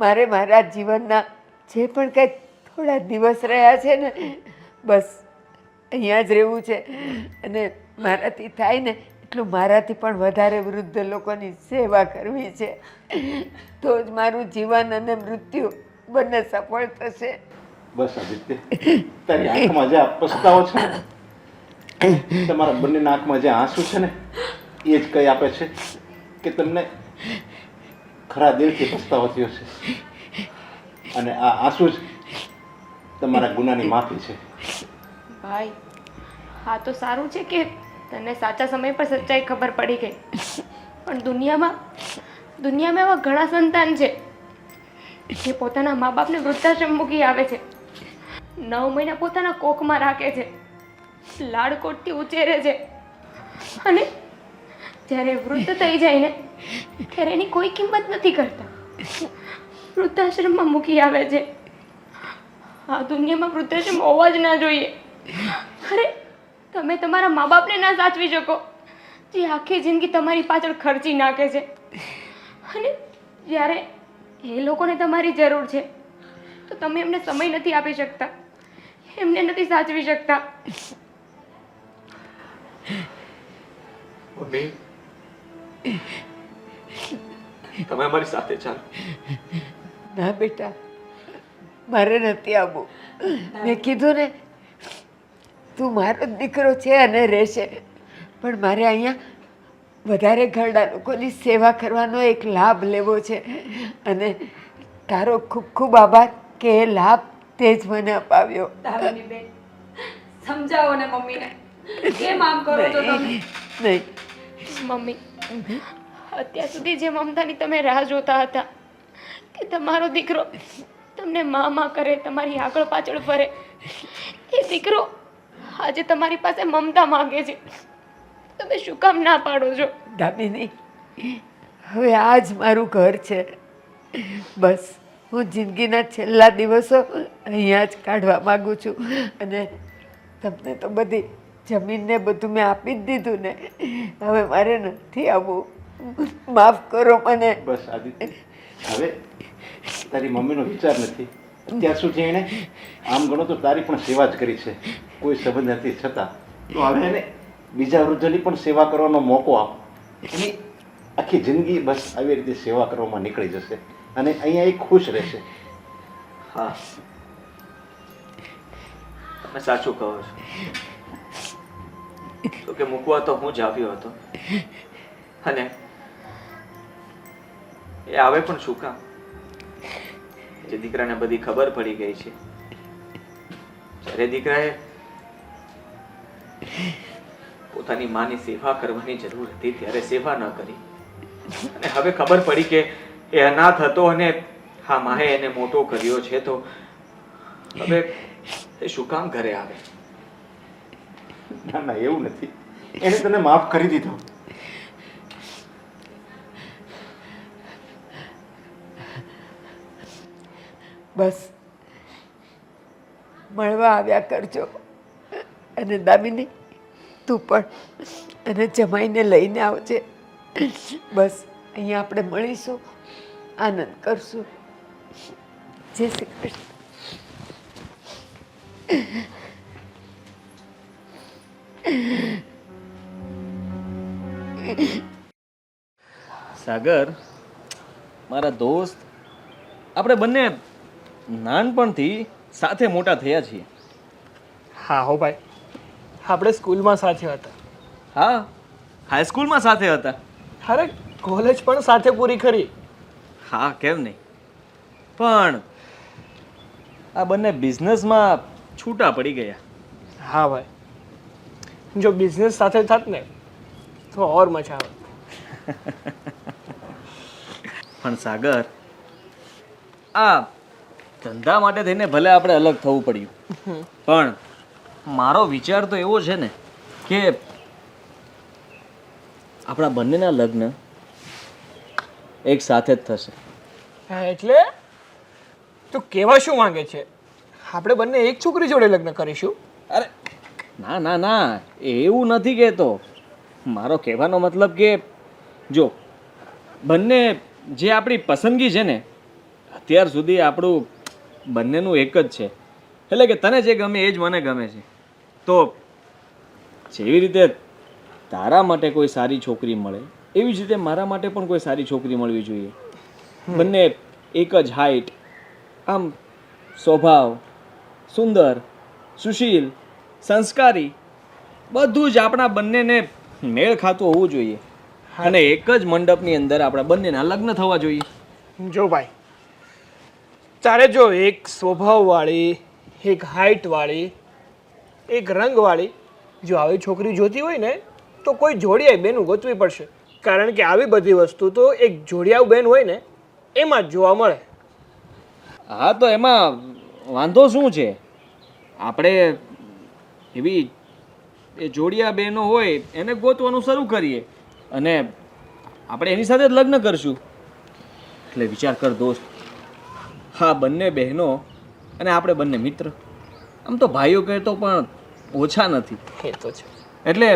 મારે મારા જીવનના જે પણ કંઈ થોડા દિવસ રહ્યા છે ને, બસ અહીંયા જ રહેવું છે. અને મારાથી થાય ને એટલું મારાથી પણ વધારે વૃદ્ધ લોકોની સેવા કરવી છે. તો જ મારું જીવન અને મૃત્યુ બંને સફળ થશે. બસ આદિત્ય, તારી આંખમાં જે આ પસ્તાવો છે ને, તમારા બંનેના આંખમાં જે આંસુ છે ને, એ જ કહી આપે છે કે તમને ખરા દિલથી પસ્તાવો થયો છે. અને આ આંસુ જ તમારા ગુનાની માફી છે. ભાઈ, હા તો સારું છે કે તને સાચા સમય પર સચ્ચાઈ ખબર પડી ગઈ. પણ દુનિયામાં એવા ઘણા સંતાન છે જે પોતાના મા બાપને વૃદ્ધાશ્રમ મૂકી આવે છે, 9 મહિના પોતાના કોખમાં રાખે છે, લાડકોટથી ઉછેરે છે, અને જ્યારે વૃદ્ધ થઈ જાય ને ત્યારે એની કોઈ કિંમત નથી કરતા, વૃદ્ધાશ્રમમાં મૂકી આવે છે. આ દુનિયામાં વૃદ્ધાશ્રમ હોવા જ ના જોઈએ. અરે, તમે તમારા મા બાપને ના સાચવી શકો જે આખી જિંદગી તમારી પાછળ ખર્ચી નાખે છે, અને જ્યારે એ લોકોને તમારી જરૂર છે તો તમે એમને સમય નથી આપી શકતા, એમને નથી સાચવી શકતા. મમ્મી, તમે અમારી સાથે ચાલો. ના બેટા, મારે નથી આવવું. મેં કીધું ને, તું મારો દીકરો છે અને રહેશે, પણ મારે અહીંયા વધારે ઘરડા લોકોની સેવા કરવાનો એક લાભ લેવો છે. અને તારો ખૂબ ખૂબ આભાર કે એ લાભ તે જ મને અપાવ્યો. દામિની બેન, સમજાવો ને મમ્મીને. કેમ આમ કરો છો તમે? નહીં, મમ્મી, અત્યાર સુધી જે મમતાની તમે રાહ જોતા હતા કે તમારો દીકરો તમને માં કરે, તમારી આગળ પાછળ ફરે, એ દીકરો આજે તમારી પાસે મમતા માંગે છે. તમે શું કામ ના પાડો છો? દામિની, હવે આ જ મારું ઘર છે. બસ હું જિંદગીના છેલ્લા દિવસો અહીંયા જ કાઢવા માગું છું. અને તમને તો બધી જમીનને બધું મેં આપી જ દીધું ને, હવે મારે નથી આવવું. માફ કરો મને. બસ આદિત્ય, હવે તારી મમ્મીનો વિચાર નથી. અત્યાર સુધી એણે આમ ગણો તો તારી પણ સેવા જ કરી છે, કોઈ સંબંધ નથી છતાં. તો હવે એને બીજા વૃદ્ધોની પણ સેવા કરવાનો મોકો આપો. એની આખી જિંદગી બસ આવી રીતે સેવા કરવામાં નીકળી જશે અને અહીંયા એ ખુશ રહેશે. હા, તમે સાચું કહો છો. તો કે મૂકવા તો હું જ આવ્યો હતો, અને એ આવે પણ શું કામ? જે દીકરાને બધી ખબર પડી ગઈ છે. જ્યારે દીકરાએ પોતાની માની સેવા કરવાની જરૂર હતી ત્યારે સેવા ન કરી, અને હવે ખબર પડી કે એ અનાથ હતો અને હા માએ એને મોટો કર્યો છે, તો હવે એ શું કામ ઘરે આવે? ના ના, એવું નથી. એને તને માફ કરી દીધો. બસ મળવા આવ્યા કરજો. અને દામિની તું પણ અને જમાઈને લઈને આવજે. બસ અહીંયા આપણે મળીશું, આનંદ કરશું. જય શ્રી કૃષ્ણ. સાગર, મારા દોસ્ત, આપણે બંને નાનપણથી સાથે મોટા થયા છીએ. હા હો ભાઈ, આપણે સ્કૂલમાં સાથે હતા. હા, હાઈસ્કૂલમાં સાથે હતા. અરે કોલેજ પણ સાથે પૂરી કરી. હા, કેમ નહીં, પણ આ બંને બિઝનેસમાં છૂટા પડી ગયા. હા ભાઈ, જો બિઝનેસ સાથે થાત ને તો ઓર મજા આવે. પણ સાગર, આ ધંધા માટે થઈને ભલે આપણે અલગ થવું પડ્યું, પણ મારો વિચાર તો એવો છે ને કે આપણા બંનેના લગ્ન એક સાથે જ થશે. હા, એટલે તું કહેવા શું માંગે છે? આપણે બંને એક છોકરી જોડે લગ્ન કરીશું? અરે ના ના ના, એવું નથી કહેતો. મારો કહેવાનો મતલબ કે જો બંને જે આપણી પસંદગી છે ને, અત્યાર સુધી આપણું બંનેનું એક જ છે. એટલે કે તને જે ગમે એ જ મને ગમે છે. તો જેવી રીતે તારા માટે કોઈ સારી છોકરી મળે એવી જ રીતે મારા માટે પણ કોઈ સારી છોકરી મળવી જોઈએ. બંને એક જ હાઈટ, આમ સ્વભાવ, સુંદર, સુશીલ, સંસ્કારી, બધું જ આપણા બંનેને મેળ ખાતું હોવું જોઈએ. અને એક જ મંડપની અંદર આપણા બંનેના લગ્ન થવા જોઈએ. જો ભાઈ, તારે જો એક સ્વભાવવાળી, એક હાઇટવાળી, એક રંગવાળી જો આવી છોકરી જોતી હોય ને તો કોઈ જોડિયાઈ બેનું ગોતવી પડશે. કારણ કે આવી બધી વસ્તુ તો એક જોડિયાઉ બેન હોય ને એમાં જ જોવા મળે. હા, તો એમાં વાંધો શું છે? આપણે એવી એ જોડિયા બહેનો હોય એને ગોતવાનું શરૂ કરીએ અને આપણે એની સાથે જ લગ્ન કરશું. એટલે વિચાર કર દોસ્ત, હા, બંને બહેનો અને આપણે બંને મિત્ર, આમ તો ભાઈઓ કહેતો પણ ઓછા નથી. એ તો છે. એટલે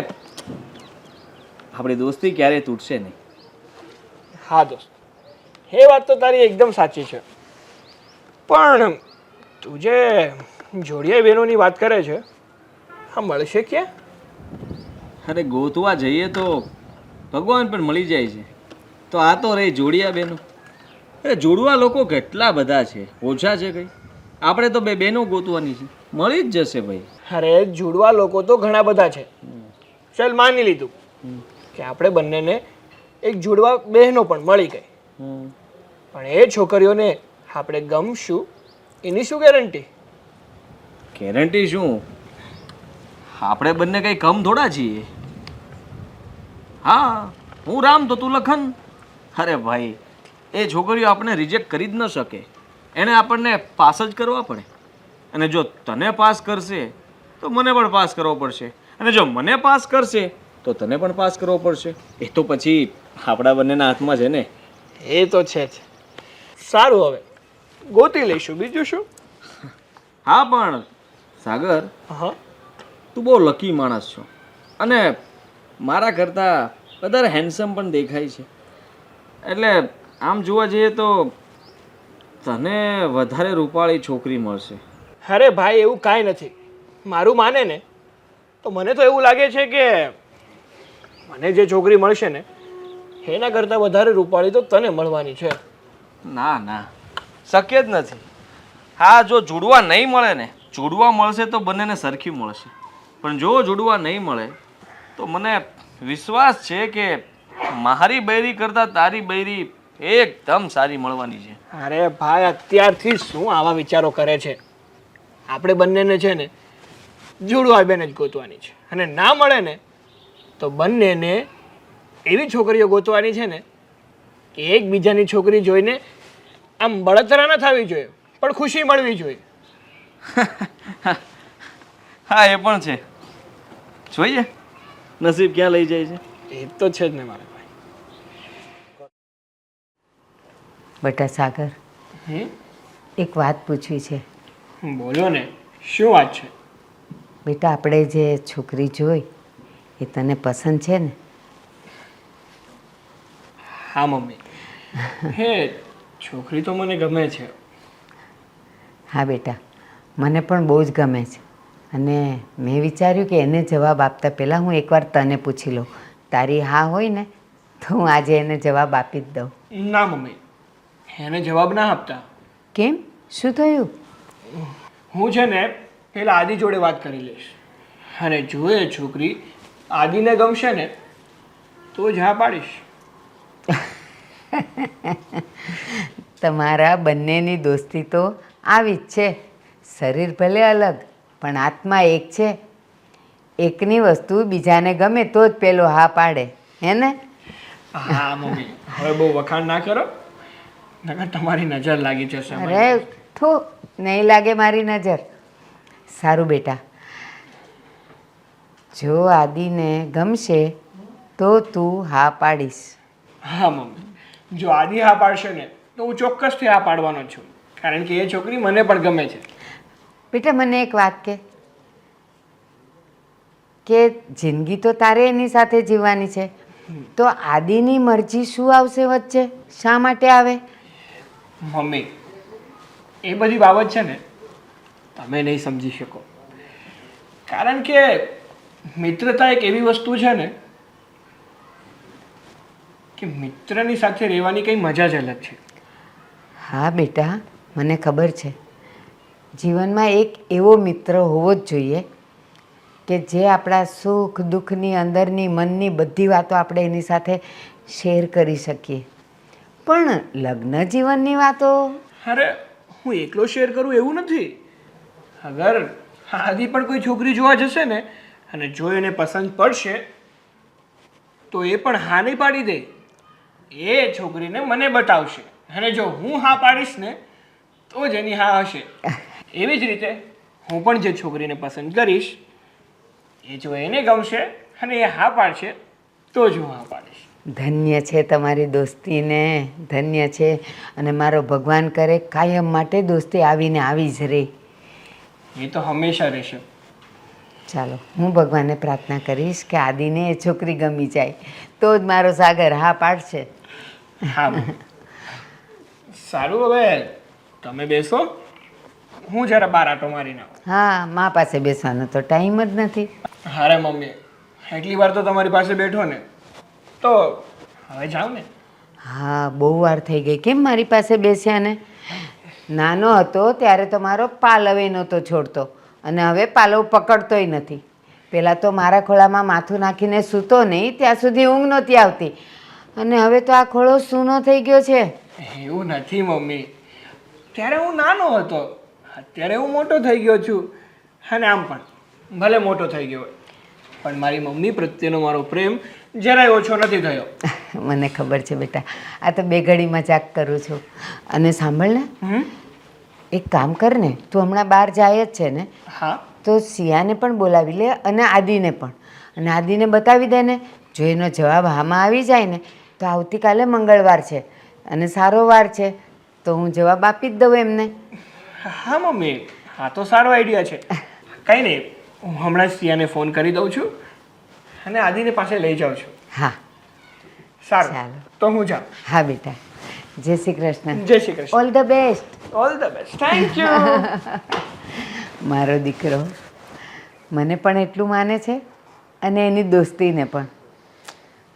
આપણી દોસ્તી ક્યારેય તૂટશે નહીં. હા દોસ્ત, એ વાત તો તારી એકદમ સાચી છે. પણ તું જે જોડિયાઈ બહેનોની વાત કરે છે, હા મળશે ક્યાં? અરે ગોતવા જઈએ તો ભગવાન પણ મળી જાય છે. તો આ તો રહી જોડિયા બહેનો. અરે જોડવા લોકો કેટલા બધા છે, ઓછા છે કંઈ? આપણે તો બે બહેનો ગોતવાની છે, મળી જ જશે ભાઈ. અરે જુડવા લોકો તો ઘણા બધા છે. ચાલ માની લીધું કે આપણે બંનેને એક જુડવા બહેનો પણ મળી ગઈ, પણ એ છોકરીઓને આપણે ગમશું એની શું ગેરંટી? ગેરંટી શું? આપણે બંને કંઈ કમ થોડા છીએ. હા, હું રામ તો તું લખન. અરે ભાઈ, એ છોકરીઓ આપણને રિજેક્ટ કરી જ ન શકે. એને આપણને પાસ જ કરવા પડે. અને જો તને પાસ કરશે તો મને પણ પાસ કરવો પડશે, અને જો મને પાસ કરશે તો તને પણ પાસ કરવો પડશે. એ તો પછી આપણા બંનેના હાથમાં છે ને. એ તો છે જ. સારું, હવે ગોતી લઈશું, બીજું શું. હા, પણ સાગર, હા, તું બહુ લકી માણસ છો અને મારા કરતાં વધારે હેન્ડસમ પણ દેખાય છે. એટલે આમ જોવા જઈએ તો તને વધારે રૂપાળી છોકરી મળશે. અરે ભાઈ એવું કાંઈ નથી. મારું માને ને તો મને તો એવું લાગે છે કે મને જે છોકરી મળશે ને એના કરતાં વધારે રૂપાળી તો તને મળવાની છે. ના ના, શક્ય જ નથી. હા, જો જોડવા નહીં મળે ને, જોડવા મળશે તો બંનેને સરખી મળશે. પણ જો જોડવા નહીં મળે તો મને વિશ્વાસ છે કે મારી બૈરી કરતાં તારી બૈરી એકદમ સારી મળવાની છે. અરે ભાઈ, અત્યારથી જ શું આવા વિચારો કરે છે? આપણે બંનેને છે ને જોડવા બેન જ ગોતવાની છે, અને ના મળે ને તો બંનેને એવી છોકરીઓ ગોતવાની છે ને કે એકબીજાની છોકરી જોઈને આમ બળતરા ન થવી જોઈએ, પણ ખુશી મળવી જોઈએ. હા, એ પણ છે. જોઈએ નસીબ ક્યાં લઈ જાય છે. એ તો છે જ ને મારા ભાઈ. બેટા સાગર, એક વાત પૂછવી છે. બોલો ને, શું વાત છે? બેટા, આપણે જે છોકરી જોઈ એ તને પસંદ છે ને? હા મમ્મી, હે છોકરી તો મને ગમે છે. હા બેટા, મને પણ બહુ જ ગમે છે. અને મેં વિચાર્યું કે એને જવાબ આપતા પહેલાં હું એકવાર તને પૂછી લઉં. તારી હા હોય ને તો હું આજે એને જવાબ આપી જ દઉં. ના મમ્મી, એને જવાબ ના આપતા. કેમ? શું થયું? હું છે ને પેલા આદિ જોડે વાત કરી લઈશ, અને જો એ છોકરી આદિને ગમશે ને તો જ હા પાડીશ. તમારા બંનેની દોસ્તી તો આવી જ છે. શરીર ભલે અલગ પણ આત્મા એક છે. એકની વસ્તુ બીજાને ગમે તો જ પેલો હા પાડે, હે ને? હા મમ્મી, હવે બહુ વખાણ ના કરો, નકર તમારી નજર લાગી જશે અમારી અરે દોસ્તી. થો, નહીં લાગે મારી નજર. સારું બેટા, જો આદિને ગમશે તો તું હા પાડીશ. હા મમ્મી, જો આદિ હા પાડશે ને તો હું ચોક્કસથી હા પાડવાનો જ છું, કારણ કે એ છોકરી મને પણ ગમે છે. બેટા, મને એક વાત કે જિંદગી તો તારે એની સાથે જીવવાની છે, તો આદિની મરજી શું આવશે વચ્ચે? શા માટે આવે? મમ્મી, એ બધી બાબત છે ને તમે નહીં સમજી શકો, કારણ કે મિત્રતા એક એવી વસ્તુ છે ને કે મિત્રની સાથે રહેવાની કંઈ મજા જ અલગ છે. હા બેટા, મને ખબર છે. જીવનમાં એક એવો મિત્ર હોવો જ જોઈએ કે જે આપણા સુખ દુઃખની અંદરની મનની બધી વાતો આપણે એની સાથે શેર કરી શકીએ. પણ લગ્ન જીવનની વાતો? અરે, હું એકલો શેર કરું એવું નથી. અગર આદિ પણ કોઈ છોકરી જોવા જશે ને અને જો એને પસંદ પડશે તો એ પણ હા નહીં પાડી દે. એ છોકરીને મને બતાવશે, અને જો હું હા પાડીશ ને તો જ એની હા હશે. એવી જ રીતે હું પણ જે છોકરીને પસંદ કરીશ એ જો એને ગમશે અને એ હા પાડશે તો જ હું હા પાડીશ. ધન્ય છે તમારી દોસ્તીને, ધન્ય છે. અને મારો ભગવાન કરે કાયમ માટે દોસ્તી આવીને આવી જ રહે. એ તો હંમેશા રહેશે. ચાલો, હું ભગવાનને પ્રાર્થના કરીશ કે આદિને એ છોકરી ગમી જાય તો જ મારો સાગર હા પાડશે. હા મમ્મી. સારું, હવે તમે બેસો, હું જરા બાર આટો મારીને આવું. હા, મા પાસે બેસવાનો તો ટાઈમ જ નથી. અરે મમ્મી, એટલી વાર તો તમારી પાસે બેઠો ને તો હવે જાવ ને. હા, બહુ વાર થઈ ગઈ. કેમ મારી પાસે બેસ્યા ને? નાનો હતો ત્યારે તો મારો પાલવ નહોતો છોડતો, અને હવે પાલવ પકડતોય નથી. પહેલાં તો મારા ખોળામાં માથું નાખીને સૂતો નહીં ત્યાં સુધી ઊંઘ નહોતી આવતી, અને હવે તો આ ખોળો સૂનો થઈ ગયો છે. એવું નથી મમ્મી, ત્યારે હું નાનો હતો, અત્યારે હું મોટો થઈ ગયો છું. અને આમ પણ ભલે મોટો થઈ ગયો હોય પણ મારી મમ્મી પ્રત્યેનો મારો પ્રેમ જરાય ઓછો નથી થયો. મને ખબર છે બેટા, આ તો બે ઘડી મજાક કરું છું. અને સાંભળ ને, એક કામ કર ને, તું હમણાં બહાર જાય જ છે ને, હા. તો સિયાને પણ બોલાવી લે અને આદિને પણ. અને આદિને બતાવી દે ને, જો એનો જવાબ હામાં આવી જાય ને તો આવતીકાલે મંગળવાર છે અને સારો વાર છે, તો હું જવાબ આપી જ દઉં એમને. હા મમ્મી, હા તો સારો આઈડિયા છે. કંઈ નહીં, હું હમણાં જ સિયાને ફોન કરી દઉં છું અને આદિને પાસે લઈ જાઉં છું. હા, સારું, ચાલો. તો હું જાઉં. હા બેટા, જય શ્રી કૃષ્ણ. જય Shri Krishna. All the best. All the best. Thank you. મારો દીકરો મને પણ એટલું માને છે અને એની દોસ્તીને પણ.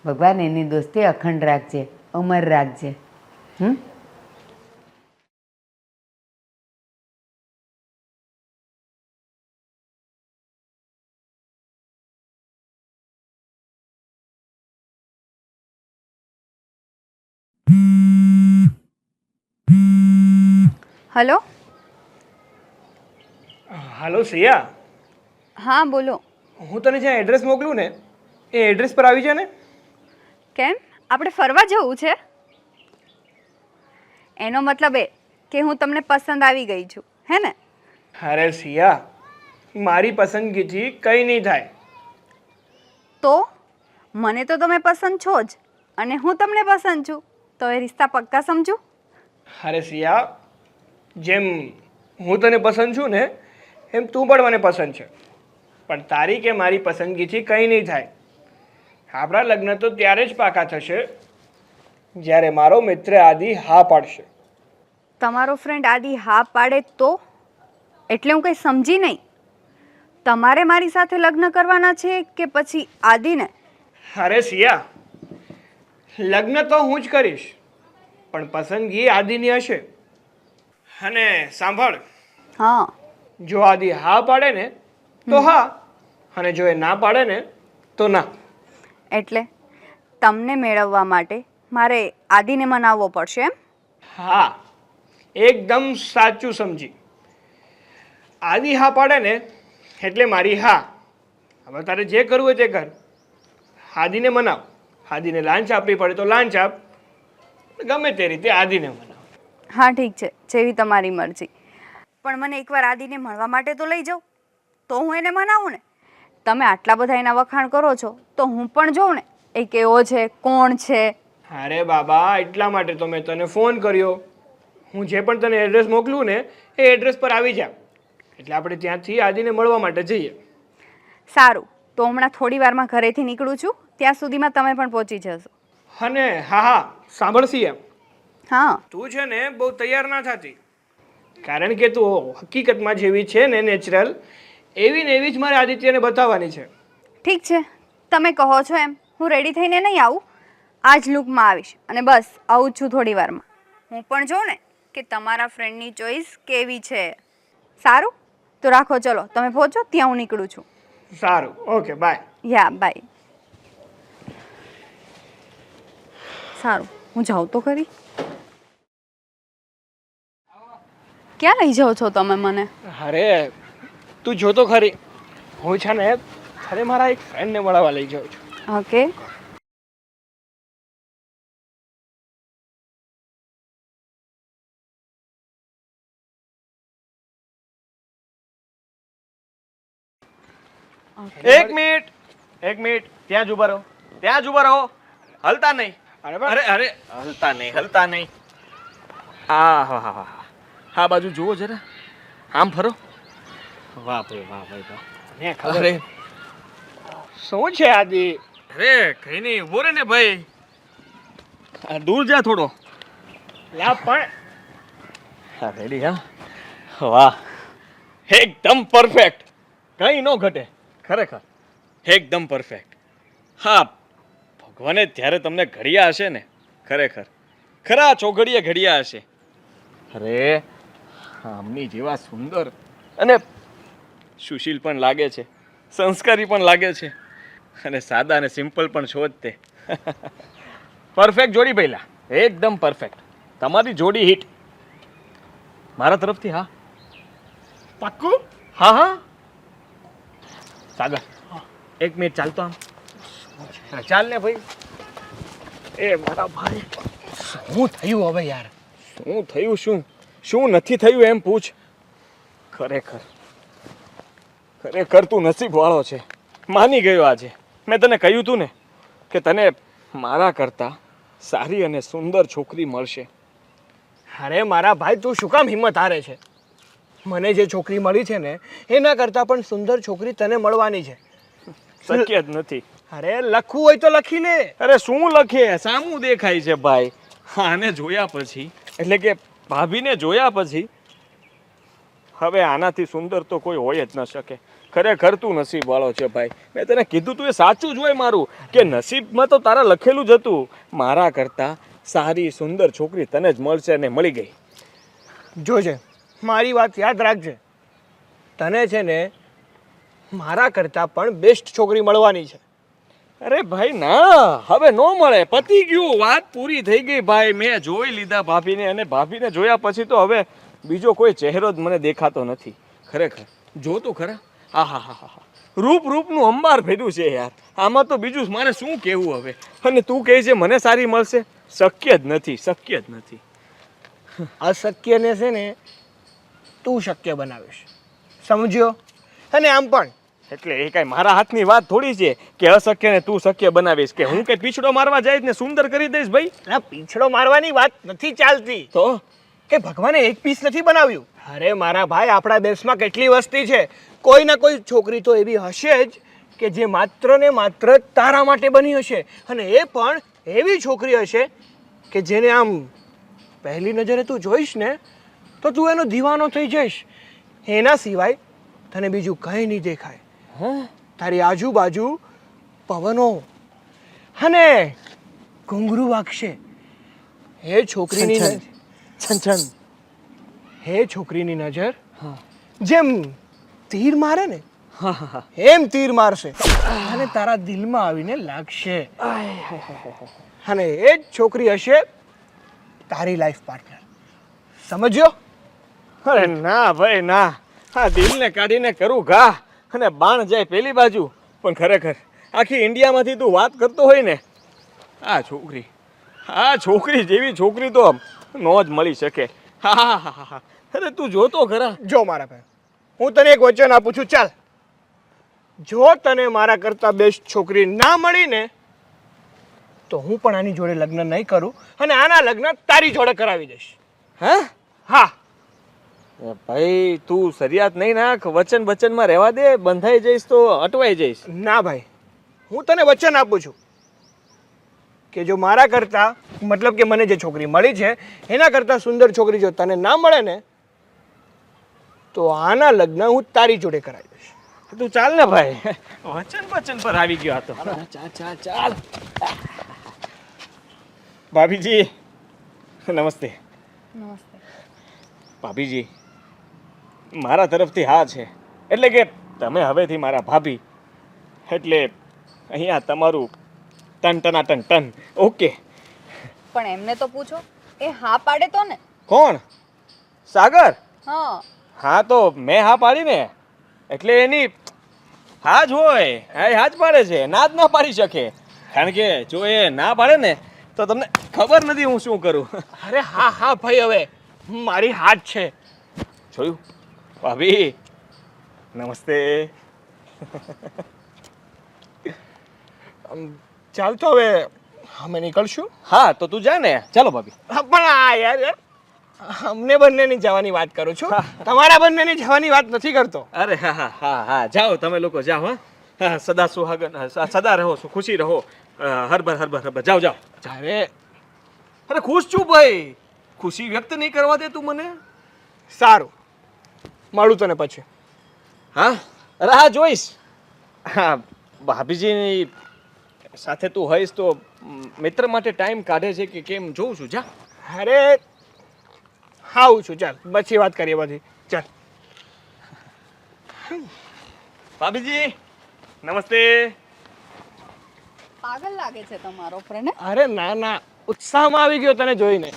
ભગવાન એની દોસ્તી અખંડ રાખજે, અમર રાખજે. હલો. હાલો સિયા, હા બોલો. હું તને જ્યાં એડ્રેસ મોકલું ને એ એડ્રેસ પર આવી જા ને. કેમ, આપણે ફરવા જવું છે? એનો મતલબ એ કે હું તમને પસંદ આવી ગઈ છું, હે ને? અરે સિયા, મારી પસંદગીથી કંઈ નહીં થાય. તો મને તો તમે પસંદ છો જ, અને હું તમને પસંદ છું, તો એ રિશ્તા પક્કા સમજુ. અરે સિયા, જેમ હું તને પસંદ છું ને એમ તું પણ મને પસંદ છે, પણ તારી કે મારી પસંદગીથી કંઈ નહીં થાય. આપણા લગ્ન તો ત્યારે જ પાકા થશે જ્યારે મારો મિત્ર આદિ હા પાડશે. તમારો ફ્રેન્ડ આદિ હા પાડે તો? એટલે હું કંઈ સમજી નહીં. તમારે મારી સાથે લગ્ન કરવાના છે કે પછી આદિને? અરે સિયા, લગ્ન તો હું જ કરીશ, પણ પસંદગી આદિની હશે. અને સાંભળ, હા. જો આદિ હા પાડે ને તો હા, અને જો એ ના પાડે ને તો ના. એટલે તમને મેળવવા માટે મારે આદિને મનાવવો પડશે એમ? હા, એકદમ સાચું સમજી. આદિ હા પાડે ને એટલે મારી હા. હવે તારે જે કરવું હોય તે કર. આદિને મનાવ. આદિને લાંચ આપવી પડે તો લાંચ આપ. ગમે તે રીતે આદિને મનાવ. હા ઠીક છે, જેવી તમારી મરજી. પણ મને એકવાર આદિને મળવા માટે તો લઈ જાઓ, તો હું એને મનાવું ને. તમે આટલા બધા એના વખાણ કરો છો તો હું પણ જોઉં ને એ કેવો છે, કોણ છે. અરે બાબા, એટલા માટે તો મેં તને ફોન કર્યો. હું જે પણ તને એડ્રેસ મોકલું ને એ એડ્રેસ પર આવી જા, એટલે આપણે ત્યાંથી આદિને મળવા માટે જઈએ. સારું, તો હમણાં થોડી વારમાં ઘરેથી નીકળું છું, ત્યાં સુધીમાં તમે પણ પહોંચી જશો. અને હા હા, સાંભળશી એમ, હા. તું છે ને બહુ તૈયાર ના થતી, કારણ કે તું હકીકતમાં જેવી છે ને નેચરલ, એવી ને એવી જ મારે આદિત્યને બતાવવાની છે. ઠીક છે, તમે કહો છો એમ. હું રેડી થઈને નહીં આવું, આ જ લુકમાં આવીશ અને બસ આવું જ છું થોડી વારમાં. હું પણ જોઉં ને કે તમારા ફ્રેન્ડની ચોઈસ કેવી છે. સારું, તો રાખો, ચલો તમે પહોંચો, ત્યાં હું નીકળું છું. સારું, ઓકે, બાય. Yeah by. સારું, હું જાઉં તો ખરી. ક્યાં લઈ જાઓ છો તમે મને? અરે તું જો તો ખરી, હું છે ને અરે મારા એક ફ્રેન્ડને મળવા લઈ જાઉં છું. ઓકે. એક મિનિટ ત્યાં જ ઊભા રહો, ત્યાં જ ઊભા રહો, હલતા નહીં. અરે અરે હલતા નહીં. હા હા હા હા, આ બાજુ જુઓ જરા, આમ ફરો. વાહ ભાઈ વાહ ભાઈ વાહ. ને ખબર શું છે આદિ? અરે કઈ નહીં, ઊભો રે ને ભાઈ, દૂર જા થોડો. લા પણ હા રેડી, હા વાહ, એકદમ પરફેક્ટ, કઈ નો ઘટે, ખરેખર એકદમ પરફેક્ટ. હા, ભગવાને ત્યારે તમને ઘડ્યા હશે ને, ખરેખર ખરા ચોઘડીએ ઘડ્યા હશે. અરે આમની જેવા સુંદર અને સુશીલ પણ લાગે છે, સંસ્કારી પણ લાગે છે, અને સાદા અને સિમ્પલ પણ છો જ તે. પરફેક્ટ જોડી પહેલા, એકદમ પરફેક્ટ. તમારી જોડી હિટ મારા તરફથી. હા પાક્કું? હા હા. સાગર, એક મિનિટ ચાલતો આમ. ચાલ ને ભાઈ. એ મારા ભાઈ, શું થયું હવે યાર? શું થયું? શું નથી થયું એમ પૂછ. ખરેખર તું નસીબ વાળો છે, માની ગયો આજે. મેં તને કહ્યું તું ને કે તને મારા કરતા સારી અને સુંદર છોકરી મળશે. અરે મારા ભાઈ, તું શું કામ હિંમત હારે છે? મને જે છોકરી મળી છે ને એના કરતાં પણ સુંદર છોકરી તને મળવાની છે. શક્ય જ નથી. અરે લખવું હોય તો લખી લે. અરે શું લખે, સામું દેખાય છે ભાઈ. આને જોયા પછી, એટલે કે ભાભીને જોયા પછી હવે આનાથી સુંદર તો કોઈ હોય જ ન શકે. ખરેખર તું નસીબ વાળો છે ભાઈ. મેં તને કીધું તું એ સાચું જ હોય મારું, કે નસીબમાં તો તારા લખેલું જ હતું, મારા કરતા સારી સુંદર છોકરી તને જ મળશે, અને મળી ગઈ. જોજે, મારી વાત યાદ રાખજે, તને છે ને મારા કરતાં પણ બેસ્ટ છોકરી મળવાની છે. અરે ભાઈ ના, હવે નો મળે, પતી ગયું, વાત પૂરી થઈ ગઈ ભાઈ. મેં જોઈ લીધા ભાભીને, અને ભાભીને જોયા પછી તો હવે બીજો કોઈ ચહેરો જ મને દેખાતો નથી. ખરેખર જો તો ખરા. હા હા હા હા, રૂપનું અંબાર ભેદું છે યાર. આમાં તો બીજું મારે શું કહેવું હવે. અને તું કહે છે મને સારી મળશે? શક્ય જ નથી, શક્ય જ નથી. અશક્યને છે ને તું શક્ય બનાવીશ, સમજ્યો? અને આમ પણ એટલે એ કઈ મારા હાથની વાત થોડી છે કે અશક્ય ને તું શક્ય બનાવીશ, કે હું કઈ પીછડો મારવા જઈશ ને સુંદર કરી દઈશ ભાઈ. ના, પીછડો મારવાની વાત નથી ચાલતી. તો કે ભગવાને એક પીસ નથી બનાવ્યું. અરે મારા ભાઈ, આપણા દેશમાં કેટલી વસ્તી છે, કોઈ ના કોઈ છોકરી તો એવી હશે જ કે જે માત્ર ને માત્ર તારા માટે બની હશે, અને એ પણ એવી છોકરી હશે કે જેને આમ પહેલી નજરે તું જોઈશ ને તો તું એનો દીવાનો થઈ જઈશ. એના સિવાય તને બીજું કંઈ નહીં દેખાય. તારી આજુબાજુ પવનો અને ઘૂંઘરું વાગશે. હે છોકરીની છન હે છોકરીની નજર જેમ તીર મારે ને એમ તીર મારશે અને તારા દિલમાં આવીને લાગશે. અને એ જ છોકરી હશે તારી લાઈફ પાર્ટનર. સમજ્યો? અરે ના ભાઈ ના, આ દિલને કાઢીને કરું ઘા અને બાણ જાય પેલી બાજુ. પણ ખરેખર આખી ઇન્ડિયામાંથી તું વાત કરતો હોય ને, આ છોકરી જેવી છોકરી તો નો જ મળી શકે. હા, અરે તું જોતો ખરા. જો મારા ભાઈ, હું તને એક વચન આપું છું, ચાલ, જો તને મારા કરતા બેસ્ટ છોકરી ના મળી ને તો હું પણ આની જોડે લગ્ન નહીં કરું અને આના લગ્ન તારી જોડે કરાવી દઈશ. હા ભાઈ તું સરિયાત નહીં નાખ, વચનમાં રહેવા દે. બંધાઈ જઈશ તો અટવાઈ જઈશ. ના ભાઈ, હું તને વચન આપું છું કે જો મારા કરતા મતલબ કે મને જે છોકરી મળી છે એના કરતાં સુંદર છોકરી જો તને ના મળે ને તો આના લગ્ન હું તારી જોડે કરાવી દઈશ. તું ચાલ ને ભાઈ, વચન પર આવી ગયો હતો. ચાલ. ભાભીજી નમસ્તે. નમસ્તે. ભાભીજી, મારા તરફથી હા છે, એટલે કે તમે હવેથી મારા ભાભી, એટલે અહીંયા તમારું ટન. ઓકે. પણ એમને તો પૂછો, એ હા પાડે તો ને. કોણ? સાગર? હા. હા તો મેં હા પાડી ને, એટલે એની હા જ હોય. હા જ પાડે છે, ના જ ના પાડી શકે. કારણ કે જો એ ના પાડે ને તો તમને ખબર નથી હું શું કરું. અરે હા ભાઈ, હવે મારી હાથ છે. જોયું ભાભી? નમસ્તે. ચાલ તો હવે અમે નીકળશું. હા તો તું જા ને. ચાલો ભાભી. પણ આ યાર, અમને બંનેની જવાની વાત કરું છું, તમારા બંનેની જવાની વાત નથી કરતો. અરે હા જાઓ, તમે લોકો જાઓ. હા, સદા સુહાગન, સદા રહો, ખુશી રહો. હરબર જાઓ. અરે ખુશ છું ભાઈ, ખુશી વ્યક્ત નહીં કરવા દે તું મને. સારું, મળું તને પછી. હા, અરે હા જોઈશ. હા, ભાભીજીની સાથે તું હોઈશ તો મિત્ર માટે ટાઈમ કાઢે છે કે કેમ જોઉં છું. જા. અરે આવું છું, ચાલ પછી વાત કરીએ બધી. ચાલ. ભાભીજી નમસ્તે. પાગલ લાગે છે તમારો ફ્રેન્ડ. અરે ના, ઉત્સાહમાં આવી ગયો તને જોઈને.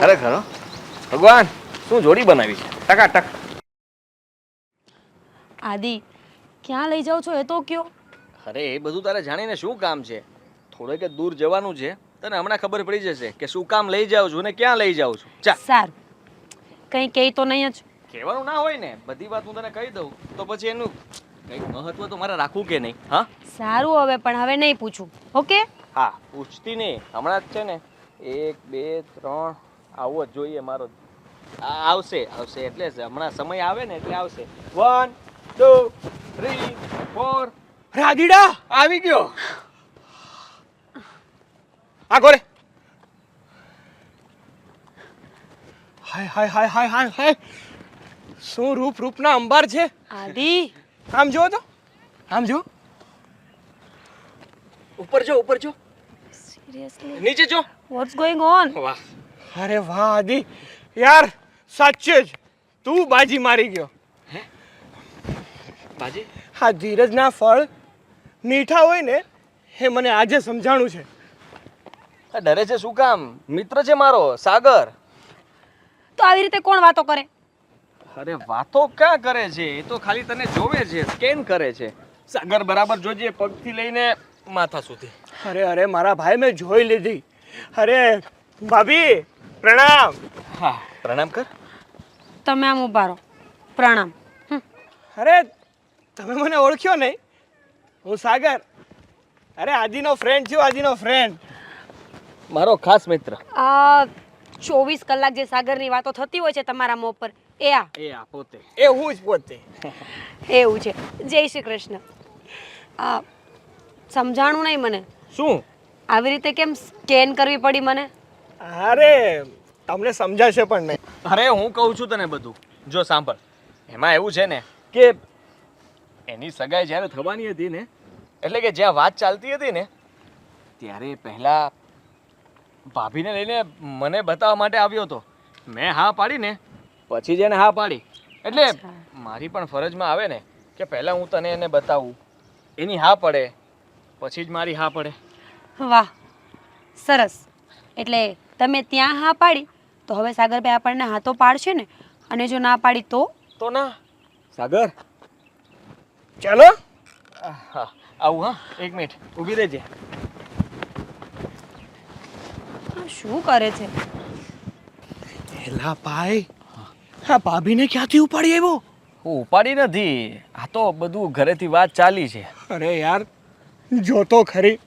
ખરેખર ભગવાન શું જોડી બનાવી છે, ટકાટક. આદિ, ક્યાં લઈ જાઓ છો એ તો કયો. અરે એ બધું તારે જાણીને શું કામ છે? થોડેક દૂર જવાનું છે, તને હમણાં ખબર પડી જશે કે શું કામ લઈ જાઉં છું ને ક્યાં લઈ જાઉં છું. ચા. સારું, કંઈ કહે તો નહીં જ. કહેવાનું ના હોય ને, બધી વાત હું તને કહી દઉં તો પછી એનું કંઈક મહત્વ તો મારે રાખવું કે નહીં. હા સારું, હવે પણ હવે નહીં પૂછું. ઓકે. હા, પૂછતી નહીં, હમણાં જ છે ને 1 2 3 આવવો જ જોઈએ મારો. આવશે એટલે જ હમણાં સમય આવે ને એટલે આવશે. 1 2 3 4. રાધીડા આવી ગયો. આ કોરે. હાય, શું રૂપના અંબાર છે. આદિ, આમ જો તો, આમ જો. ઉપર જો, સિરિયસલી નીચે જો. Watts going on? વાહ. અરે વાહ આદિ, યાર સાચે જ તું બાજી મારી ગયો. બાજી? આ ધીરજના ફળ મીઠા હોય ને એ મને આજે સમજાણું છે. આ ડરે છે શું કામ? મિત્ર છે મારો સાગર. તો આવી રીતે કોણ વાતો કરે? અરે વાતો ક્યાં કરે છે, એ તો ખાલી તને જોવે છે, સ્કેન કરે છે. સાગર બરાબર જોજે, પગથી લઈને માથા સુધી. અરે મારા ભાઈ, મેં જોઈ લીધી. અરે ભાભી પ્રણામ. હા, પ્રણામ કર. તમે આમ ઊભા રહો. પ્રણામ. અરે તમે મને ઓળખ્યો નહીં? હું સાગર. અરે આદિનો ફ્રેન્ડ છું, આદિનો ફ્રેન્ડ. મારો ખાસ મિત્ર. આ 24 કલાક જે સાગરની વાતો થતી હોય છે તમારા મોં પર એ આ એ આ પોતે એ હું જ પોતે. એવું છે. જય શ્રી કૃષ્ણ. આ સમજાણું નહીં મને, શું આવી રીતે કેમ સ્કેન કરવી પડી મને? અરે તમને સમજાશે પણ નહીં. અરે હું કહું છું તને બધું. જો સાંભળ, એમાં એવું છે ને કે એની સગાઈ જ્યારે થવાની હતી ને, એટલે કે જ્યાં વાત ચાલતી હતી ને, ત્યારે પહેલા ભાભીને લઈને મને બતાવવા માટે આવ્યો હતો. મેં હા પાડી ને પછી જ એને હા પાડી. એટલે મારી પણ ફરજમાં આવે ને કે પહેલા હું તને એને બતાવું, એની હા પડે પછી જ મારી હા પડે. વાહ, સરસ. એટલે તમે ત્યાં હા પાડી તો હવે સાગરભાઈ આપણને હા તો પાડશે ને, અને જો ના પાડી તો ના સાગર, ચાલો. હા આવું. હા, એક મિનિટ ઊભી રહેજે. આ શું કરે છે? એલા ભાઈ, હા ભાભીને ક્યાંથી ઉપાડી આવ્યો? હું ઉપાડી નથી, આ તો બધું ઘરેથી વાત ચાલી છે. અરે યાર, જોતો ખરી,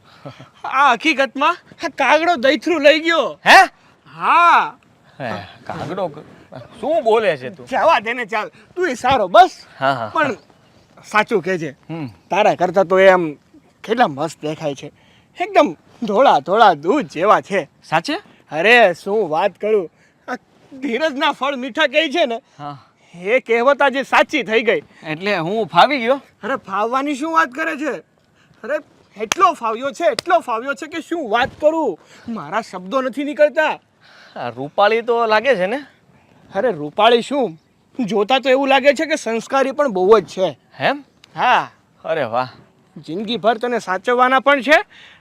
આ હકીકતમાં આ કાગડો દઈથરું લઈ ગયો. હે હા, હે, કાગડો શું બોલે છે તું? જવા દે ને, ચાલ તું સારો બસ. હા હા પણ સાચું કહેજે, હમ તારા કરતા તો એ આમ કેટલા મસ્ત દેખાય છે, એકદમ ધોળા ધોળા દૂધ જેવા છે. સાચે? અરે શું વાત કરું, આ ધીરજના ફળ મીઠા કહે છે ને, હા, એ કહેવત આજે સાચી થઈ ગઈ. એટલે હું ફાવી ગયો. અરે ફાવવાની શું વાત કરે છે? અરે એટલો ફાવ્યો છે કે શું વાત કરું, મારા શબ્દો નથી નીકળતા. આ રૂપાળી તો લાગે છે ને? અરે રૂપાળી શું, જોતા તો એવું લાગે છે કે સંસ્કારી પણ બહુ જ છે. હેમ? હા, અરે વાહ. જિંદગીભર તને સાચવવાના પણ છે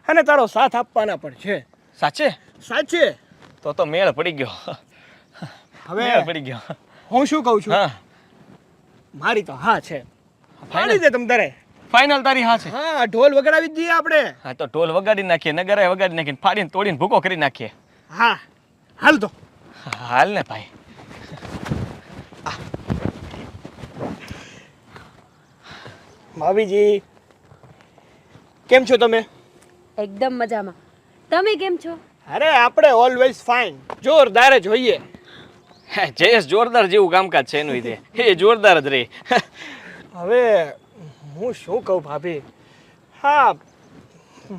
અને તારો સાથ આપવાના પણ છે. સાચે? સાચે. તો મેળ પડી ગયો. હવે મેળ પડી ગયો. હું શું કહું છું, હા, મારી તો હા છે. પાડી દે તમ તારે. ફાઇનલ તારી હા છે? હા, ઢોલ વગાડાવી જ દઈએ આપણે. હા તો ઢોલ વગાડી નાખીએ, નગરાય વગાડી નાખીએ, ફાડીને તોડીને ભૂકો કરી નાખીએ. હા, હાલ તો. હાલ ને ભાઈ. ભાભીજી, કેમ છો તમે? એકદમ મજામાં. તમે કેમ છો? અરે આપણે ઓલવેઝ ફાઇન, જોરદાર જ હોઈએ. જયેશ જોરદાર જેવું કામકાજ છે એનું એ જોરદાર જ રહે. હવે હું શું કહું ભાભી, હા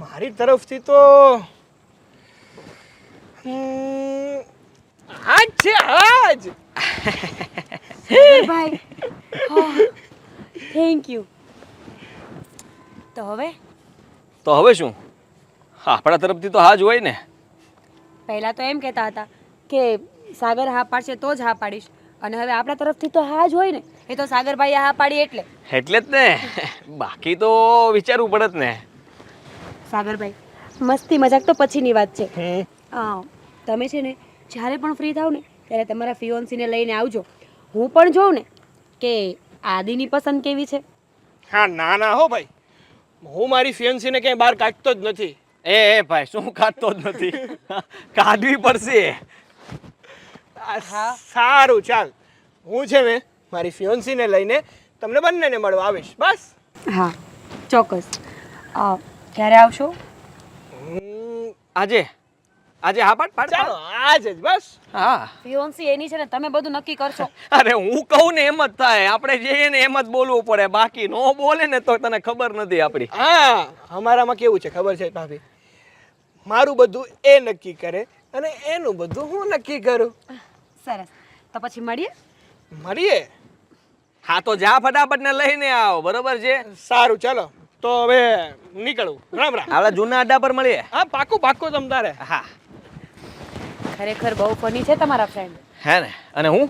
મારી તરફથી તો આજ છે આજ. ભાઈ, થેન્ક યુ. તો હવે શું, આપણા તરફથી તો હા જ હોય ને. પહેલા તો એમ કહેતા હતા કે સાગર હા પાડશે તો જ હા પાડીશ, અને હવે આપણા તરફથી તો હા જ હોય ને. એ તો સાગરભાઈએ હા પાડી એટલે જ ને, બાકી તો વિચારવું પડે જ ને. સાગરભાઈ, મસ્તી મજાક તો પછીની વાત છે. હમ. તમે છે ને જ્યારે પણ ફ્રી થાવ ને ત્યારે તમારા ફિયોન્સીને લઈને આવજો. હું પણ જોઉં ને કે આદિની પસંદ કેવી છે. હા ના ના હો ભાઈ, હું મારી ફિયન્સીને ક્યાંય બહાર કાઢતો જ નથી. એ ભાઈ, શું કાઢતો જ નથી? કાઢવી પડશે. સારું ચાલ, હું છે ને મારી ફિયોન્સીને લઈને તમને બંનેને મળવા આવીશ બસ. હા, ચોક્કસ. ક્યારે આવશો? આજે હા પાડ. ચાલો આજ જ બસ. હા, ફિયોન્સી એની છે ને, તમે બધું નક્કી કરશો. અરે હું કહું ને એમ જ થાય, આપણે જઈએ ને એમ જ બોલવું પડે, બાકી નો બોલે ને તો તને ખબર નથી આપણી. હા, અમારામાં કેવું છે ખબર છે ભાભી, મારું બધું એ નક્કી કરે અને એનું બધું હું નક્કી કરું. સરસ. તો પછી મળીએ. હા તો જા ફટાફટ ને લઈને આવો, બરોબર છે? સારું ચાલો, તો હવે નીકળું. રામ રામ. આપણા જૂના અડ્ડા પર મળીએ. હા પાક્કું તમ તારે. હા. ખરેખર બહુ ફની છે તમારા ફ્રેન્ડ. હે ને? અને હું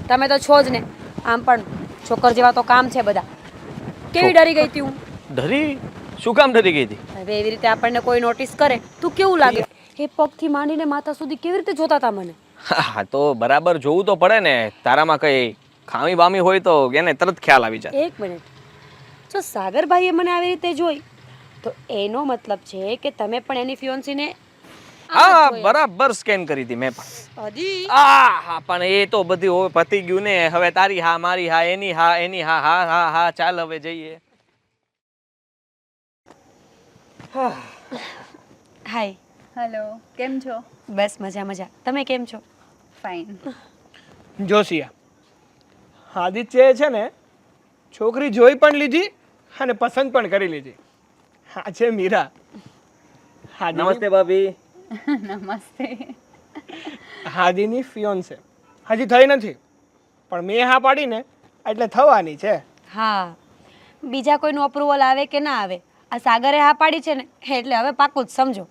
તમે તો છો જ ને. આમ પણ છોકર જેવા તો કામ છે બધા. કેવી ડરી ગઈ હતી હું. ડરી? શું કામ ડરી ગઈ હતી? હવે એવી રીતે આપણને કોઈ નોટિસ કરે તું કેવું લાગે? એ પગથી માંડીને માથા સુધી કેવી રીતે જોતા હતા મને? હા તો બરાબર જોવું તો પડે ને, તારામાં કઈ ખામી બામી હોય તો એને તરત ખ્યાલ આવી જાય. એક મિનિટ, જો સાગરભાઈએ મને આવી રીતે જોઈ તો એનો મતલબ છે કે તમે પણ એની ફિયોન્સીને હા બરાબર સ્કેન કરી હતી મેં પણ. અદી હા પણ એ તો બધી હવે પતી ગયું ને. હવે તારી હા, મારી હા, એની હા, હા ચાલ હવે જઈએ. હાય. હેલો, કેમ છો? બસ મજા મજા. તમે કેમ છો? ફાઇન. જોશિયા, આદિત્યએ છે ને છોકરી જોઈ પણ લીધી અને પસંદ પણ કરી લીધી. હા છે મીરા. નમસ્તે ભાભી. નમસ્તે. હાદીની ફિયોન્સે હજી થઈ નથી, પણ મેં હા પાડીને એટલે થવાની છે. હા, બીજા કોઈનું અપ્રુવલ આવે કે ના આવે, આ સાગરે હા પાડી છે ને એટલે હવે પાક્કું જ સમજો.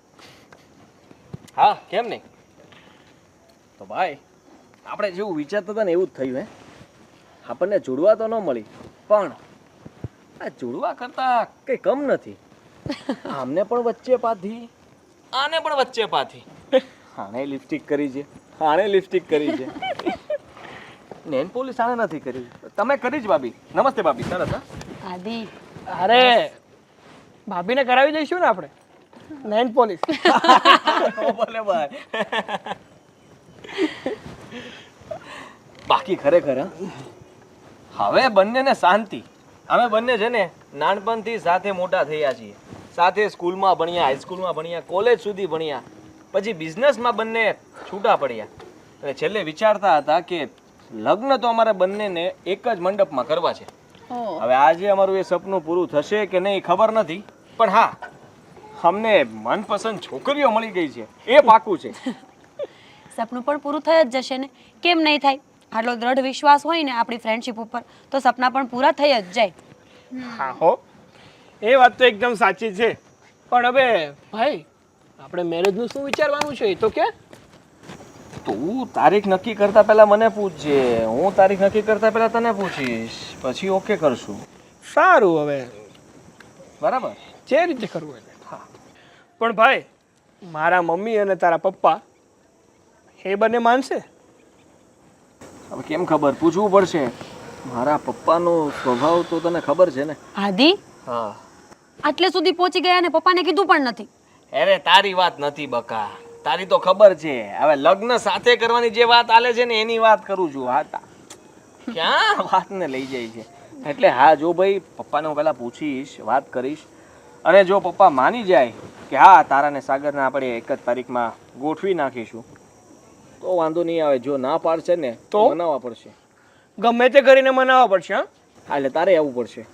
હા, કેમ નહીં? તો ભાઈ, આપણે જેવું વિચારતા હતા ને એવું જ થયું. આપણને જોડવા તો ન મળી, પણ આ જોડવા કરતા કંઈ કમ નથી. આમને પણ વચ્ચે પાથી, આને પણ વચ્ચે પાથી. આને લિપસ્ટિક કરી છે, આને લિપસ્ટિક કરી છે. નેન પોલીસ આને નથી કરી. તમે કરી જ ભાભી. નમસ્તે ભાભી. સરસ. હા, આદિ, અરે ભાભીને કરાવી દઈશું ને આપણે નેન પોલીસ. ભલે ભાઈ. બાકી ખરેખર હવે બંનેને શાંતિ. અમે બંને છે ને નાનપણથી સાથે મોટા થયા છીએ, સાથે સ્કૂલમાં ભણ્યા, હાઈસ્કૂલમાં ભણ્યા, કોલેજ સુધી ભણ્યા, પછી બિઝનેસમાં બંને છૂટા પડ્યા અને છેલ્લે વિચારતા હતા કે લગ્ન તો અમારે બંનેને એક જ મંડપમાં કરવા છે. હવે આજે અમારું એ સપનું પૂરું થશે કે નહીં ખબર નથી, પણ હા, અમને મનપસંદ છોકરીઓ મળી ગઈ છે એ પાકું છે. સપનું પણ પૂરું થઈ જ જશે ને, કેમ નહીં થાય? આટલો દ્રઢ વિશ્વાસ હોય ને આપણી ફ્રેન્ડશિપ ઉપર તો સપના પણ પૂરા થઈ જ જાય. હા હો, એ વાત તો એકદમ સાચી છે. પણ હવે ભાઈ, આપણે મેરેજનું શું વિચારવાનું છે એ તો કે? તું તારીખ નક્કી કરતા પહેલા મને પૂછજે, હું તારીખ નક્કી કરતા પહેલા તને પૂછીશ, પછી ઓકે કરશું. સારું, હવે બરાબર? જે રીતે કરવું એટલે. હા, પણ ભાઈ, મારા મમ્મી અને તારા પપ્પા એ બંને માનશે? હવે કેમ ખબર? પૂછવું પડશે. મારા પપ્પાનો સ્વભાવ તો તને ખબર છે ને. આદિ, હા. આટલે સુધી પહોંચી ગયા ને પપ્પાને કીધું પણ નથી. અરે તારી વાત નથી બકા, તારી તો ખબર છે. હવે લગ્ન સાથે કરવાની જે વાત આલે છે ને એની વાત કરું છું. હા, ક્યાં વાતને લઈ જાય છે. એટલે હા, જો ભાઈ, પપ્પાને હું પહેલાં પૂછીશ, વાત કરીશ, અને જો પપ્પા માની જાય કે હા, તારા ને સાગરને આપણે એક જ તારીખમાં ગોઠવી નાખીશું, તો વાંધો નહીં આવે. જો ના પાડશે ને તો મનાવવા પડશે. ગમે તે કરીને મનાવવા પડશે. હા, હા, એટલે તારે આવવું પડશે,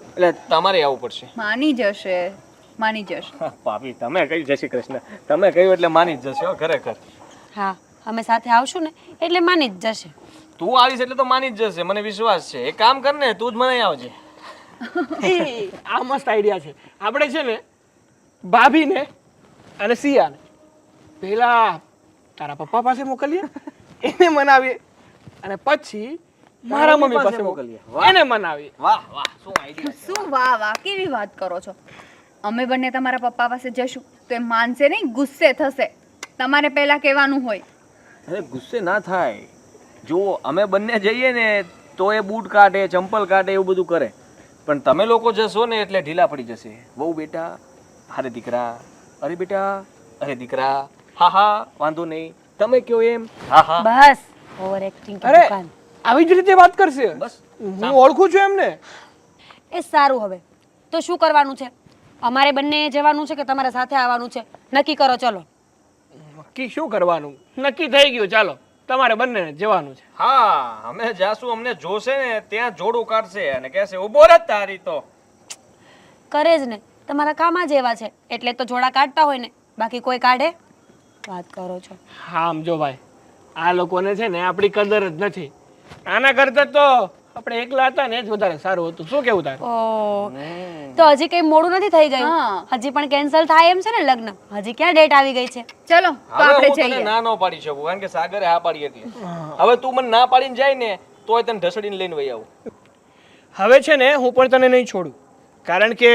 એટલે તમારે આવવું પડશે. માની જશે, માની જશે. ભાભી, તમે કહ્યું જય શ્રી કૃષ્ણ, તમે કહ્યું એટલે માની જ જશે. ખરેખર હા, અમે સાથે આવશું ને એટલે માની જ જશે. તું આવીશ એટલે તો માની જ જશે, મને વિશ્વાસ છે. એક કામ કર ને, તું જ મને આવજે. આ મસ્ત આઈડિયા છે. આપણે છે ને ભાભીને અને સિયાને પેલા તારા પપ્પા પાસે મોકલીએ, એને મનાવીએ, અને પછી મારા મમ્મી પાસે મોકલીએ, એને મનાવીએ. વાહ વાહ, શું આઈડિયા. શું વાહ વાહ, કેવી વાત કરો છો? અમે બંને તમારા પપ્પા પાસે જશું તો એ માનશે નહીં, ગુસ્સે થશે. તમારે પહેલા કહેવાનું હોય. અરે ગુસ્સે ના થાય. જો અમે બંને જઈએ ને તો એ બૂટ કાઢે, ચંપલ કાઢે, એવું બધું કરે, પણ તમે લોકો જશો ને એટલે ઢીલા પડી જશે. બહુ બેટા, અરે દીકરા, અરે બેટા, અરે દીકરા, હા હા, વાંધો નહીં, તમે કયો એમ, હા હા. બસ, ઓવર એક્ટિંગ અરે આવી જ રીતે વાત કરશે. બસ, હું ઓળખું છું એમને. એ સારું. હવે તો શું કરવાનું છે? અમારે બંને જવાનું છે કે તમારે સાથે આવવાનું છે? નક્કી કરો. ચલો. નક્કી શું કરવાનું? નક્કી થઈ ગયું. ચાલો, તમારે બંને જવાનું છે. હા, અમે જાશું. અમને જોશે ને ત્યાં જોડું કાઢશે અને કહેશે ઉભો રહે તારી. તો કરે જ ને, તમારા કામ જ એવા છે એટલે તો જોડા કાઢતા હોય ને, બાકી કોઈ કાઢે? વાત કરો છો. હા, આમ જો ભાઈ, આ લોકોને છે ને આપણી કદર જ નથી. આના કરતા તો આપણે એકલા હતા ને એ જ વધારે સારું હતું. શું કેવું તારે? ઓ, તો હજી કઈ મોડું નથી થઈ ગયું? હા. હજી પણ કેન્સલ થાય એમ છે ને લગ્ન? હજી ક્યાં ડેટ આવી ગઈ છે? ચલો તો હવે આપણે હું તને જઈએ. ના ન પાડી શકું, કારણ કે સાગરે હા પાડી એટલે. હવે તું મને ના પાડીને જાય ને તોય તને ઢસડીને લઈને વહી આવું. હવે છે ને હું પણ તને નહીં છોડું, કારણ કે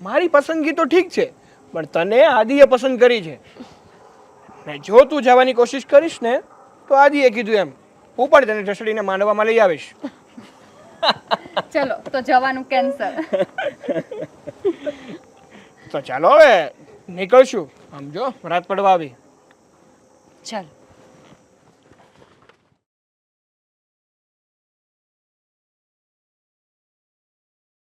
મારી પસંદગી તો ઠીક છે, પણ તને આદિએ પસંદ કરી છે. ને જો તું જવાની કોશિશ કરીશ ને તો આદિએ કીધું એમ હું પણ તને ઢસડીને માંડવામાં લઈ આવીશ. ચલો તો જવાનું કેન્સલ. તો ચાલો હવે નીકળશું. આમ જો રાત પડવા આવી. ચાલ.